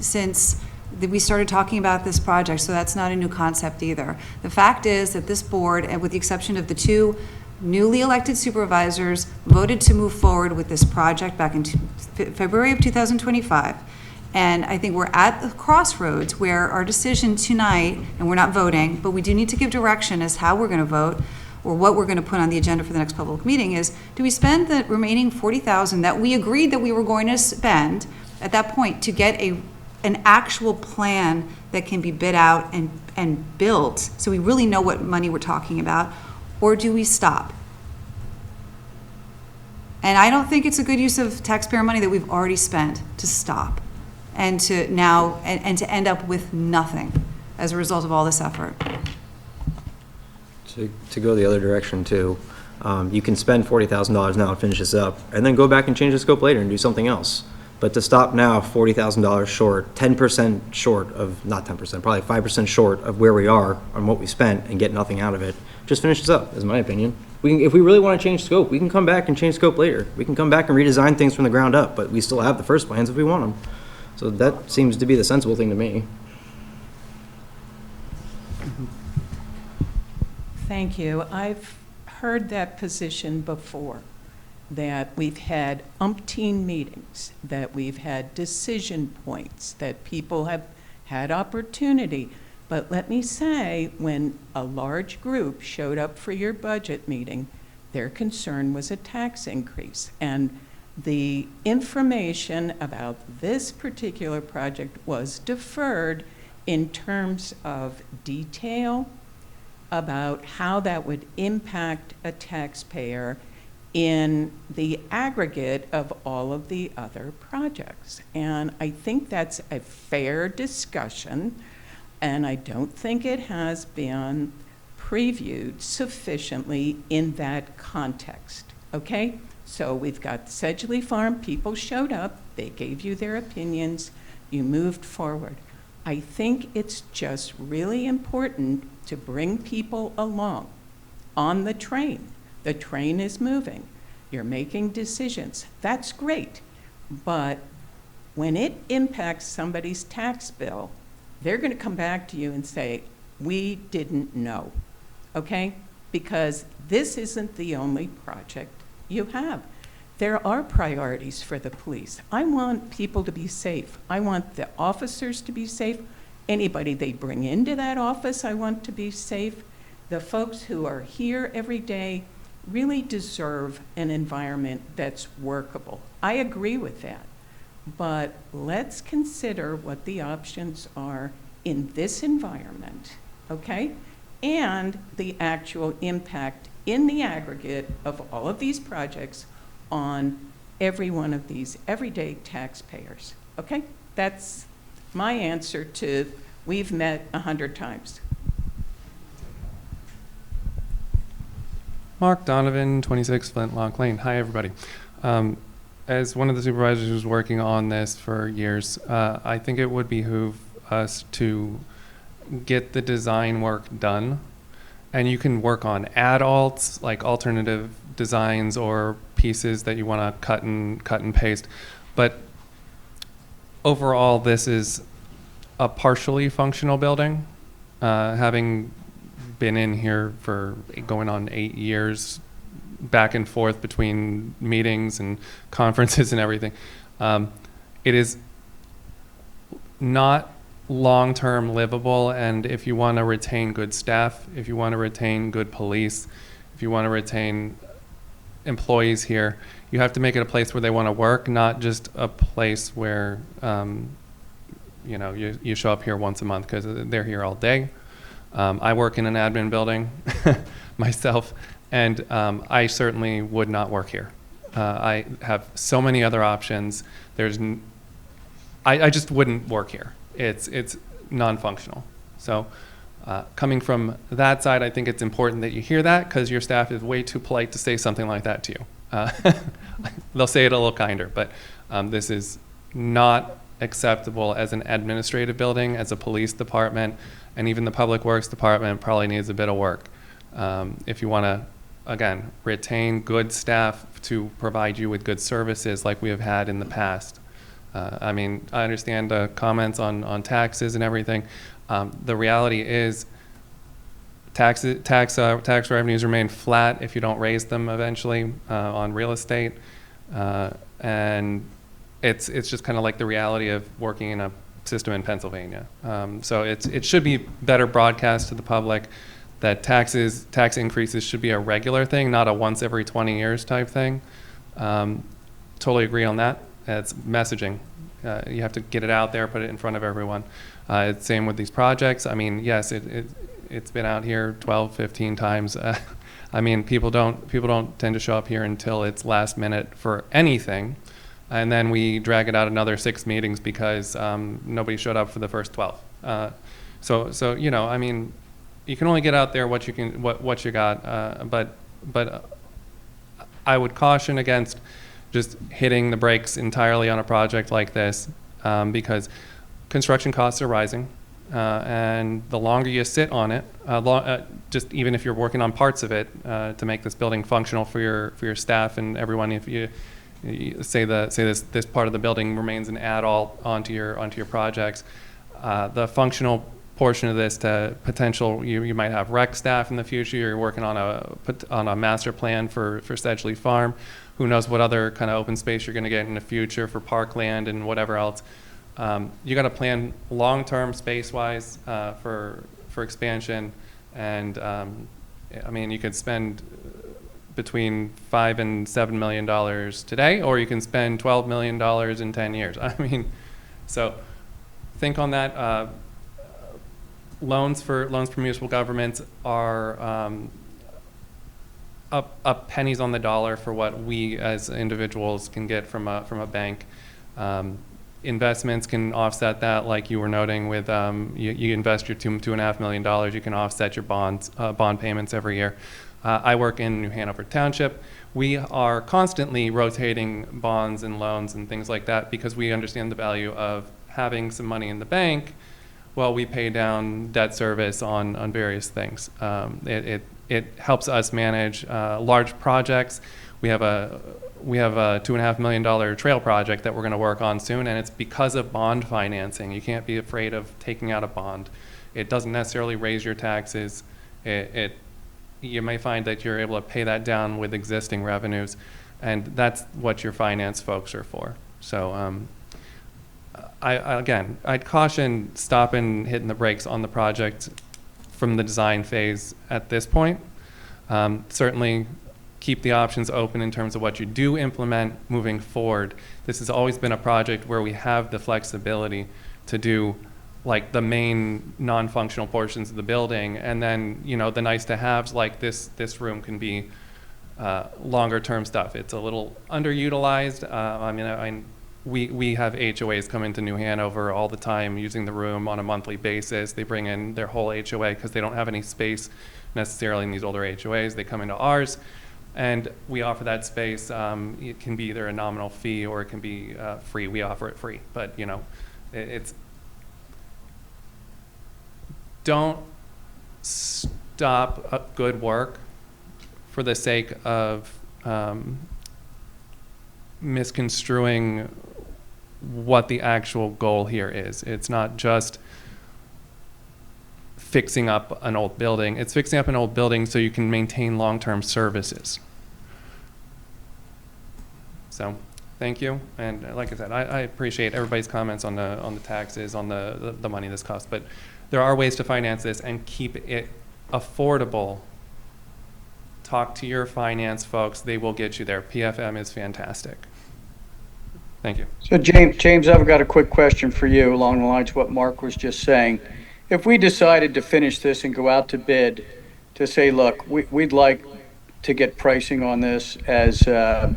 since we started talking about this project, so that's not a new concept either. The fact is that this board, and with the exception of the 2 newly elected supervisors, voted to move forward with this project back in February of 2025. And I think we're at the crossroads where our decision tonight, and we're not voting, but we do need to give direction as how we're going to vote, or what we're going to put on the agenda for the next public meeting is, do we spend the remaining $40,000 that we agreed that we were going to spend at that point to get an actual plan that can be bid out and built, so we really know what money we're talking about, or do we stop? And I don't think it's a good use of taxpayer money that we've already spent to stop and to now and to end up with nothing as a result of all this effort. To go the other direction too, you can spend $40,000 now and finish this up, and then go back and change the scope later and do something else. But to stop now, $40,000 short, 10% short of, not 10%, probably 5% short of where we are on what we spent and get nothing out of it, just finishes up, is my opinion. If we really want to change scope, we can come back and change scope later. We can come back and redesign things from the ground up, but we still have the first plans if we want them. So that seems to be the sensible thing to me. Thank you. I've heard that position before, that we've had umpteen meetings, that we've had decision points, that people have had opportunity. But let me say, when a large group showed up for your budget meeting, their concern was a tax increase. And the information about this particular project was deferred in terms of detail about how that would impact a taxpayer in the aggregate of all of the other projects. And I think that's a fair discussion, and I don't think it has been previewed sufficiently in that context, okay? So we've got Sedgley Farm, people showed up, they gave you their opinions, you moved forward. I think it's just really important to bring people along on the train. The train is moving. You're making decisions. That's great. But when it impacts somebody's tax bill, they're going to come back to you and say, we didn't know, okay? Because this isn't the only project you have. There are priorities for the police. I want people to be safe. I want the officers to be safe. Anybody they bring into that office, I want to be safe. The folks who are here every day really deserve an environment that's workable. I agree with that. But let's consider what the options are in this environment, okay? And the actual impact in the aggregate of all of these projects on every one of these everyday taxpayers, okay? That's my answer to, we've met 100 times. Mark Donovan, 26 Flintlock Lane. Hi, everybody. As one of the supervisors who's working on this for years, I think it would behoove us to get the design work done. And you can work on add-alts, like alternative designs or pieces that you want to cut and paste. But overall, this is a partially functional building. Having been in here for going on 8 years, back and forth between meetings and conferences and everything. It is not long-term livable, and if you want to retain good staff, if you want to retain good police, if you want to retain employees here, you have to make it a place where they want to work, not just a place where you show up here once a month because they're here all day. I work in an admin building myself, and I certainly would not work here. I have so many other options. I just wouldn't work here. It's non-functional. So coming from that side, I think it's important that you hear that, because your staff is way too polite to say something like that to you. They'll say it a little kinder, but this is not acceptable as an administrative building, as a police department, and even the public works department probably needs a bit of work. If you want to, again, retain good staff to provide you with good services like we have had in the past. I mean, I understand the comments on taxes and everything. The reality is tax revenues remain flat if you don't raise them eventually on real estate. And it's just kind of like the reality of working in a system in Pennsylvania. So it should be better broadcast to the public that tax increases should be a regular thing, not a once every 20 years type thing. Totally agree on that. It's messaging. You have to get it out there, put it in front of everyone. It's same with these projects. I mean, yes, it's been out here 12, 15 times. I mean, people don't tend to show up here until it's last minute for anything. And then we drag it out another 6 meetings because nobody showed up for the first 12. So I mean, you can only get out there what you got. But I would caution against just hitting the brakes entirely on a project like this, because construction costs are rising, and the longer you sit on it, just even if you're working on parts of it to make this building functional for your staff and everyone, if you say this part of the building remains an add-all onto your projects, the functional portion of this to potential, you might have rec staff in the future. You're working on a master plan for Sedgley Farm. Who knows what other kind of open space you're going to get in the future for parkland and whatever else. You got to plan long-term space-wise for expansion, and I mean, you could spend between $5 and $7 million today, or you can spend $12 million in 10 years. I mean, so think on that. Loans for municipal governments are up pennies on the dollar for what we as individuals can get from a bank. Investments can offset that, like you were noting with you invest your $2.5 million, you can offset your bond payments every year. I work in New Hanover Township. We are constantly rotating bonds and loans and things like that because we understand the value of having some money in the bank while we pay down debt service on various things. It helps us manage large projects. We have a $2.5 million trail project that we're going to work on soon, and it's because of bond financing. You can't be afraid of taking out a bond. It doesn't necessarily raise your taxes. You may find that you're able to pay that down with existing revenues, and that's what your finance folks are for. So I'd caution stopping, hitting the brakes on the project from the design phase at this point. Certainly keep the options open in terms of what you do implement moving forward. This has always been a project where we have the flexibility to do like the main non-functional portions of the building, and then the nice to haves like this room can be longer term stuff. It's a little underutilized. I mean, we have HOAs come into New Hanover all the time using the room on a monthly basis. They bring in their whole HOA because they don't have any space necessarily in these older HOAs. They come into ours, and we offer that space. It can be either a nominal fee or it can be free. We offer it free, but it's don't stop good work for the sake of misconstruing what the actual goal here is. It's not just fixing up an old building. It's fixing up an old building so you can maintain long-term services. So, thank you. And like I said, I appreciate everybody's comments on the taxes, on the money this costs. But there are ways to finance this and keep it affordable. Talk to your finance folks. They will get you there. PFM is fantastic. Thank you. So James, I've got a quick question for you along the lines of what Mark was just saying. If we decided to finish this and go out to bid to say, look, we'd like to get pricing on this as a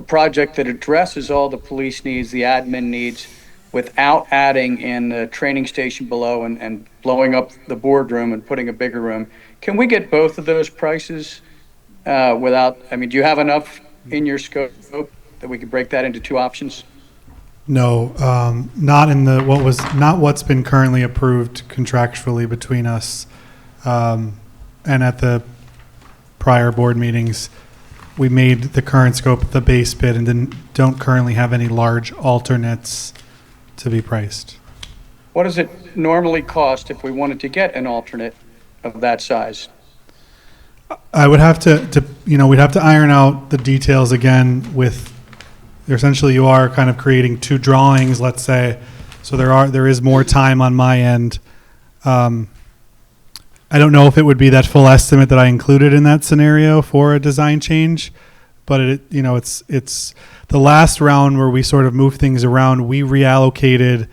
project that addresses all the police needs, the admin needs, without adding in the training station below and blowing up the boardroom and putting a bigger room, can we get both of those prices without, I mean, do you have enough in your scope that we could break that into two options? No, not in not what's been currently approved contractually between us. And at the prior board meetings, we made the current scope the base bid and don't currently have any large alternates to be priced. What does it normally cost if we wanted to get an alternate of that size? I would have to we'd have to iron out the details again with, essentially you are kind of creating two drawings, let's say. So there is more time on my end. I don't know if it would be that full estimate that I included in that scenario for a design change, but it's the last round where we sort of moved things around. We reallocated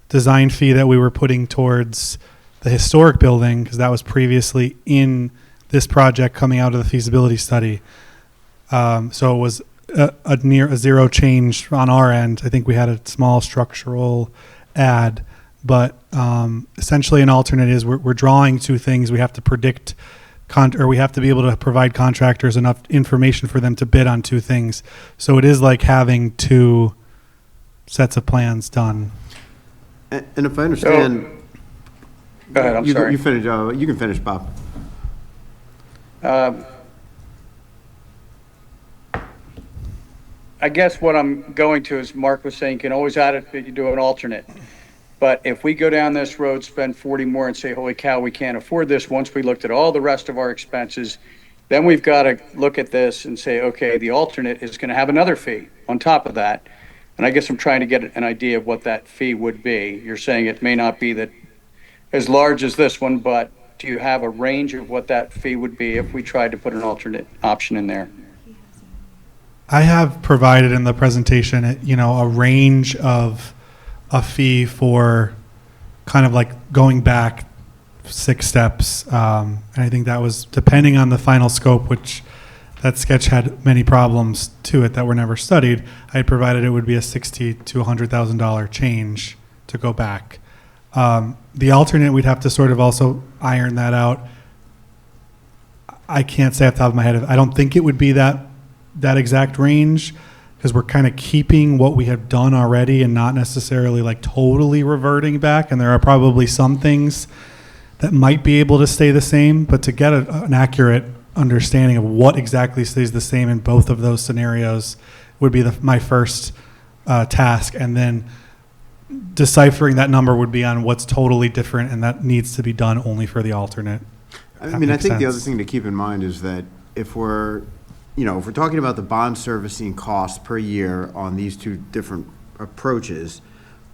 design fee that we were putting towards the historic building because that was previously in this project coming out of the feasibility study. So it was a near a zero change on our end. I think we had a small structural add, but essentially an alternate is we're drawing two things. We have to predict or we have to be able to provide contractors enough information for them to bid on two things. So it is like having two sets of plans done. And if I understand. Go ahead, I'm sorry. You finish, you can finish, Bob. I guess what I'm going to is Mark was saying, you can always add it, you do an alternate. But if we go down this road, spend 40 more and say, holy cow, we can't afford this, once we looked at all the rest of our expenses, then we've got to look at this and say, okay, the alternate is going to have another fee on top of that. And I guess I'm trying to get an idea of what that fee would be. You're saying it may not be that as large as this one, but do you have a range of what that fee would be if we tried to put an alternate option in there? I have provided in the presentation, a range of a fee for kind of like going back 6 steps. And I think that was depending on the final scope, which that sketch had many problems to it that were never studied. I had provided it would be a $60,000 to $100,000 change to go back. The alternate, we'd have to sort of also iron that out. I can't say off the top of my head. I don't think it would be that exact range, because we're kind of keeping what we have done already and not necessarily like totally reverting back. And there are probably some things that might be able to stay the same, but to get an accurate understanding of what exactly stays the same in both of those scenarios would be my first task. And then deciphering that number would be on what's totally different, and that needs to be done only for the alternate. I mean, I think the other thing to keep in mind is that if we're talking about the bond servicing costs per year on these two different approaches,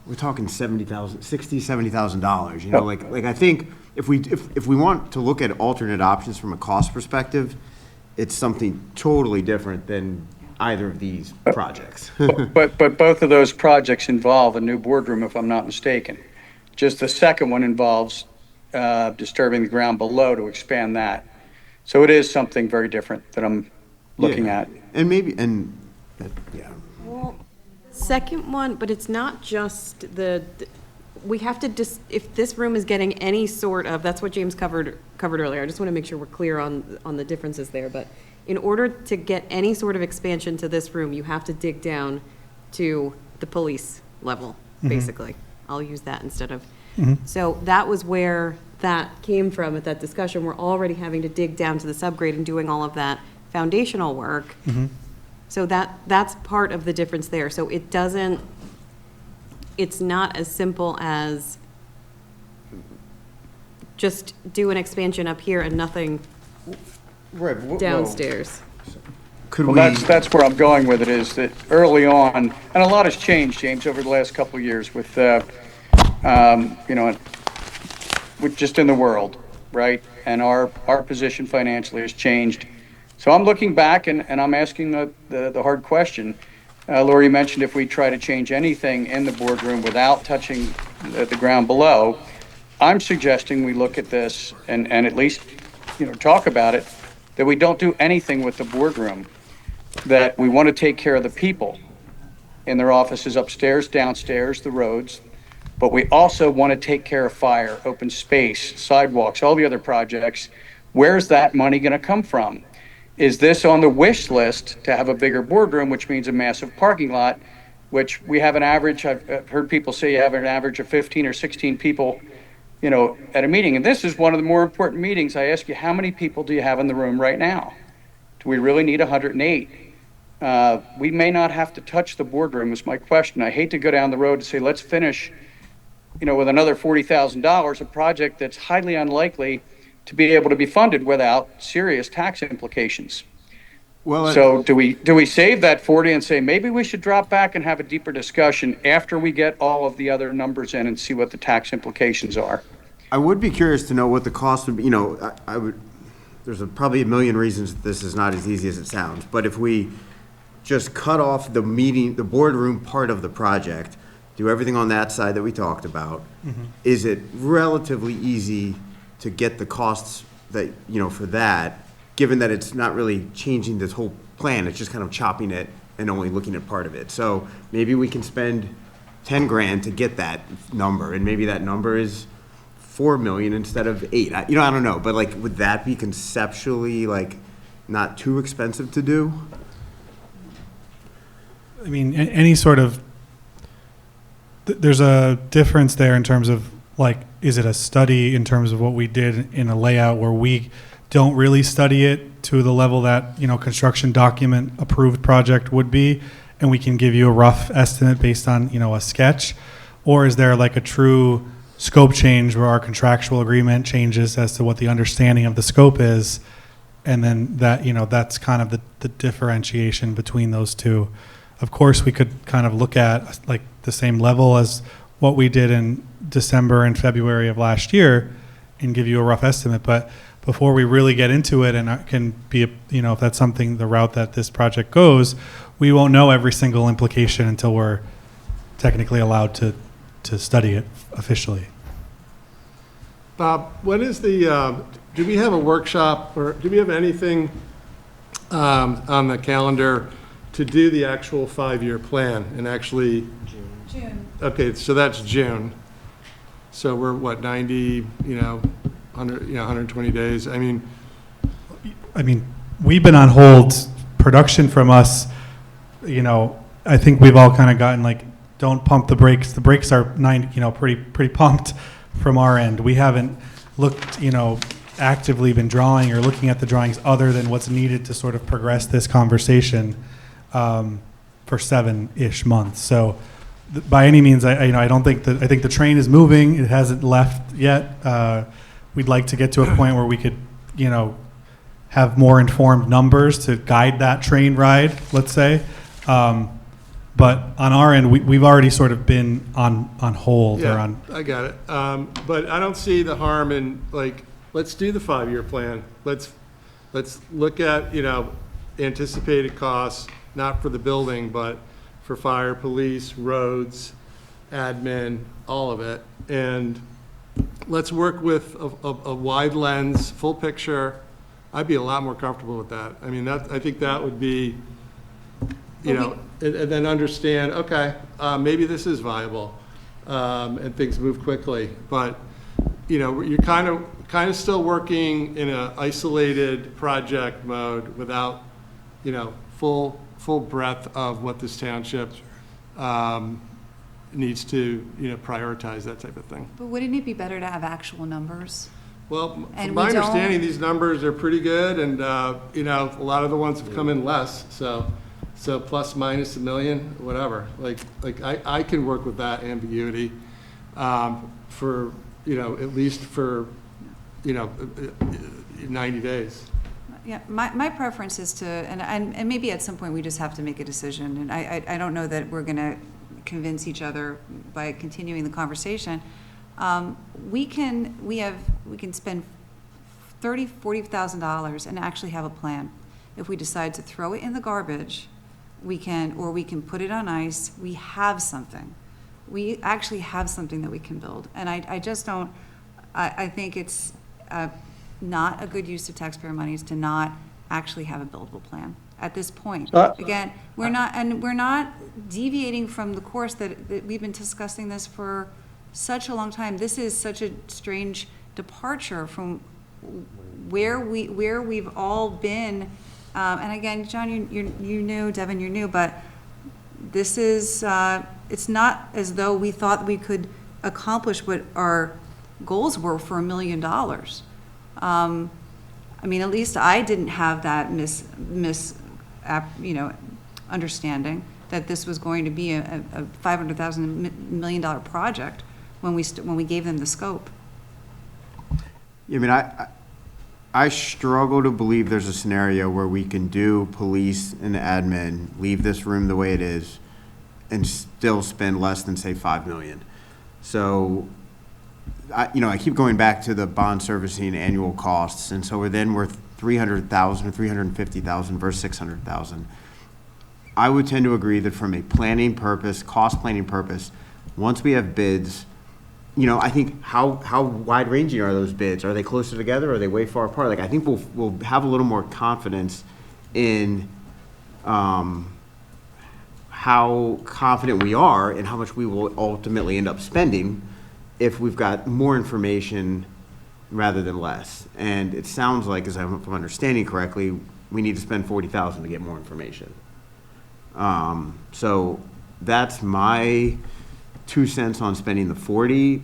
we're talking $70,000. You know, like I think if we want to look at alternate options from a cost perspective, it's something totally different than either of these projects. But both of those projects involve a new boardroom, if I'm not mistaken. Just the second one involves disturbing the ground below to expand that. So it is something very different that I'm looking at. And maybe, Well, second one, but it's not just we have to if this room is getting any sort of, that's what James covered earlier. I just want to make sure we're clear on the differences there, but in order to get any sort of expansion to this room, you have to dig down to the police level, basically. I'll use that instead of. So that was where that came from at that discussion. We're already having to dig down to the subgrade and doing all of that foundational work. So that's part of the difference there. So it's not as simple as just do an expansion up here and nothing downstairs. That's where I'm going with it, is that early on, and a lot has changed, James, over the last couple of years with, with just in the world, right? And our position financially has changed. So I'm looking back and I'm asking the hard question. Lori mentioned if we try to change anything in the boardroom without touching the ground below, I'm suggesting we look at this and at least, talk about it, that we don't do anything with the boardroom, that we want to take care of the people in their offices upstairs, downstairs, the roads, but we also want to take care of fire, open space, sidewalks, all the other projects. Where's that money going to come from? Is this on the wish list to have a bigger boardroom, which means a massive parking lot, which we have an average, I've heard people say you have an average of 15 or 16 people, at a meeting. And this is one of the more important meetings. I ask you, how many people do you have in the room right now? Do we really need 108? We may not have to touch the boardroom is my question. I hate to go down the road and say, let's finish, with another $40,000, a project that's highly unlikely to be able to be funded without serious tax implications. Well, so do we save that 40 and say, maybe we should drop back and have a deeper discussion after we get all of the other numbers in and see what the tax implications are? I would be curious to know what the cost would be. There's probably a million reasons that this is not as easy as it sounds, but if we just cut off the boardroom part of the project, do everything on that side that we talked about, is it relatively easy to get the costs that, for that, given that it's not really changing this whole plan, it's just kind of chopping it and only looking at part of it. So maybe we can spend 10 grand to get that number, and maybe that number is 4 million instead of 8. I don't know, but like, would that be conceptually like not too expensive to do? I mean, any sort of, there's a difference there in terms of like, is it a study in terms of what we did in a layout where we don't really study it to the level that, construction document approved project would be, and we can give you a rough estimate based on, a sketch? Or is there like a true scope change where our contractual agreement changes as to what the understanding of the scope is, and then that, that's kind of the differentiation between those two. Of course, we could kind of look at like the same level as what we did in December and February of last year and give you a rough estimate. But before we really get into it, and it can be, if that's something, the route that this project goes, we won't know every single implication until we're technically allowed to study it officially. Bob, what is the, do we have a workshop, or do we have anything on the calendar to do the actual 5-year plan and actually? June. Okay, so that's June. So we're what, 90, 100, 120 days? I mean, we've been on hold. Production from us, I think we've all kind of gotten like, don't pump the brakes. The brakes are pretty pumped from our end. We haven't looked, actively been drawing or looking at the drawings other than what's needed to sort of progress this conversation for 7-ish months. So by any means, I don't think I think the train is moving. It hasn't left yet. We'd like to get to a point where we could, have more informed numbers to guide that train ride, let's say. But on our end, we've already sort of been on hold. yeah, Or on. I got it. But I don't see the harm in, like, let's do the 5-year plan. Let's look at, anticipated costs, not for the building, but for fire, police, roads, admin, all of it. And let's work with a wide lens, full picture. I'd be a lot more comfortable with that. I mean, I think that would be, and then understand, okay, maybe this is viable, and things move quickly. But, you're kind of still working in an isolated project mode without, full breadth of what this township needs to, prioritize, that type of thing. But wouldn't it be better to have actual numbers? Well, And from my we don't- understanding, these numbers are pretty good, and, a lot of the ones have come in less, so plus minus $1 million, whatever. Like I can work with that ambiguity, for, at least for, 90 days. Yeah, my preference is to, and maybe at some point we just have to make a decision, and I don't know that we're gonna convince each other by continuing the conversation. We can spend $40,000 and actually have a plan. If we decide to throw it in the garbage, we can put it on ice. We have something. We actually have something that we can build. And I just don't, I think it's not a good use of taxpayer monies to not actually have a buildable plan at this point. Again, we're not deviating from the course that we've been discussing this for such a long time. This is such a strange departure from where we've all been. And again, John, you knew, Devin, you knew, but this is, it's not as though we thought we could accomplish what our goals were for $1 million. I mean, at least I didn't have that understanding that this was going to be a $500,000 million project when we gave them the scope. I mean, I struggle to believe there's a scenario where we can do police and admin, leave this room the way it is, and still spend less than, say, $5 million. So, I keep going back to the bond servicing annual costs, and so we're $300,000 or $350,000 versus $600,000. I would tend to agree that from a planning purpose, cost planning purpose, once we have bids, I think how wide ranging are those bids? Are they closer together? Or are they way far apart? Like, I think we'll have a little more confidence in how confident we are and how much we will ultimately end up spending if we've got more information rather than less. And it sounds like, if I'm understanding correctly, we need to spend 40,000 to get more information. So that's my 2 cents on spending the 40.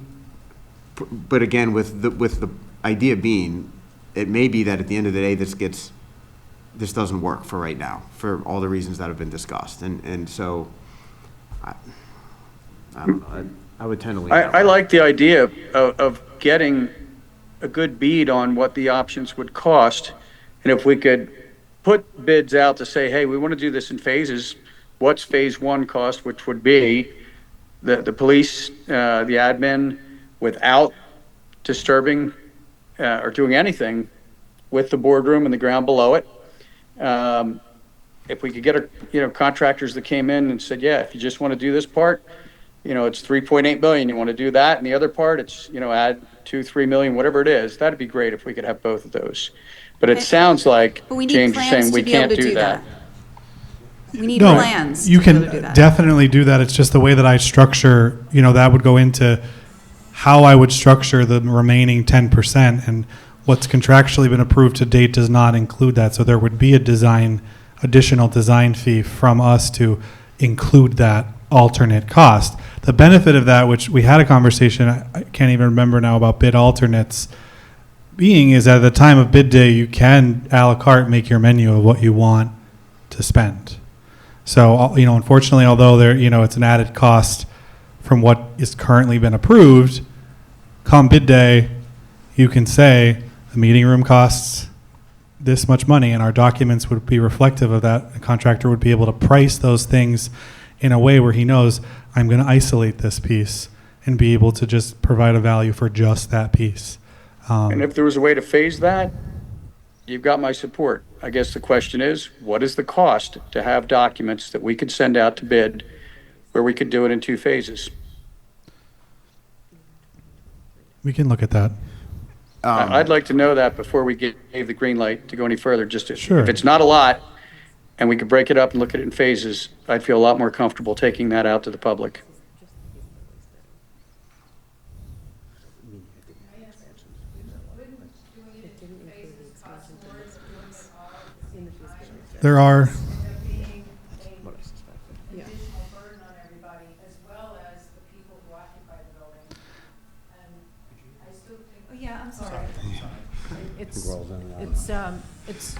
But again, with the idea being, it may be that at the end of the day, this doesn't work for right now, for all the reasons that have been discussed. And so, I don't know, I would tend to lean that I way. like the idea of getting a good bead on what the options would cost. And if we could put bids out to say, hey, we want to do this in phases, what's phase one cost, which would be the police, the admin, without disturbing or doing anything with the boardroom and the ground below it. If we could get contractors that came in and said, yeah, if you just want to do this part, it's 3.8 million. You want to do that, and the other part, it's add 2-3 million, whatever it is. That'd be great if we could have both of those. But it sounds like But we need James is plans saying to we be able can't to do that. We need No, plans you to be able to do can that. definitely do that. It's just the way that I structure, that would go into how I would structure the remaining 10%, and what's contractually been approved to date does not include that. So there would be additional design fee from us to include that alternate cost. The benefit of that, which we had a conversation, I can't even remember now, about bid alternates being, is at the time of bid day, you can a la carte make your menu of what you want to spend. So, unfortunately, although it's an added cost from what is currently been approved, come bid day, you can say the meeting room costs this much money, and our documents would be reflective of that. The contractor would be able to price those things in a way where he knows, I'm going to isolate this piece and be able to just provide a value for just that piece. And if there was a way to phase that, you've got my support. I guess the question is, what is the cost to have documents that we could send out to bid where we could do it in 2 phases? We can look at that. I'd like to know that before we gave the green light to go any further. Sure. If it's not a lot, and we could break it up and look at it in phases, I'd feel a lot more comfortable taking that out to the public. There are. Yeah, I'm sorry. It's,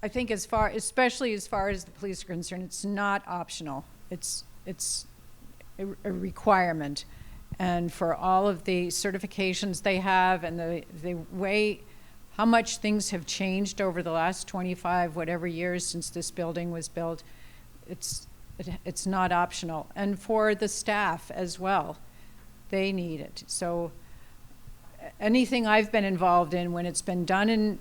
I think especially as far as the police are concerned, it's not optional. It's a requirement. And for all of the certifications they have and the way, how much things have changed over the last 25, whatever years since this building was built, it's not optional. And for the staff as well, they need it. So anything I've been involved in, when it's been done in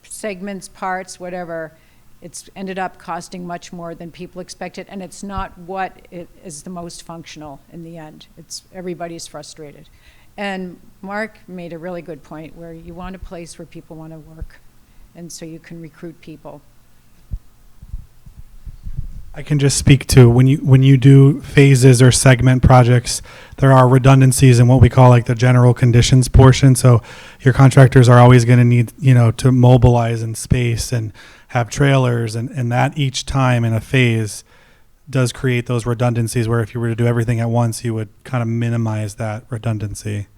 segments, parts, whatever, it's ended up costing much more than people expected, and it's not what is the most functional in the end. Everybody's frustrated. And Mark made a really good point where you want a place where people want to work, and so you can recruit people. I can just speak to when you do phases or segment projects, there are redundancies in what we call like the general conditions portion. So your contractors are always going to need, to mobilize in space and have trailers, and that each time in a phase does create those redundancies where if you were to do everything at once, you would kind of minimize that redundancy.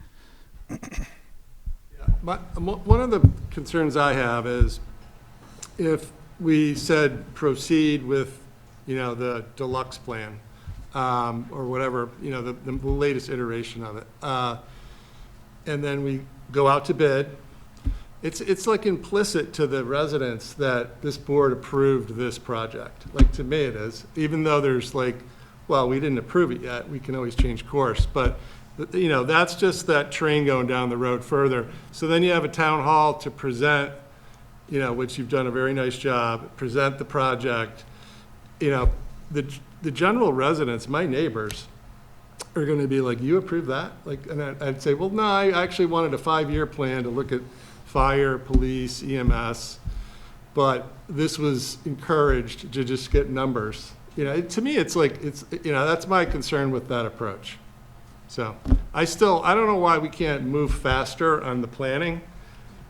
One of the concerns I have is if we said proceed with the deluxe plan, or whatever, the latest iteration of it. And then we go out to bid. It's like implicit to the residents that this board approved this project. Like, to me it is, even though there's we didn't approve it yet, we can always change course. But, that's just that train going down the road further. So then you have a town hall to present, which you've done a very nice job, present the project. The general residents, my neighbors, are going to be like, you approve that? And I'd say, well, no, I actually wanted a 5-year plan to look at fire, police, EMS, but this was encouraged to just get numbers. To me, it's that's my concern with that approach. So I don't know why we can't move faster on the planning,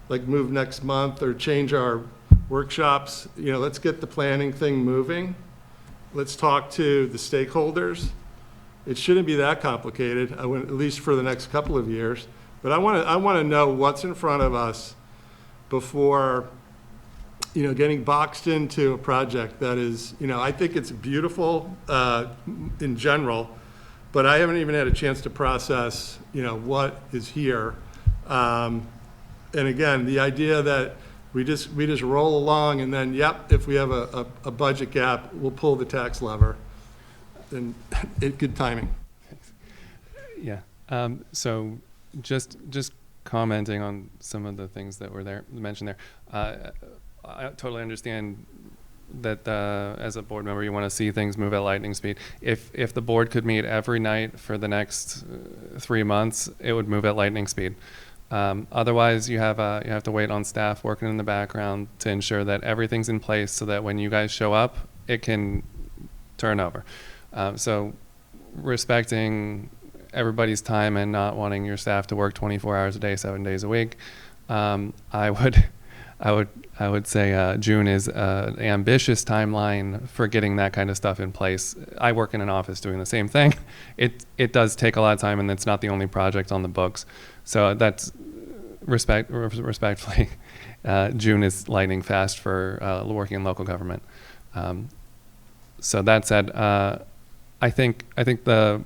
like move next month or change our workshops. You know, let's get the planning thing moving. Let's talk to the stakeholders. It shouldn't be that complicated, at least for the next couple of years. But I want to know what's in front of us before, you know, getting boxed into a project that is, you know, I think it's beautiful in general, but I haven't even had a chance to process, you know, what is here. And again, the idea that we just roll along and then, yep, if we have a budget gap, we'll pull the tax lever. And good timing. Yeah. So just commenting on some of the things that were mentioned there. I totally understand that as a board member, you want to see things move at lightning speed. If the board could meet every night for the next 3 months, it would move at lightning speed. Otherwise, you have to wait on staff working in the background to ensure that everything's in place so that when you guys show up, it can turn over. So respecting everybody's time and not wanting your staff to work 24 hours a day, 7 days a week, I would say June is an ambitious timeline for getting that kind of stuff in place. I work in an office doing the same thing. It does take a lot of time, and it's not the only project on the books. So that's respectfully, June is lightning fast for working in local government. So that said, I think the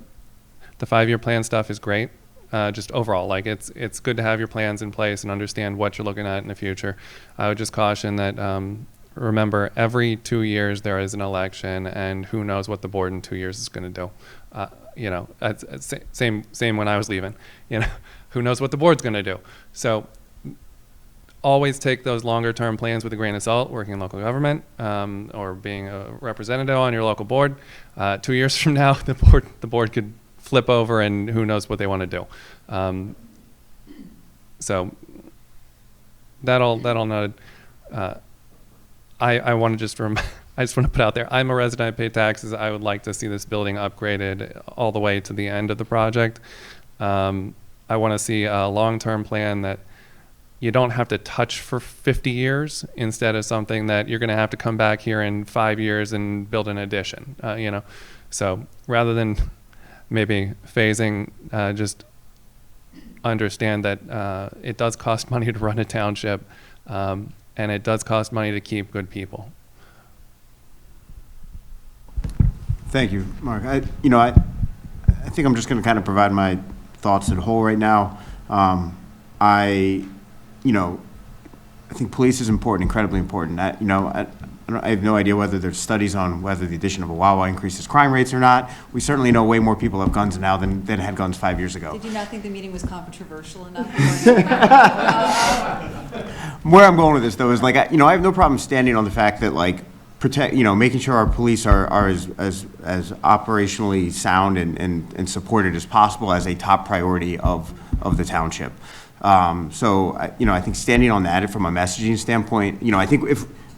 5-year plan stuff is great. Just overall, like it's good to have your plans in place and understand what you're looking at in the future. I would just caution that remember, every 2 years there is an election, and who knows what the board in 2 years is going to do. You know, it's same when I was leaving. You know, who knows what the board's going to do. So always take those longer term plans with a grain of salt. Working in local government or being a representative on your local board, 2 years from now, the board could flip over, and who knows what they want to do. So that all noted. I want to I just want to put out there, I'm a resident, I pay taxes. I would like to see this building upgraded all the way to the end of the project. I want to see a long-term plan that you don't have to touch for 50 years instead of something that you're going to have to come back here in 5 years and build an addition, you know. So rather than maybe phasing, just understand that it does cost money to run a township, and it does cost money to keep good people. Thank you, Mark. I think I'm just going to kind of provide my thoughts at whole right now. I think police is important, incredibly important. I have no idea whether there's studies on whether the addition of a Wawa increases crime rates or not. We certainly know way more people have guns now than had guns 5 years ago. Did you not think the meeting was controversial enough? Where I'm going with this, though, is I have no problem standing on the fact that making sure our police are as operationally sound and supported as possible as a top priority of the township. So I think standing on that from a messaging standpoint, I think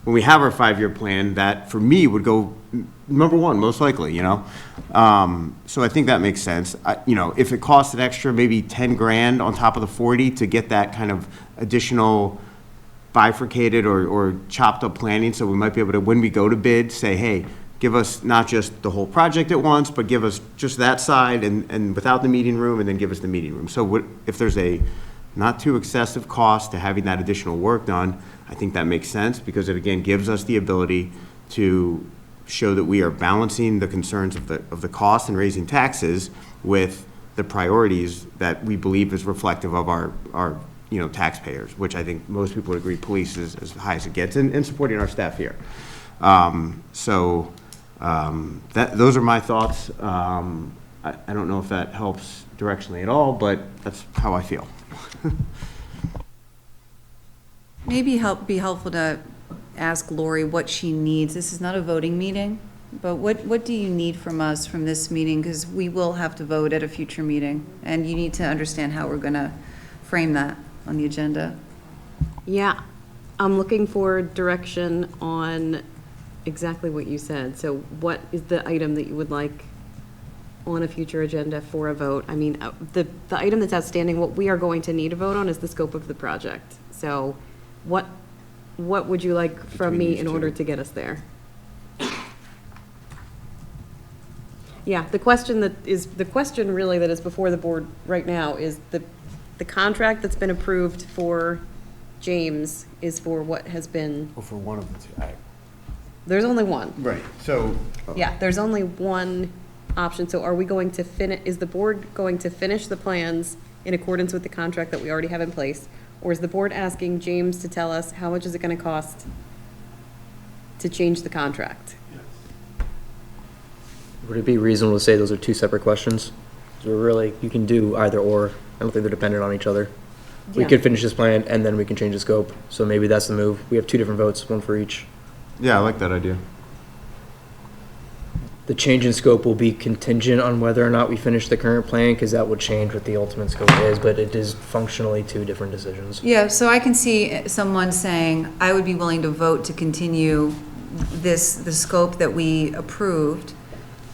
when we have our 5-year plan, that for me would go number one, most likely, So I think that makes sense. If it costs an extra maybe 10 grand on top of the 40 to get that kind of additional bifurcated or chopped up planning, so we might be able to, when we go to bid, say, hey, give us not just the whole project at once, but give us just that side and without the meeting room, and then give us the meeting room. So if there's a not too excessive cost to having that additional work done, I think that makes sense, because it again gives us the ability to show that we are balancing the concerns of the cost and raising taxes with the priorities that we believe is reflective of our taxpayers, which I think most people would agree police is as high as it gets, and supporting our staff here. Those are my thoughts. I don't know if that helps directionally at all, but that's how I feel. Maybe be helpful to ask Lori what she needs. This is not a voting meeting, but what do you need from us from this meeting? Because we will have to vote at a future meeting, and you need to understand how we're going to frame that on the agenda. Yeah, I'm looking for direction on exactly what you said. So what is the item that you would like on a future agenda for a vote. I mean, the item that's outstanding, what we are going to need a vote on is the scope of the project. So what would you like from me in order to get us there? Yeah, the question really that is before the board right now is the contract that's been approved for James is for what has been, Well, for one of the two. there's only one. Right, so. Yeah, there's only one option. So are we going to is the board going to finish the plans in accordance with the contract that we already have in place? Or is the board asking James to tell us how much is it gonna cost to change the contract? Would it be reasonable to say those are two separate questions? 'Cause we're really, you can do either or. I don't think they're dependent on each other. We Yeah. could finish this plan and then we can change the scope. So maybe that's the move. We have two different votes, one for each. Yeah, I like that idea. The change in scope will be contingent on whether or not we finish the current plan, because that would change what the ultimate scope is, but it is functionally two different decisions. Yeah, so I can see someone saying, I would be willing to vote to continue the scope that we approved,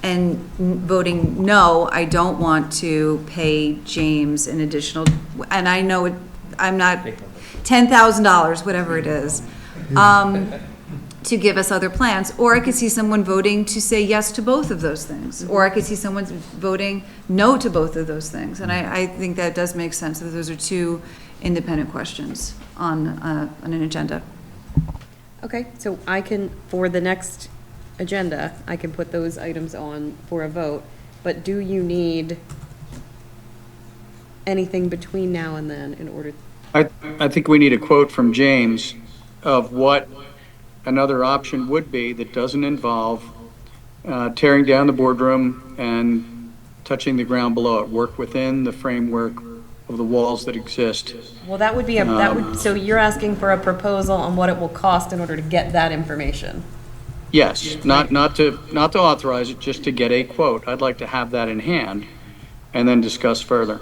and voting no, I don't want to pay James an additional, and I know I'm not, $10,000, whatever it is, to give us other plans. Or I could see someone voting to say yes to both of those things. Or I could see someone voting no to both of those things. And I think that does make sense, that those are two independent questions on an agenda. Okay, so I can, for the next agenda, I can put those items on for a vote, but do you need anything between now and then in order? I think we need a quote from James of what another option would be that doesn't involve tearing down the boardroom and touching the ground below it. Work within the framework of the walls that exist. Well, that would be so you're asking for a proposal on what it will cost in order to get that information? Yes, not to authorize it, just to get a quote. I'd like to have that in hand and then discuss further.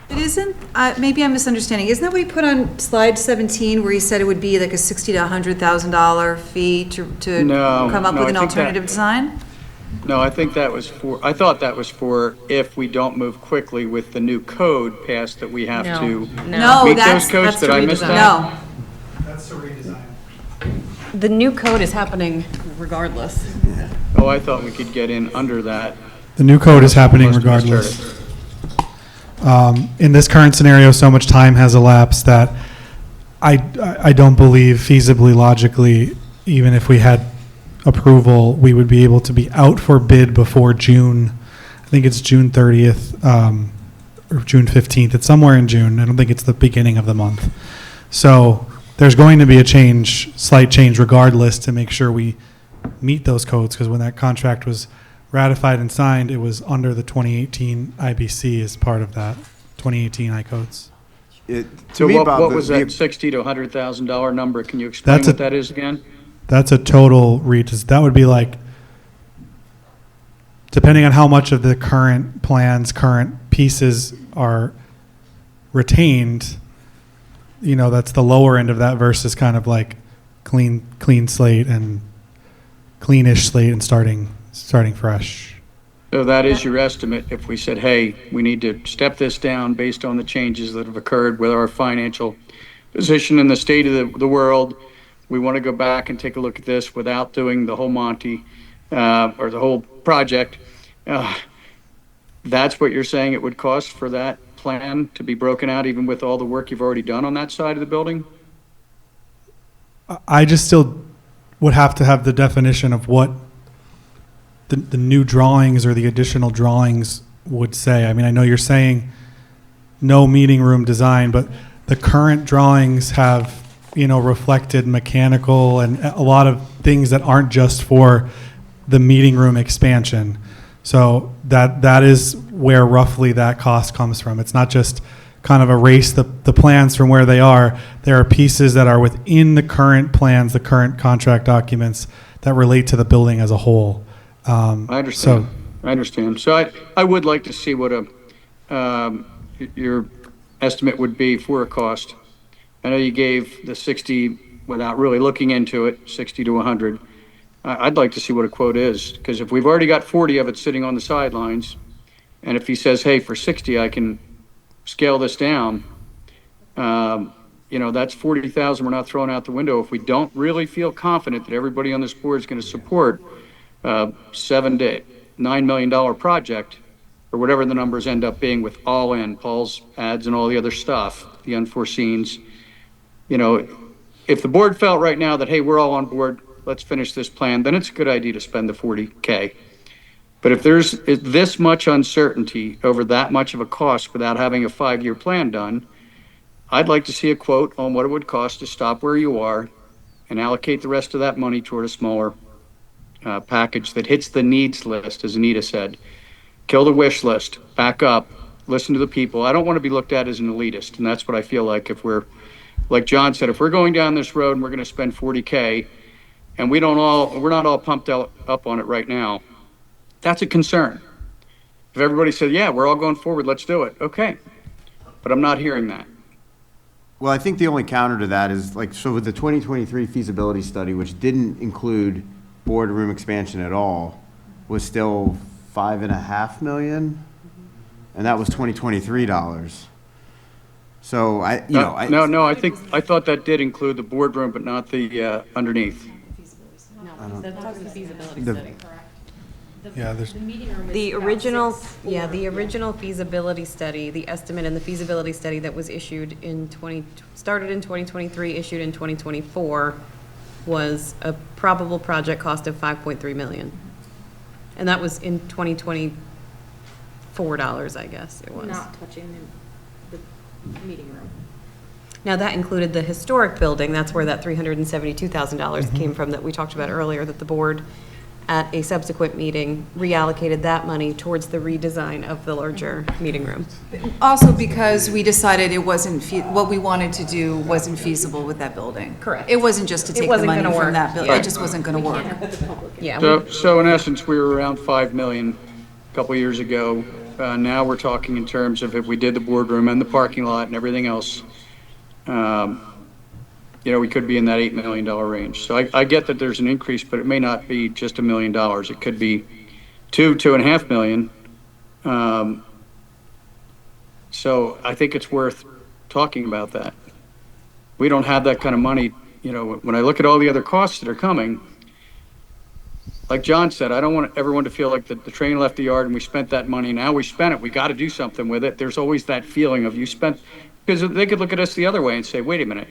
It isn't, maybe I'm misunderstanding, isn't that what he put on slide 17, where he said it would be like a $60,000 to $100,000 fee to come up with an alternative design? No, I think that was I thought that was for if we don't move quickly with the new code passed, that we have to No, meet that's those codes. Did I miss that? No. That's a redesign. The new code is happening regardless. Oh, I thought we could get in under that. The new code is happening Must have misheard regardless. it. In this current scenario, so much time has elapsed that I don't believe feasibly, logically, even if we had approval, we would be able to be out for bid before June. I think it's June 30th or June 15th. It's somewhere in June. I don't think it's the beginning of the month. So there's going to be a slight change regardless, to make sure we meet those codes, because when that contract was ratified and signed, it was under the 2018 IBC as part of that 2018 I-codes. So what was that $60,000 to $100,000 number? Can you explain what that is again? That's a total that would be like, depending on how much of the current plans, current pieces are retained, that's the lower end of that versus kind of like clean slate and cleanish slate and starting fresh. So that is your estimate. If we said, hey, we need to step this down based on the changes that have occurred with our financial position in the state of the world, we want to go back and take a look at this without doing the whole Monty or the whole project. That's what you're saying it would cost for that plan to be broken out, even with all the work you've already done on that side of the building? I just still would have to have the definition of what the new drawings or the additional drawings would say. I mean, I know you're saying no meeting room design, but the current drawings have, reflected mechanical and a lot of things that aren't just for the meeting room expansion. So that is where roughly that cost comes from. It's not just kind of erase the plans from where they are. There are pieces that are within the current plans, the current contract documents that relate to the building as a whole. I understand. I understand. So I would like to see what your estimate would be for a cost. I know you gave the 60 without really looking into it, 60 to 100. I'd like to see what a quote is, because if we've already got 40 of it sitting on the sidelines, and if he says, hey, for 60, I can scale this down, that's 40,000 we're not throwing out the window. If we don't really feel confident that everybody on this board is going to support a $7 to $9 million project, or whatever the numbers end up being with all in, Paul's ads and all the other stuff, the unforeseens, if the board felt right now that, hey, we're all on board, let's finish this plan, then it's a good idea to spend the 40K. But if there's this much uncertainty over that much of a cost without having a 5-year plan done, I'd like to see a quote on what it would cost to stop where you are and allocate the rest of that money toward a smaller package that hits the needs list, as Anita said. Kill the wish list, back up, listen to the people. I don't want to be looked at as an elitist, and that's what I feel like if we're, like John said, if we're going down this road and we're going to spend 40K and we're not all pumped up on it right now, that's a concern. If everybody said, yeah, we're all going forward, let's do it, okay. But I'm not hearing that. Well, I think the only counter to that is so with the 2023 feasibility study, which didn't include boardroom expansion at all, was still $5.5 million, and that was 2023 dollars. So I thought that did include the boardroom, but not the underneath. No, that's the feasibility The- study. Yeah, there's, The original feasibility study, the estimate and the feasibility study that was issued started in 2023, issued in 2024, was a probable project cost of 5.3 million. And that was in 2024 dollars, I guess it was. Not touching the meeting room. Now, that included the historic building. That's where that $372,000 came from that we talked about earlier, that the board at a subsequent meeting reallocated that money towards the redesign of the larger meeting room. Also because we decided it wasn't, what we wanted to do wasn't feasible with that building. Correct. It wasn't just to It take the wasn't money gonna from work. that building. Yeah. It just wasn't going to work. Yeah. So in essence, we were around 5 million a couple years ago. Now we're talking in terms of if we did the boardroom and the parking lot and everything else, we could be in that $8 million range. So I get that there's an increase, but it may not be just $1 million. It could be $2.5 million. So I think it's worth talking about that. We don't have that kind of money. When I look at all the other costs that are coming, like John said, I don't want everyone to feel like the train left the yard and we spent that money. Now we spent it. We got to do something with it. There's always that feeling of because they could look at us the other way and say, wait a minute,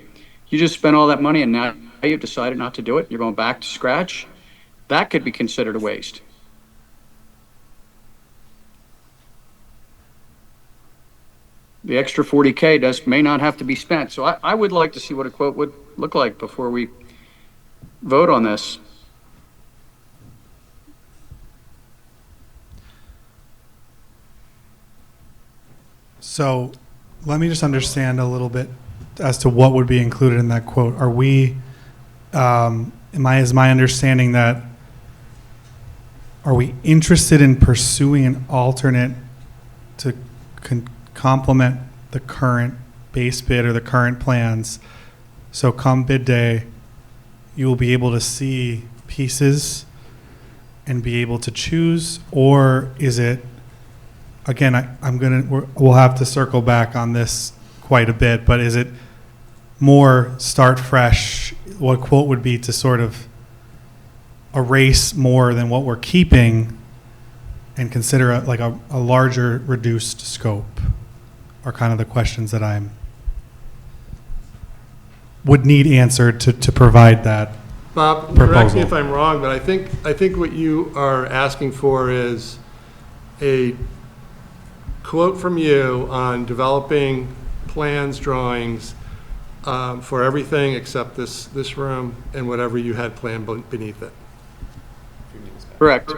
you just spent all that money and now you've decided not to do it. You're going back to scratch. That could be considered a waste. The extra 40K may not have to be spent. So I would like to see what a quote would look like before we vote on this. so let me just understand a little bit as to what would be included in that quote. Are we, is my understanding that, are we interested in pursuing an alternate to complement the current base bid or the current plans? So come bid day, you will be able to see pieces and be able to choose? Or is it, again, we'll have to circle back on this quite a bit, but is it more start fresh? What quote would be to sort of erase more than what we're keeping and consider a larger reduced scope, are kind of the questions that would need answered to provide that Bob, proposal. correct me if I'm wrong, but I think what you are asking for is a quote from you on developing plans, drawings, for everything except this room and whatever you had planned beneath it. Correct.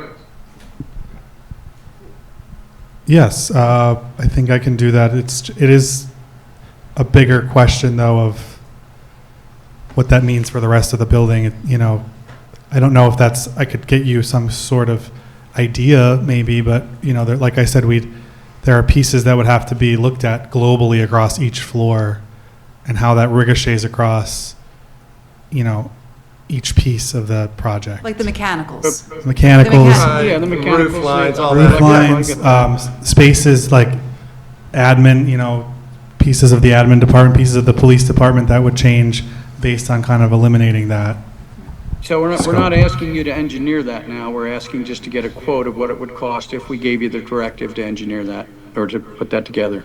Yes, I think I can do that. It is a bigger question, though, of what that means for the rest of the building. I don't know if I could get you some sort of idea, maybe, but like I said, there are pieces that would have to be looked at globally across each floor, and how that ricochets across, each piece of the project. Like the mechanicals. Mechanicals, Yeah, the mechanicals. Roof lines, all roof that. lines, spaces like admin, pieces of the admin department, pieces of the police department, that would change based on kind of eliminating that. So we're not asking you to engineer that now, we're asking just to get a quote of what it would cost if we gave you the directive to engineer that, or to put that together.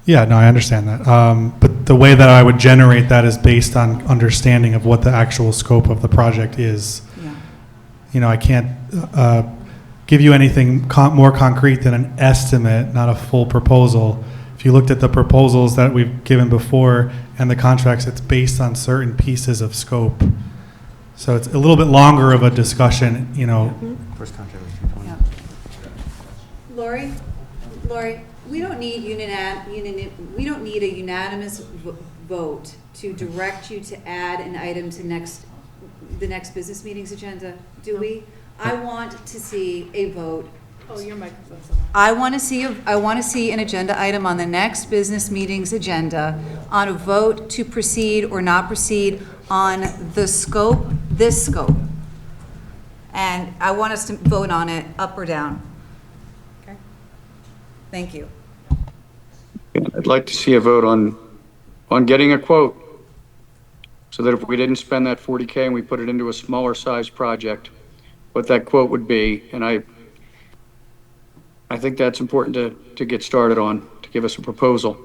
Yeah, no, I understand that. But the way that I would generate that is based on understanding of what the actual scope of the project is. Yeah. I can't give you anything more concrete than an estimate, not a full proposal. If you looked at the proposals that we've given before and the contracts, it's based on certain pieces of scope. So it's a little bit longer of a discussion, First contract was 220. Yeah. Lori, we don't need we don't need a unanimous vote to direct you to add an item to the next business meeting's agenda, do we? I want to see a vote. Oh, your microphone's I want to see an agenda item on the next business meeting's agenda on a vote to proceed or not proceed on this scope. And I want us to vote on it up or down. Okay. Thank you. I'd like to see a vote on getting a quote, so that if we didn't spend that 40K and we put it into a smaller size project, what that quote would be. And I think that's important to get started on, to give us a proposal.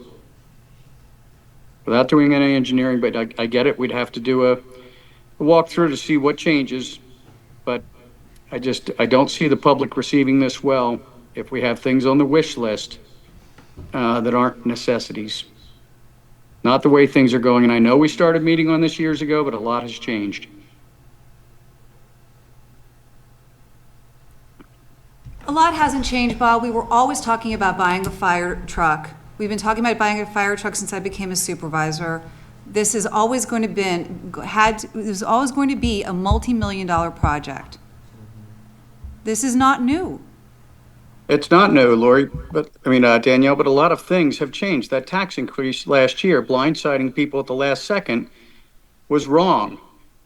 Without doing any engineering, but I get it, we'd have to do a walkthrough to see what changes, but I don't see the public receiving this well if we have things on the wish list that aren't necessities. Not the way things are going, and I know we started meeting on this years ago, but a lot has changed. A lot hasn't changed, Bob. We were always talking about buying a fire truck. We've been talking about buying a fire truck since I became a supervisor. This is always going to there's always going to be a multi-million-dollar project. This is not new. It's not new, Lori, Danielle, but a lot of things have changed. That tax increase last year, blindsiding people at the last second, was wrong.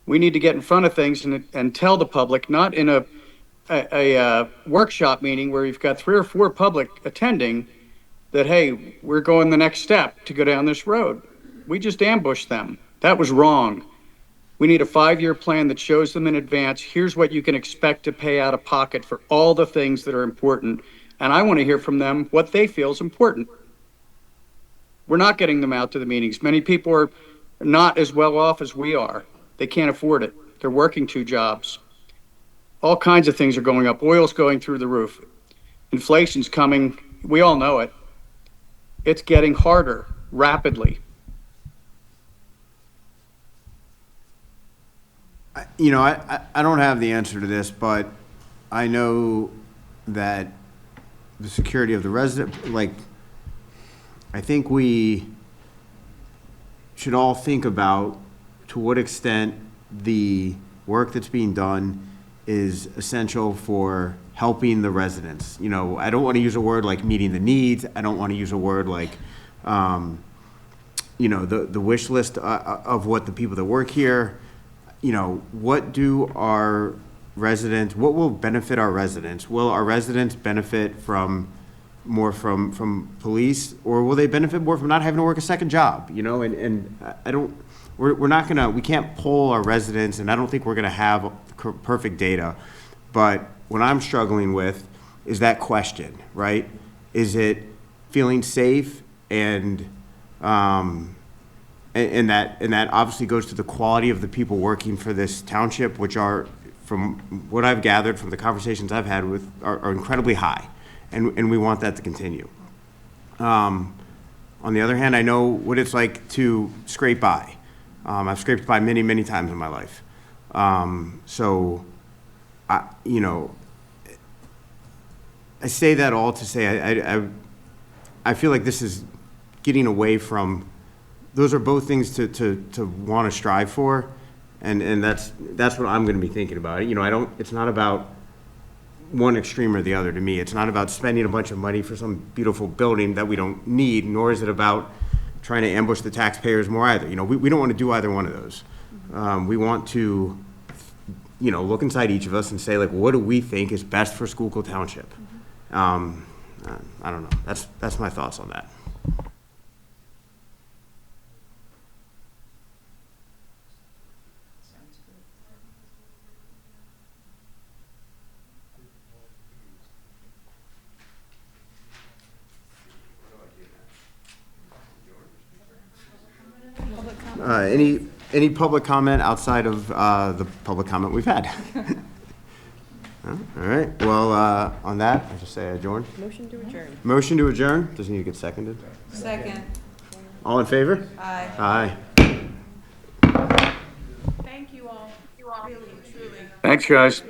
We need to get in front of things and tell the public, not in a workshop meeting where you've got 3 or 4 public attending, that, hey, we're going the next step to go down this road. We just ambushed them. That was wrong. We need a 5-year plan that shows them in advance, here's what you can expect to pay out of pocket for all the things that are important. And I want to hear from them what they feel is important. We're not getting them out to the meetings. Many people are not as well off as we are. They can't afford it. They're working 2 jobs. All kinds of things are going up. Oil's going through the roof. Inflation's coming. We all know it. It's getting harder rapidly. I don't have the answer to this, but I know that the security of the resident, I think we should all think about to what extent the work that's being done is essential for helping the residents. I don't want to use a word like meeting the needs. I don't want to use a word like, the wish list of what the people that work here, what will benefit our residents? Will our residents benefit more from police, or will they benefit more from not having to work a second job? We can't poll our residents, and I don't think we're gonna have perfect data. But what I'm struggling with is that question, right? Is it feeling safe and that obviously goes to the quality of the people working for this township, which are, from what I've gathered from the conversations I've had with, are incredibly high, and we want that to continue. On the other hand, I know what it's like to scrape by. I've scraped by many, many times in my life. I say that all to say I feel like this is getting away from. Those are both things to want to strive for, and that's what I'm going to be thinking about. It's not about one extreme or the other to me. It's not about spending a bunch of money for some beautiful building that we don't need, nor is it about trying to ambush the taxpayers more either. We don't want to do either one of those. we want to, look inside each of us and say, like, what do we think is best for Schuylkill Township? I don't know. That's my thoughts on that. Any public comment outside of the public comment we've had? All right, well, on that, I just say adjourn. Motion to adjourn. Motion to adjourn, doesn't need to get seconded. Second. All in favor? Aye. Aye. Thank you all. Really, truly. Thanks, guys.